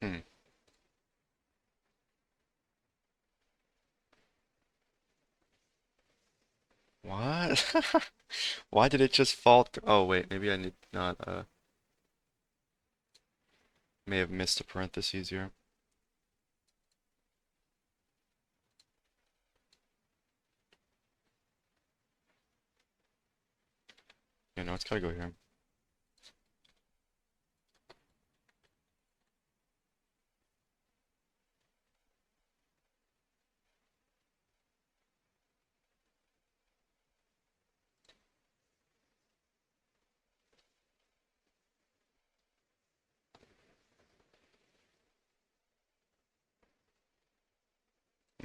Hmm. What? Why did it just fall through? Oh wait, maybe I need not may have missed a parentheses here. Yeah, no, it's gotta go here.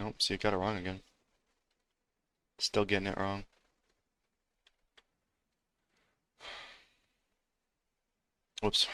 Nope, see, you got it wrong again. Still getting it wrong. Whoops.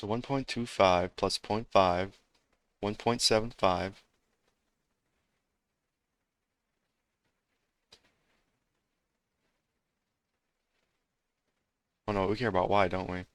So 1.25 plus 0.5, 1.75. Oh no, we care about y, don't we?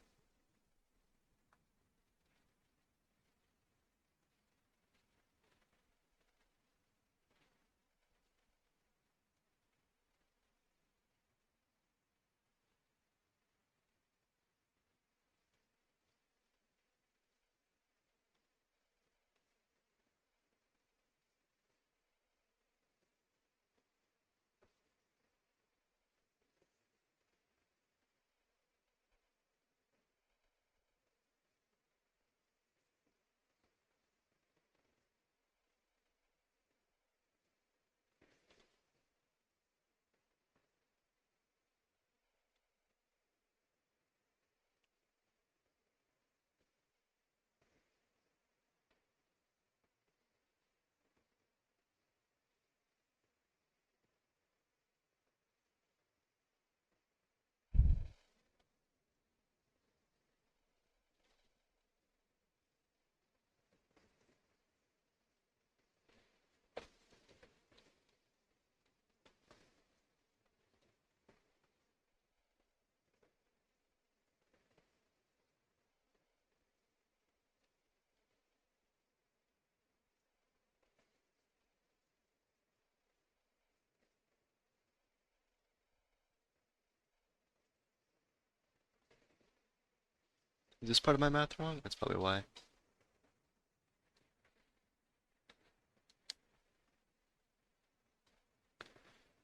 Is this part of my math wrong? That's probably why.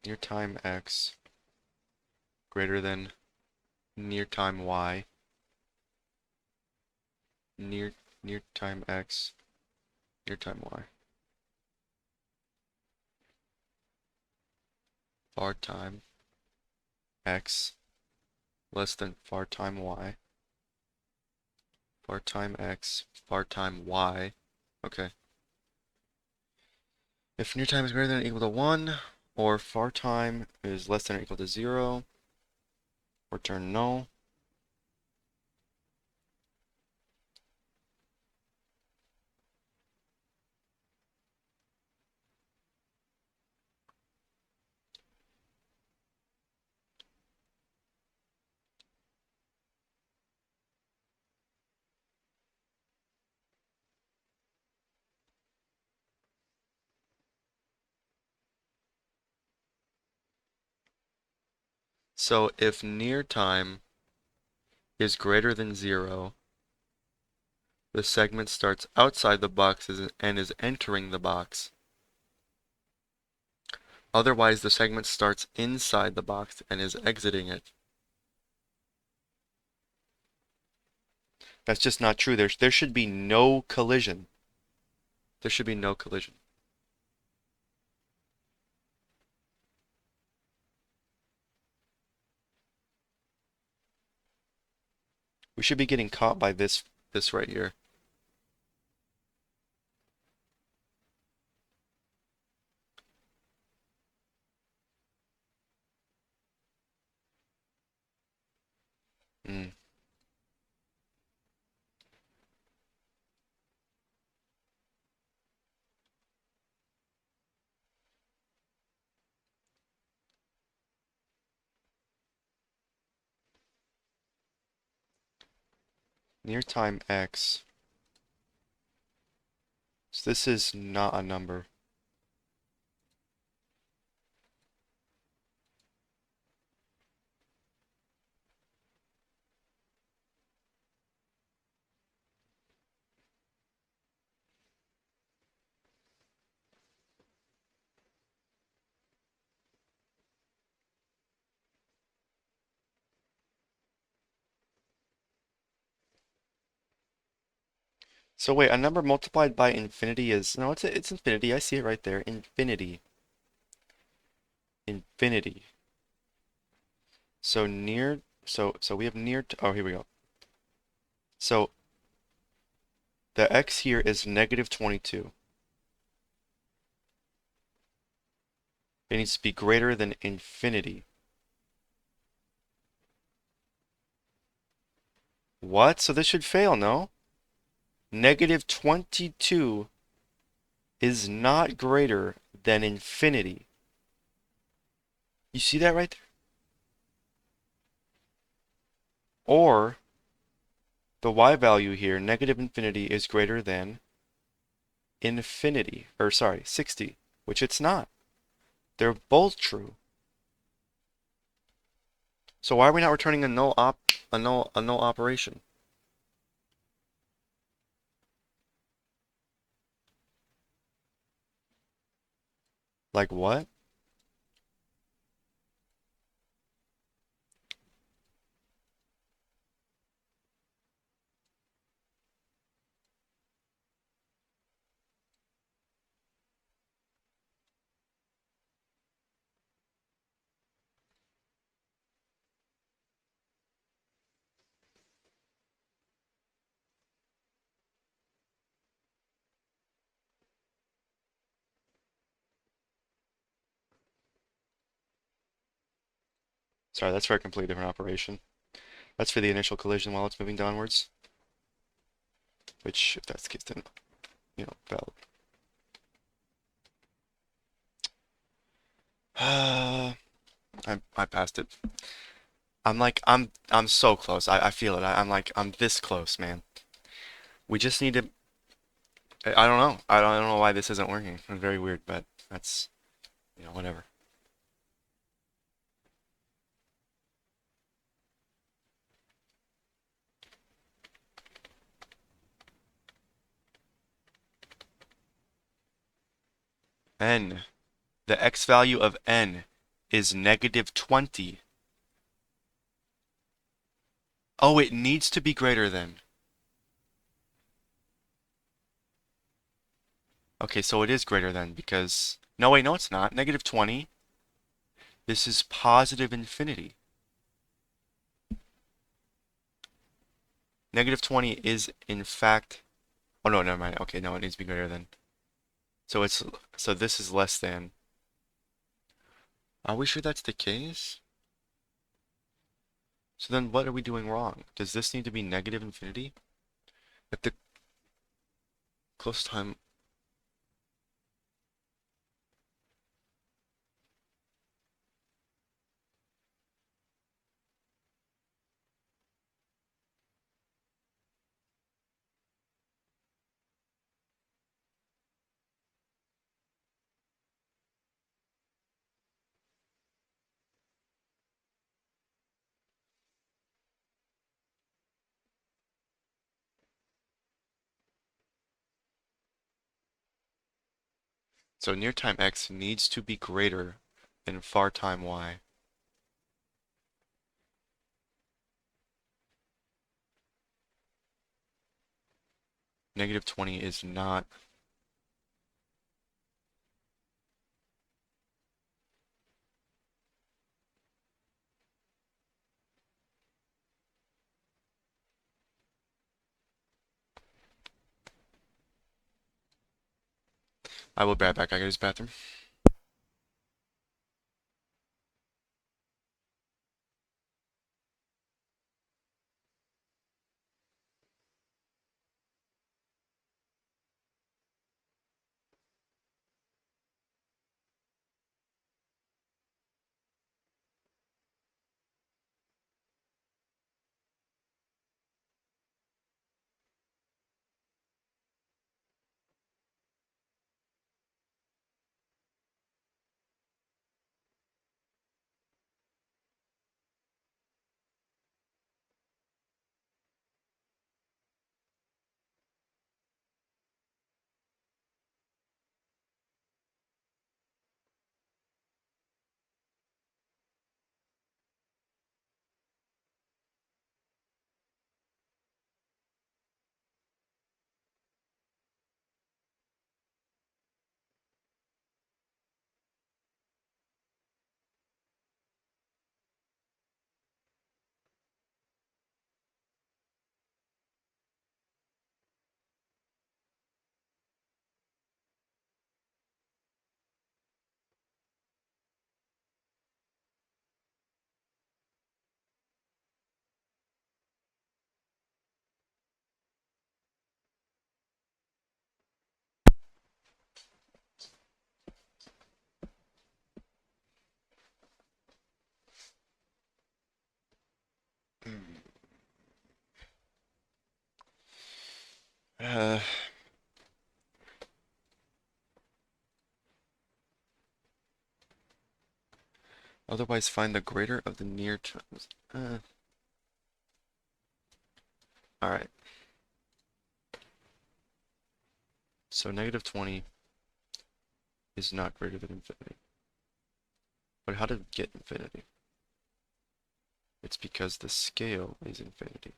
Near time x greater than near time y. Near near time x near time y. Far time x less than far time y. Far time x, far time y. Okay. If near time is greater than or equal to 1, or far time is less than or equal to 0, return null. So if near time is greater than 0, the segment starts outside the box and is entering the box. Otherwise, the segment starts inside the box and is exiting it. That's just not true. There should be no collision. There should be no collision. We should be getting caught by this right here. Mm. Near time x. So this is not a number. So wait, a number multiplied by infinity is, no, it's infinity. I see it right there. Infinity. Infinity. So near, so we have near, oh, here we go. So the x here is negative 22. It needs to be greater than infinity. What? So this should fail, no? Negative 22 is not greater than infinity. You see that right there? Or the y value here, negative infinity, is greater than infinity, or sorry, 60, which it's not. They're both true. So why are we not returning a null operation? Like what? Sorry, that's for a completely different operation. That's for the initial collision while it's moving downwards, which, if that's the case, then, valid. I passed it. I'm so close. I feel it. I'm this close, man. We just need to. I don't know. I don't know why this isn't working. It's very weird, but that's, whatever. N. The x value of n is negative 20. Oh, it needs to be greater than. Okay, so it is greater than because. No, wait, no, it's not. Negative 20. This is positive infinity. Negative 20 is, in fact. Oh, no, never mind. Okay, no, it needs to be greater than. So it's. So this is less than. Are we sure that's the case? So then what are we doing wrong? Does this need to be negative infinity? At the close time. So near time x needs to be greater than far time y. Negative 20 is not. I will be right back. I gotta use the bathroom. Uh, Otherwise find the greater of the near terms. Alright, so negative 20 is not greater than infinity. But how to get infinity? It's because the scale is infinity.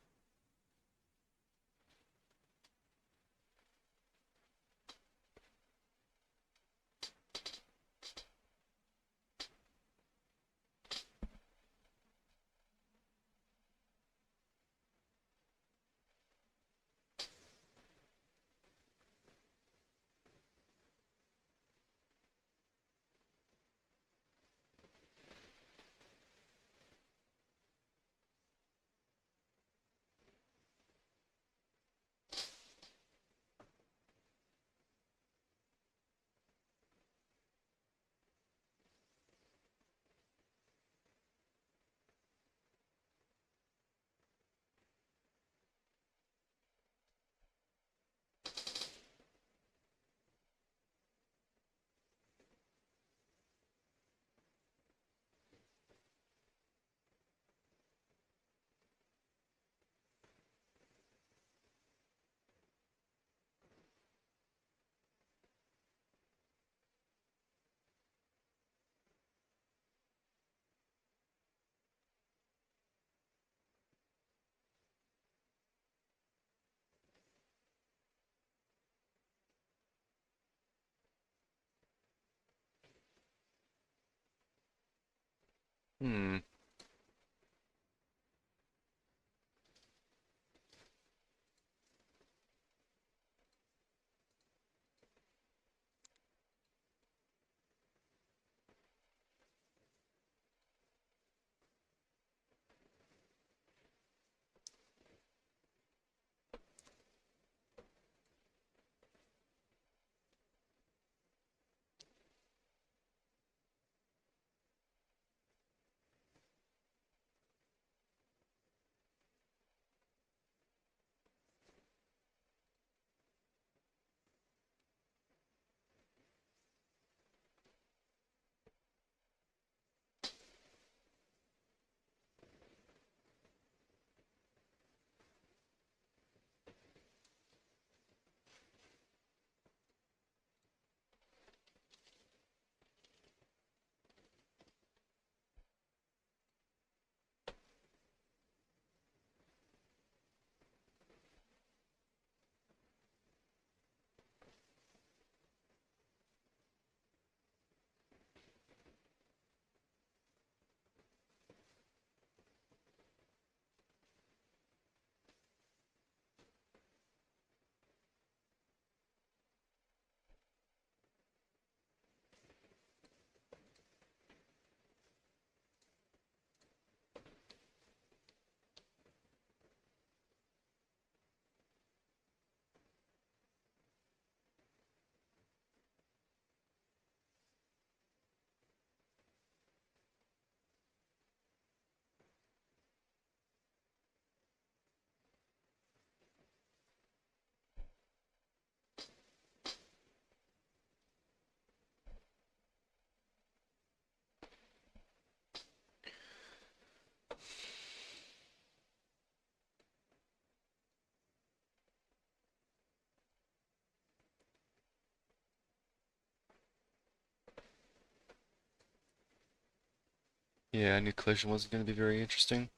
Hmm. Yeah, I knew collision wasn't going to be very interesting.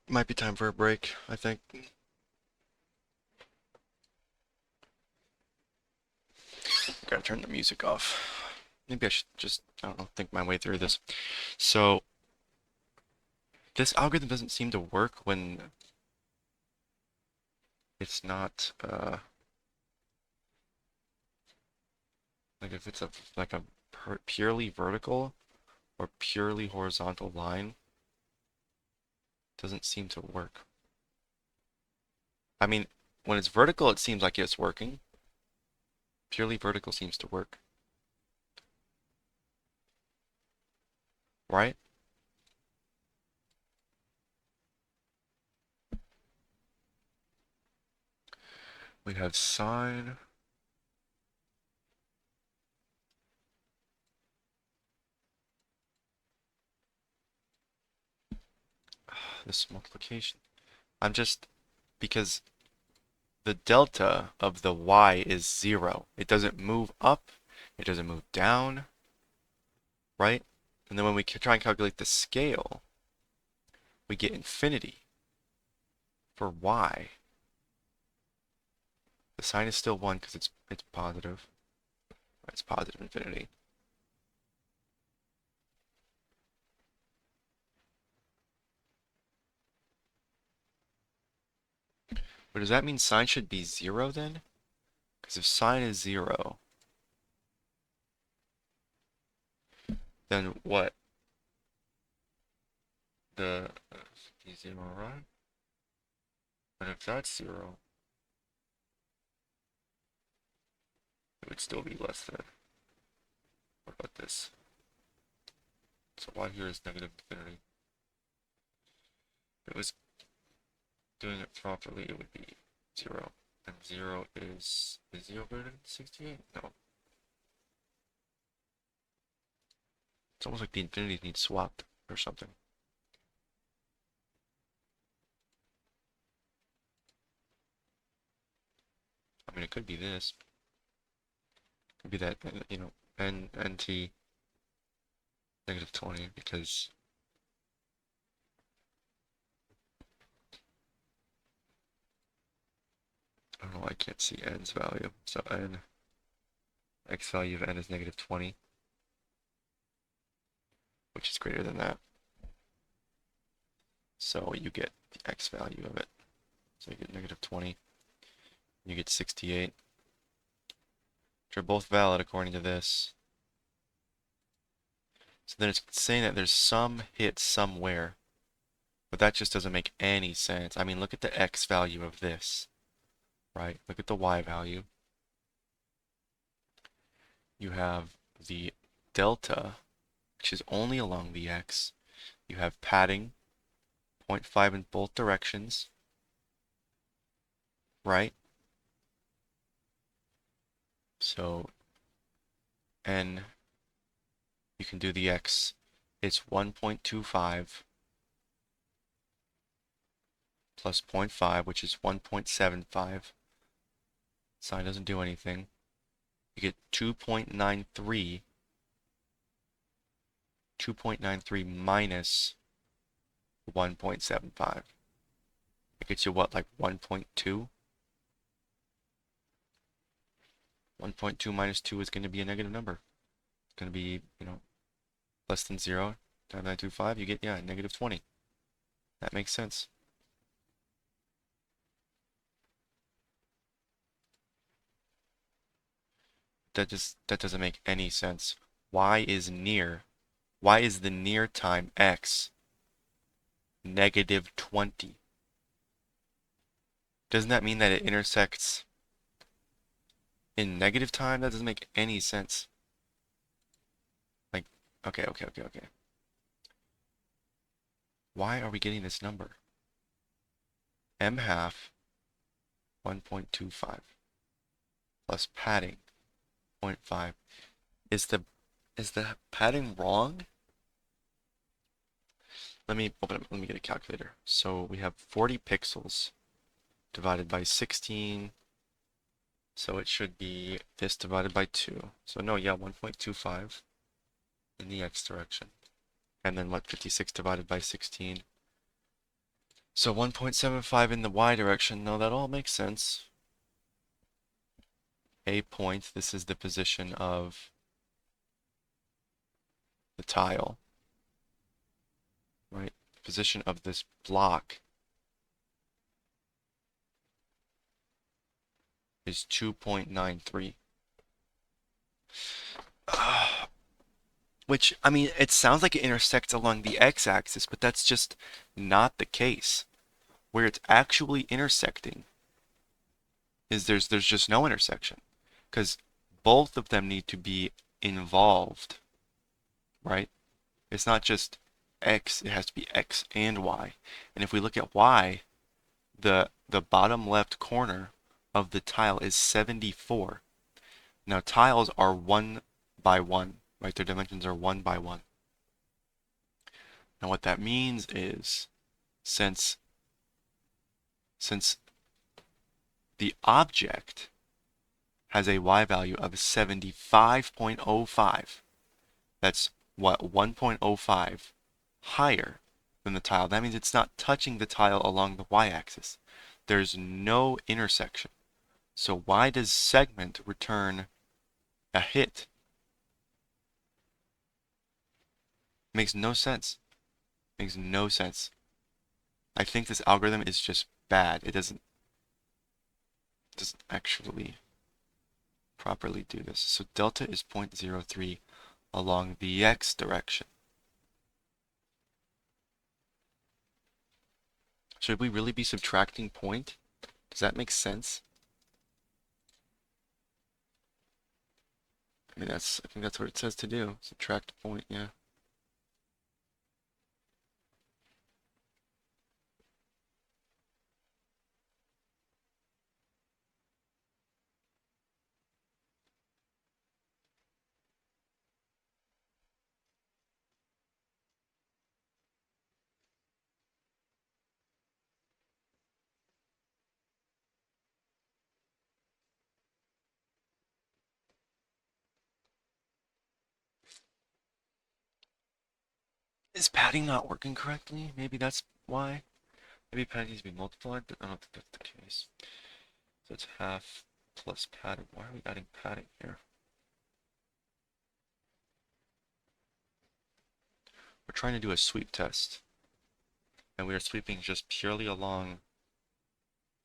Might be time for a break, I think. Gotta turn the music off. Maybe I should just, I don't know, think my way through this. So, this algorithm doesn't seem to work when it's not, like if it's like a purely vertical or purely horizontal line, doesn't seem to work. I mean, when it's vertical, it seems like it's working. Purely vertical seems to work, right? We have sine. This multiplication. I'm just, because the delta of the y is 0. It doesn't move up, it doesn't move down, right? And then when we try and calculate the scale, we get infinity for y. The sign is still 1 because it's positive. It's positive infinity. But does that mean sine should be 0 then? Because if sine is 0, then what? The be 0, right? But if that's 0, it would still be less than. What about this? So y here is negative infinity. If it was doing it properly, it would be 0. And 0 is 0 greater than 68? No. It's almost like the infinities need swapped or something. I mean, it could be this. It could be that, you know, nt negative 20 because I don't know, I can't see n's value. So x value of n is negative 20, which is greater than that. So you get the x value of it. So you get negative 20. You get 68. Which are both valid according to this. So then it's saying that there's some hit somewhere. But that just doesn't make any sense. I mean, look at the x value of this, right? Look at the y value. You have the delta, which is only along the x. You have padding, 0.5 in both directions, right? So n, you can do the x. It's 1.25 plus 0.5, which is 1.75. Sine doesn't do anything. You get 2.93. 2.93 minus 1.75. It gets you what, like 1.2? 1.2 minus 2 is going to be a negative number. It's going to be, you know, less than 0 times 925. You get, yeah, negative 20. That makes sense. That doesn't make any sense. Y is near. Why is the near time x negative 20? Doesn't that mean that it intersects in negative time? That doesn't make any sense. Like, okay. Why are we getting this number? M half 1.25 plus padding 0.5. Is the padding wrong? Let me open up, let me get a calculator. So we have 40 pixels divided by 16. So it should be this divided by 2. So no, yeah, 1.25 in the x direction. And then what, 56 divided by 16? So 1.75 in the y direction. No, that all makes sense. A point, this is the position of the tile, right? Position of this block is 2.93. Which, I mean, it sounds like it intersects along the x-axis, but that's just not the case. Where it's actually intersecting is there's just no intersection. Because both of them need to be involved, right? It's not just x, it has to be x and y. And if we look at y, the bottom left corner of the tile is 74. Now tiles are 1 by 1, right? Their dimensions are 1 by 1. Now what that means is since the object has a y value of 75.05, that's what, 1.05 higher than the tile. That means it's not touching the tile along the y-axis. There's no intersection. So why does segment return a hit? Makes no sense. Makes no sense. I think this algorithm is just bad. It doesn't actually properly do this. So delta is 0.03 along the x direction. Should we really be subtracting point? Does that make sense? I mean, I think that's what it says to do. Subtract point, yeah. Is padding not working correctly? Maybe that's why. Maybe padding needs to be multiplied, but I don't think that's the case. So it's half plus padding. Why are we adding padding here? We're trying to do a sweep test. And we are sweeping just purely along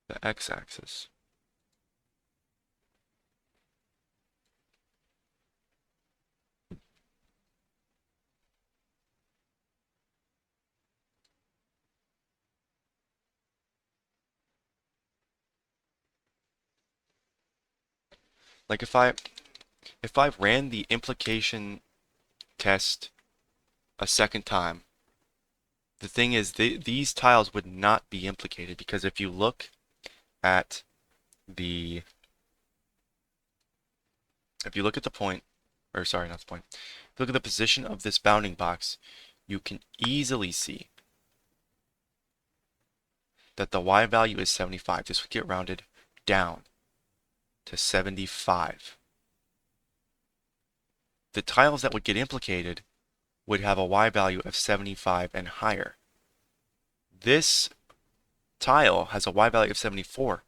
the x-axis. Like if I ran the implication test a second time, the thing is these tiles would not be implicated because if you look at the point, or sorry, not the point. If you look at the position of this bounding box, you can easily see that the y value is 75. This would get rounded down to 75. The tiles that would get implicated would have a y value of 75 and higher. This tile has a y value of 74.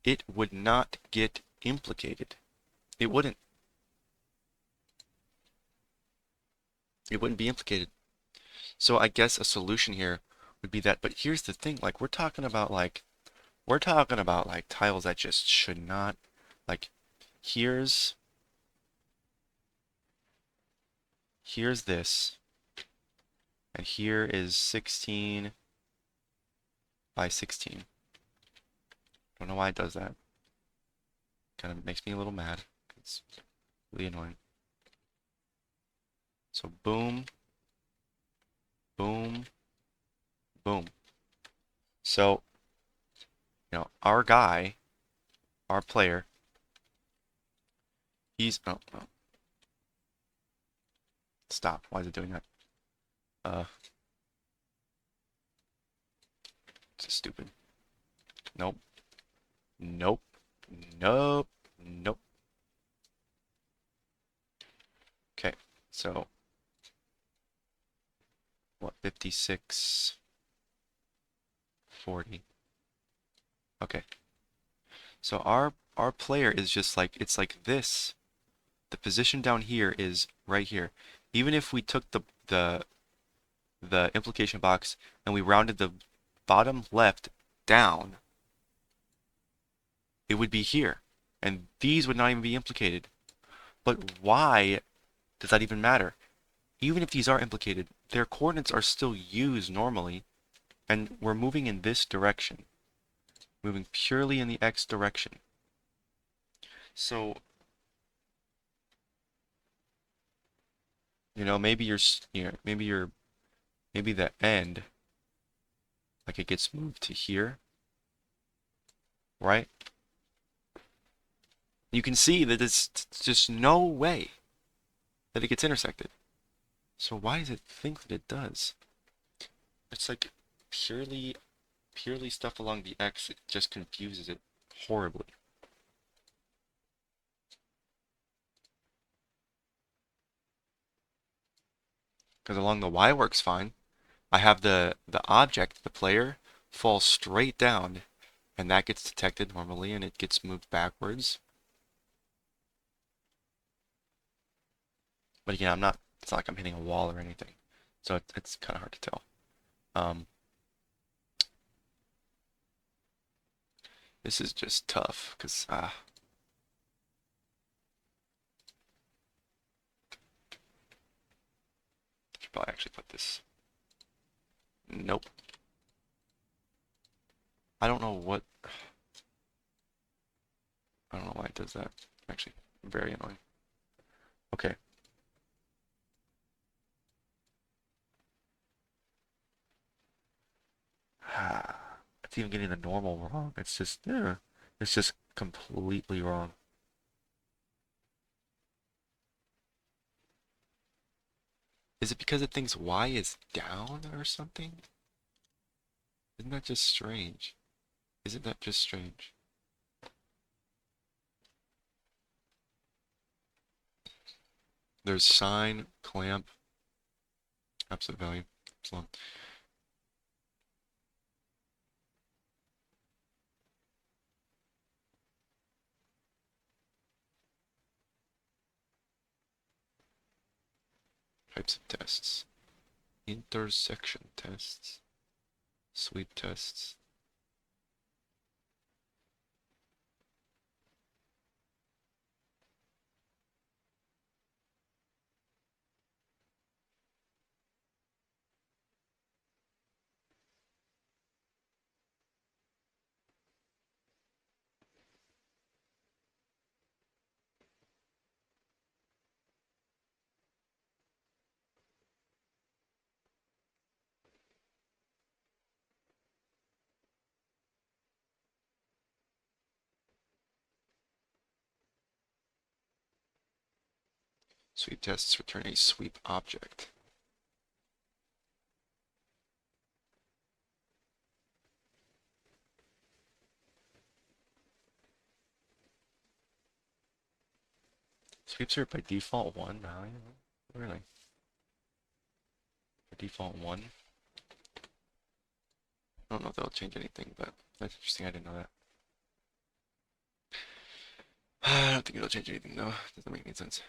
It would not get implicated. It wouldn't. It wouldn't be implicated. So I guess a solution here would be that, but here's the thing, like we're talking about like tiles that just should not, like here's this, and here is 16 by 16. Don't know why it does that. Kind of makes me a little mad. It's really annoying. So boom, boom, boom. So, our guy, our player, he's, oh, oh, stop. Why is it doing that? This is stupid. Nope. Nope. Nope. Nope. Okay, so what, 56? 40. Okay. So our player is just like it's like this. The position down here is right here. Even if we took the implication box and we rounded the bottom left down, it would be here. And these would not even be implicated. But why does that even matter? Even if these are implicated, their coordinates are still used normally, and we're moving in this direction, moving purely in the x direction. So, maybe maybe the end, like it gets moved to here, right? You can see that it's just no way that it gets intersected. So why does it think that it does? It's like purely stuff along the x, it just confuses it horribly. Because along the y works fine. I have the object, the player, fall straight down, and that gets detected normally, and it gets moved backwards. But again, it's not like I'm hitting a wall or anything. So it's kind of hard to tell. Um, this is just tough, because, should probably actually put this. Nope. I don't know what, I don't know why it does that. Actually, very annoying. Okay. It's even getting the normal wrong. It's just, yeah, it's just completely wrong. Is it because it thinks y is down or something? Isn't that just strange? Isn't that just strange? There's sine, clamp, absolute value, epsilon. Types of tests. Intersection tests. Sweep tests. Sweep tests return a sweep object. Sweeps are by default 1 value? Really? By default 1? I don't know if that'll change anything, but that's interesting. I didn't know that. I don't think it'll change anything though. Doesn't make any sense.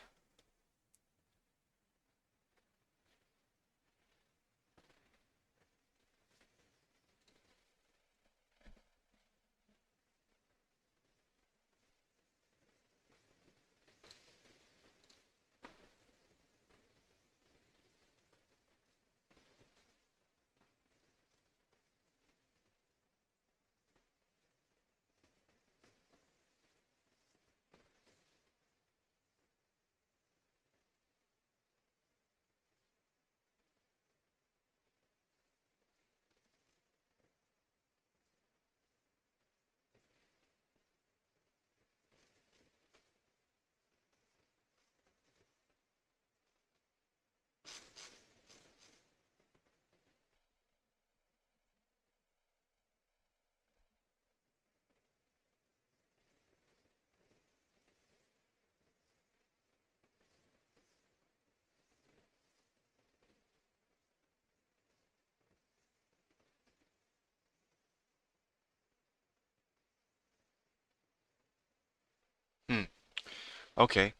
Okay.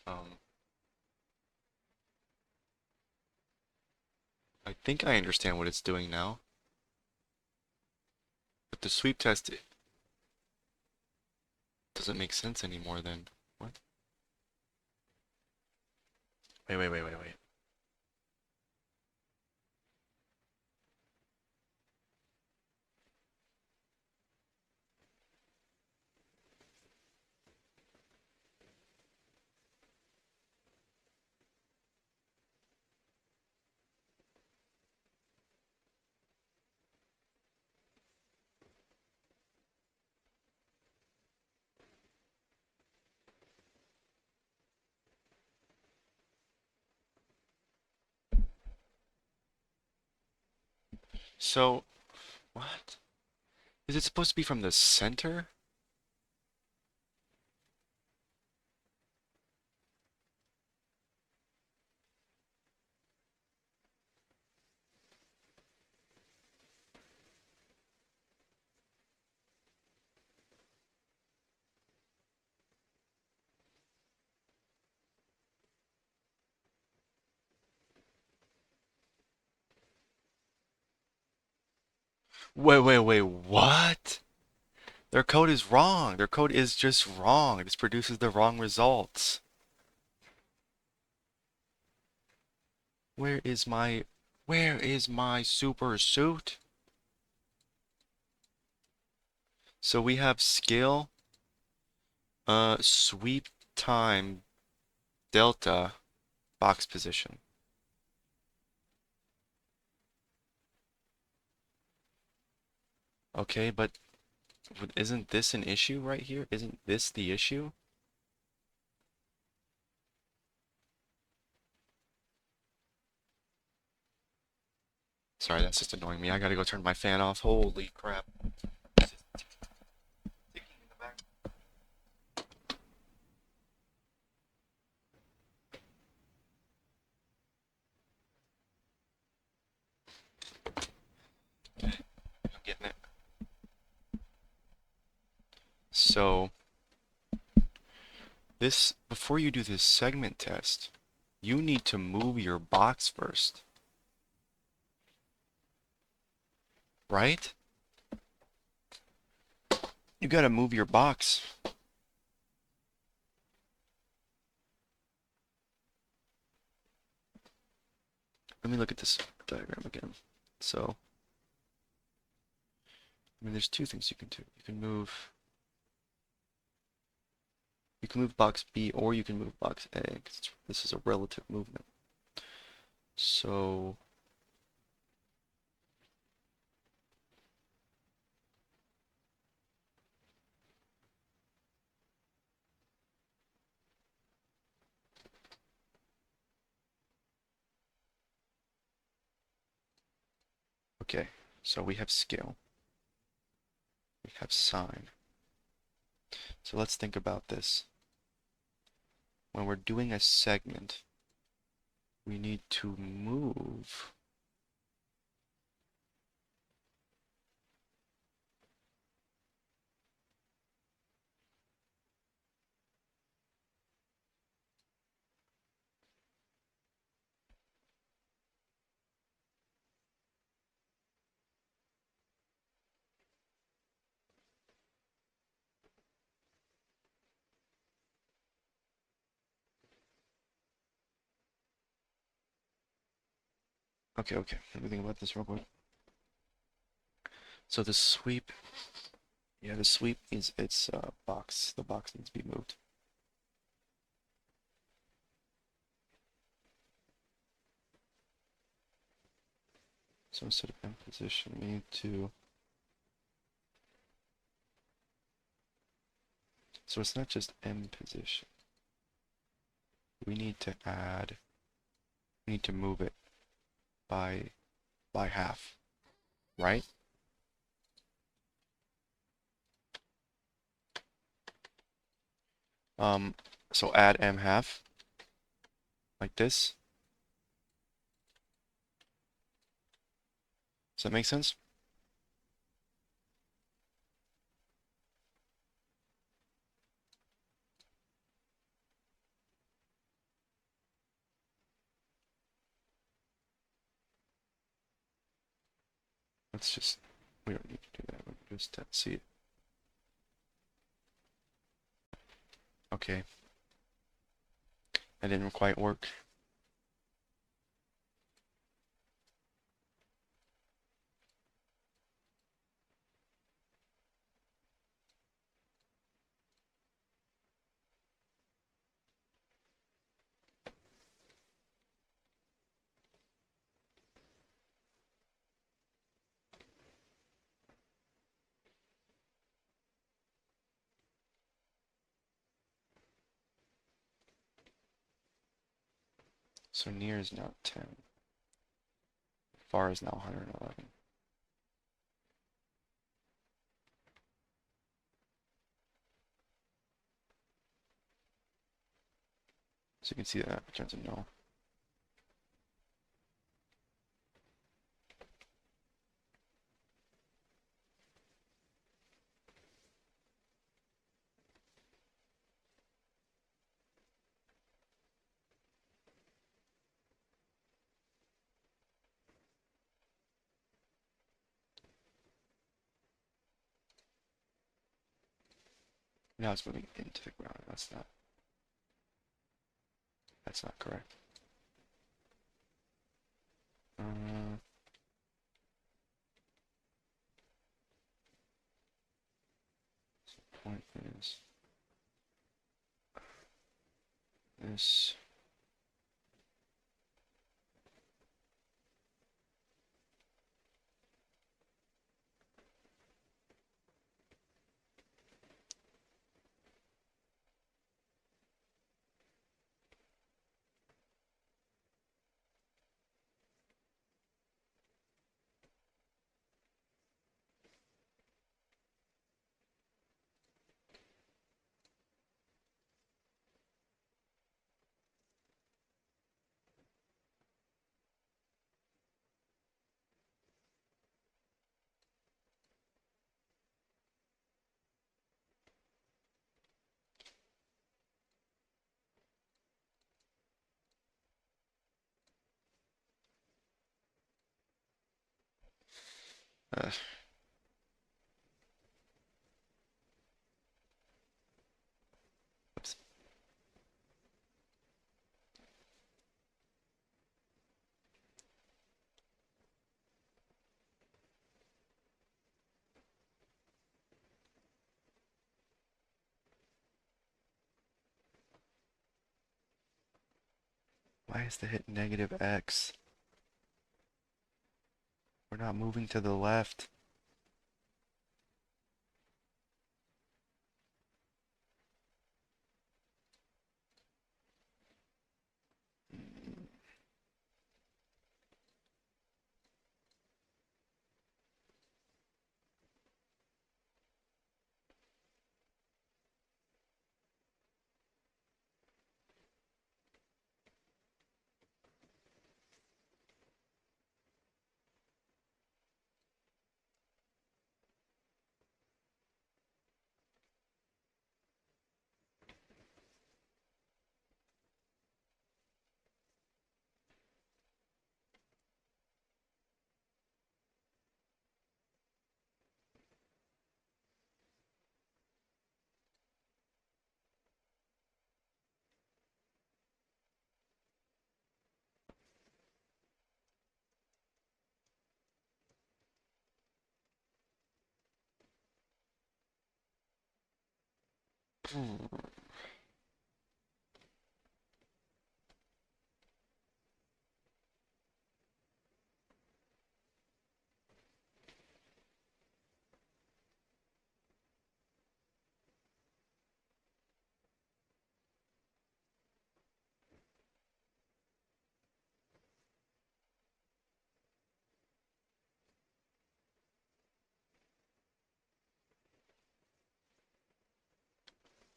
Um, I think I understand what it's doing now. But the sweep test doesn't make sense anymore then. What? Wait. So, what? Is it supposed to be from the center? Wait, what? Their code is wrong. Their code is just wrong. This produces the wrong results. Where is my where is my super suit? So we have skill, sweep time, delta, box position. Okay, but isn't this an issue right here? Isn't this the issue? Sorry, that's just annoying me. I gotta go turn my fan off. Holy crap. It's just ticking in the back. I'm getting it. So, before you do this segment test, you need to move your box first, right? You gotta move your box. Let me look at this diagram again. So, I mean, there's two things you can do. You can move box B or you can move box A, 'cause this is a relative movement. So, okay. So we have scale. We have sine. So let's think about this. When we're doing a segment, we need to move. Okay. Let me think about this real quick. So the sweep, yeah, the sweep is its box. The box needs to be moved. So instead of M position, we need to. So it's not just M position. We need to add. We need to move it by half, right? Um, so add M half like this. Does that make sense? Let's just, we don't need to do that. We can just see it. Okay. That didn't quite work. So near is now 10. Far is now 111. So you can see that returns a no. Now it's moving into the ground. That's not correct. Uh, Point is this. Uh, Oops. Why is the hit negative X? We're not moving to the left.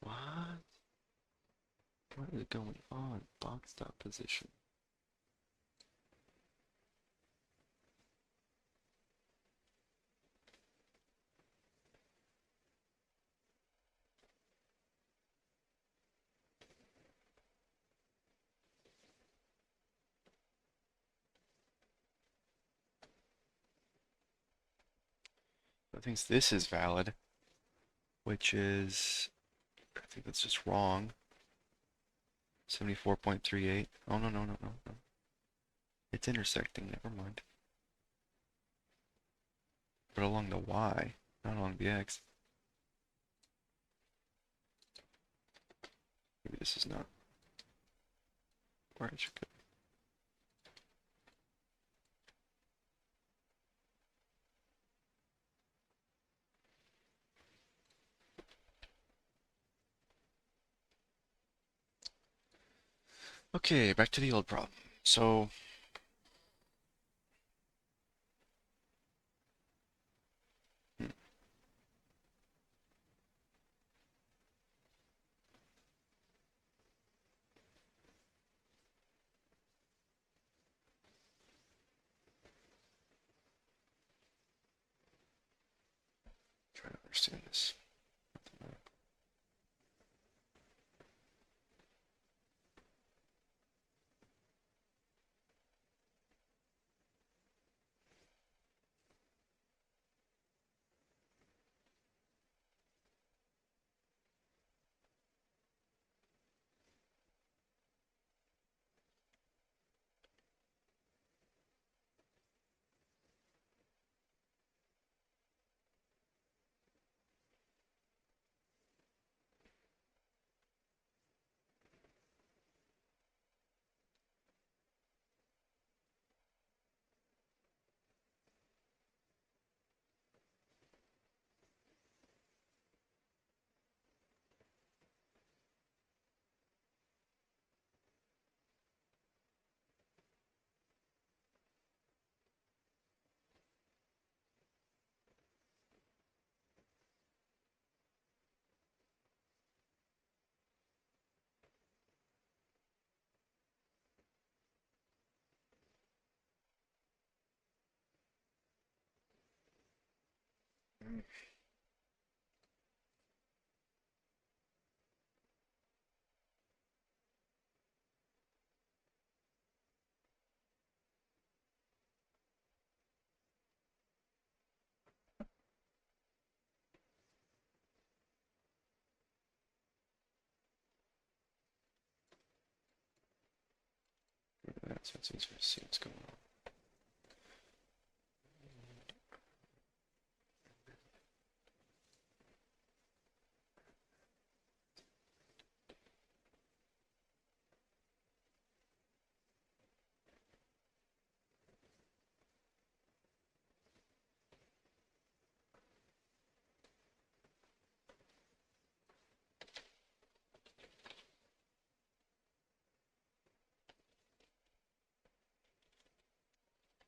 What? What is going on? Box stop position. It thinks this is valid, which is, I think that's just wrong. 74.38. Oh, no, no, no, no, no. It's intersecting, never mind. But along the Y, not along the X. Maybe this is not where it should go. Okay, back to the old problem. So, hmm, try to understand this. So it's easier to see what's going on.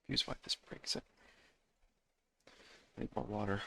Here's why this breaks it. I need more water.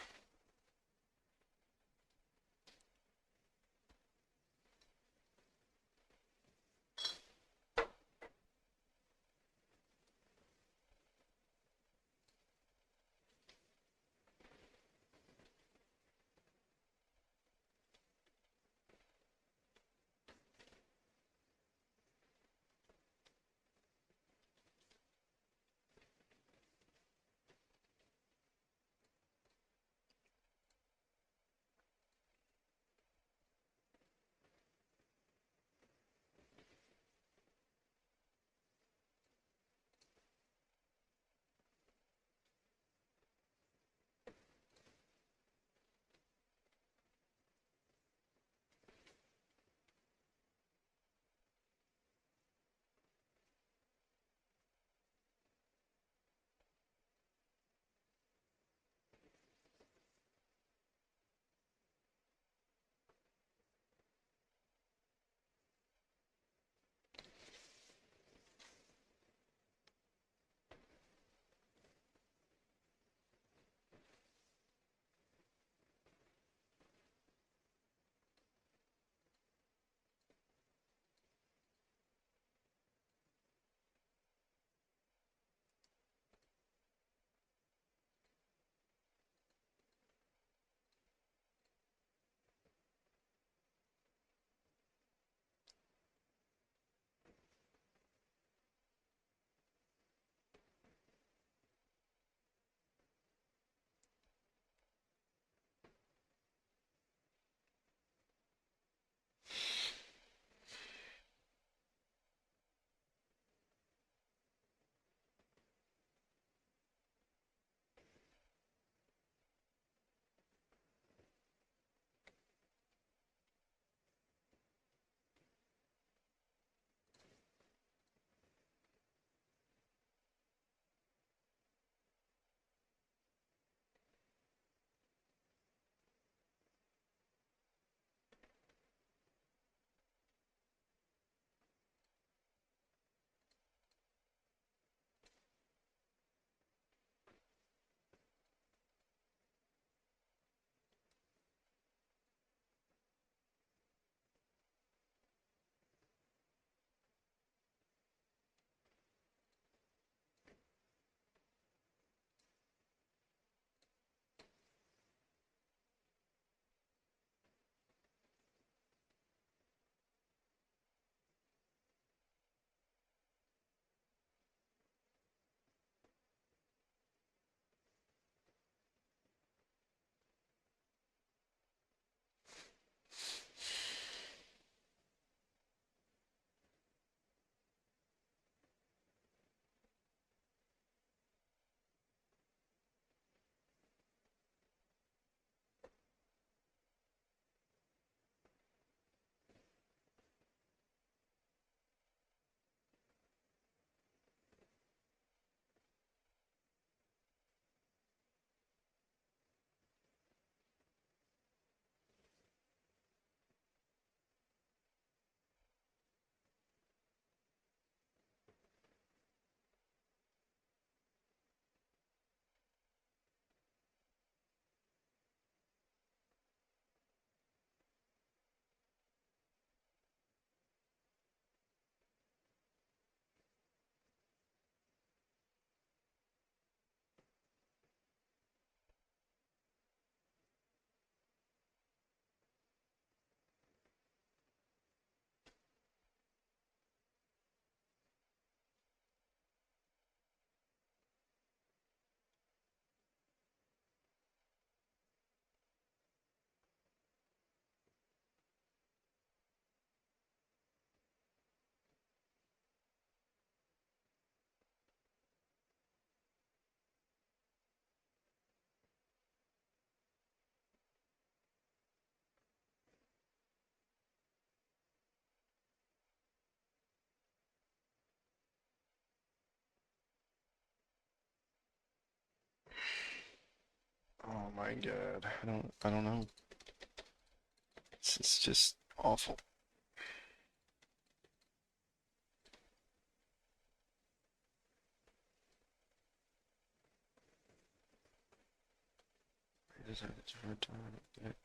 my God. I don't know. This is just awful. I just had a hard time with that.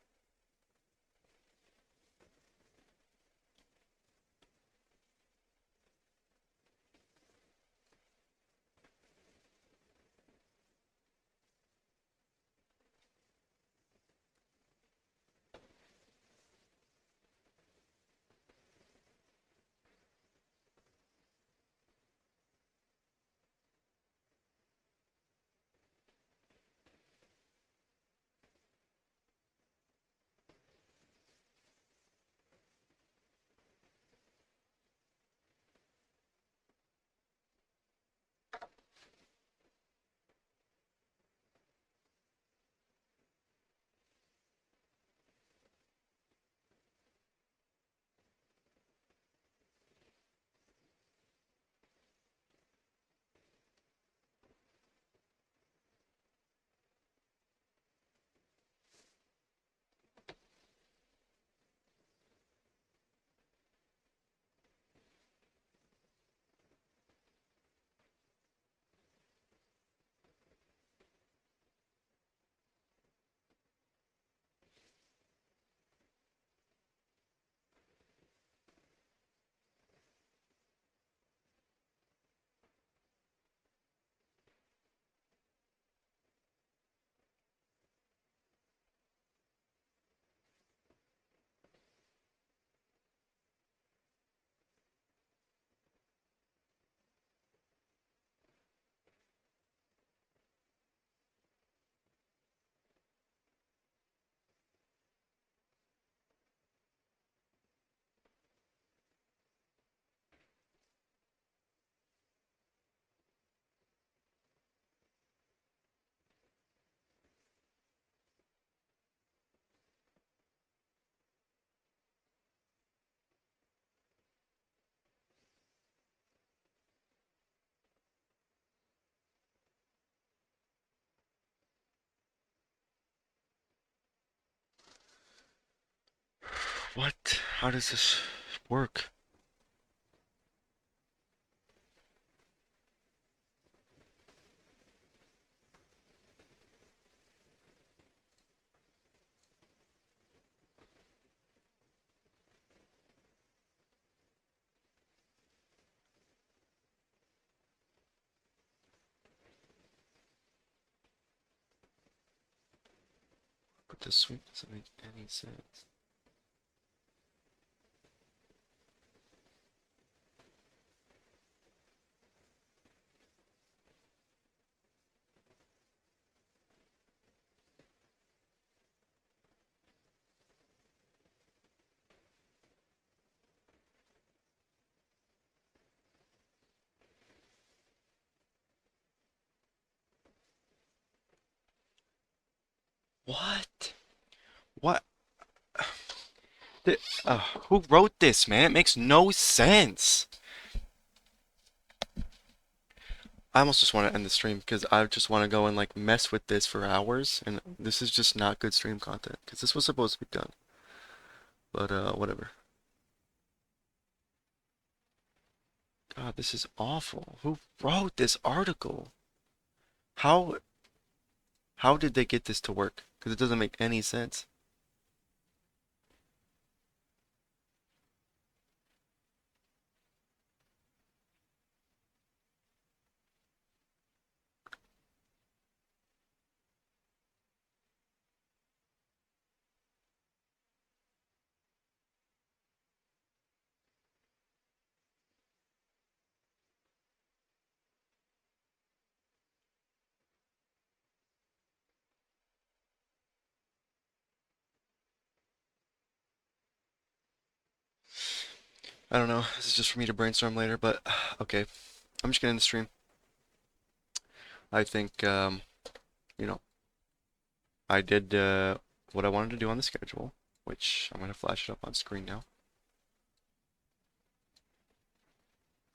What? How does this work? But this sweep doesn't make any sense. What? What? The, who wrote this, man? It makes no sense. I almost just want to end the stream because I just want to go and like mess with this for hours, and this is just not good stream content because this was supposed to be done. But whatever. God, this is awful. Who wrote this article? How how did they get this to work? Because it doesn't make any sense. I don't know. This is just for me to brainstorm later, but okay. I'm just gonna end the stream. I think you know, I did what I wanted to do on the schedule, which I'm gonna flash it up on screen now.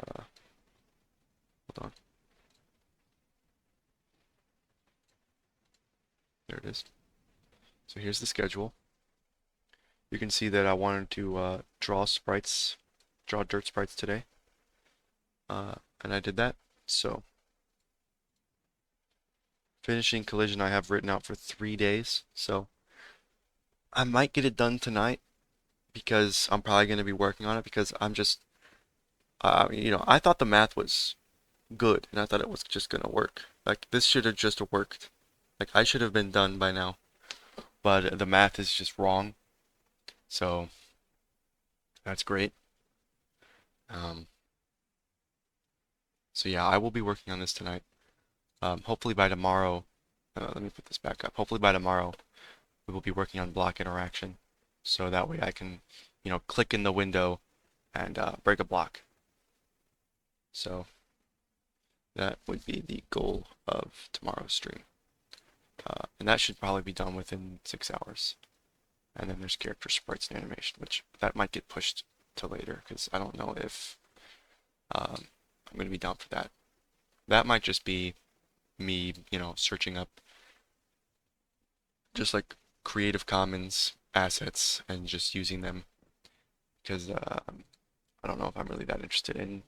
Uh, hold on. There it is. So here's the schedule. You can see that I wanted to draw sprites, draw dirt sprites today, and I did that. So finishing collision I have written out for 3 days. So I might get it done tonight because I'm probably going to be working on it because I'm just, I thought the math was good and I thought it was just going to work. Like this should have just worked. Like I should have been done by now, but the math is just wrong. So that's great. Um, so yeah, I will be working on this tonight. Hopefully by tomorrow, let me put this back up. Hopefully by tomorrow, we will be working on block interaction. So that way I can, click in the window and break a block. So that would be the goal of tomorrow's stream. And that should probably be done within 6 hours. And then there's character sprites and animation, which that might get pushed to later because I don't know if I'm going to be down for that. That might just be me, searching up just like Creative Commons assets and just using them because I don't know if I'm really that interested in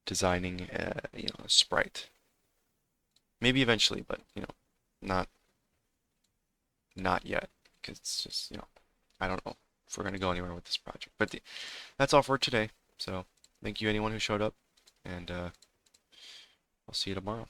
designing a sprite. Maybe eventually, but not not yet because it's just I don't know if we're gonna go anywhere with this project. But that's all for today. So thank you anyone who showed up, and I'll see you tomorrow.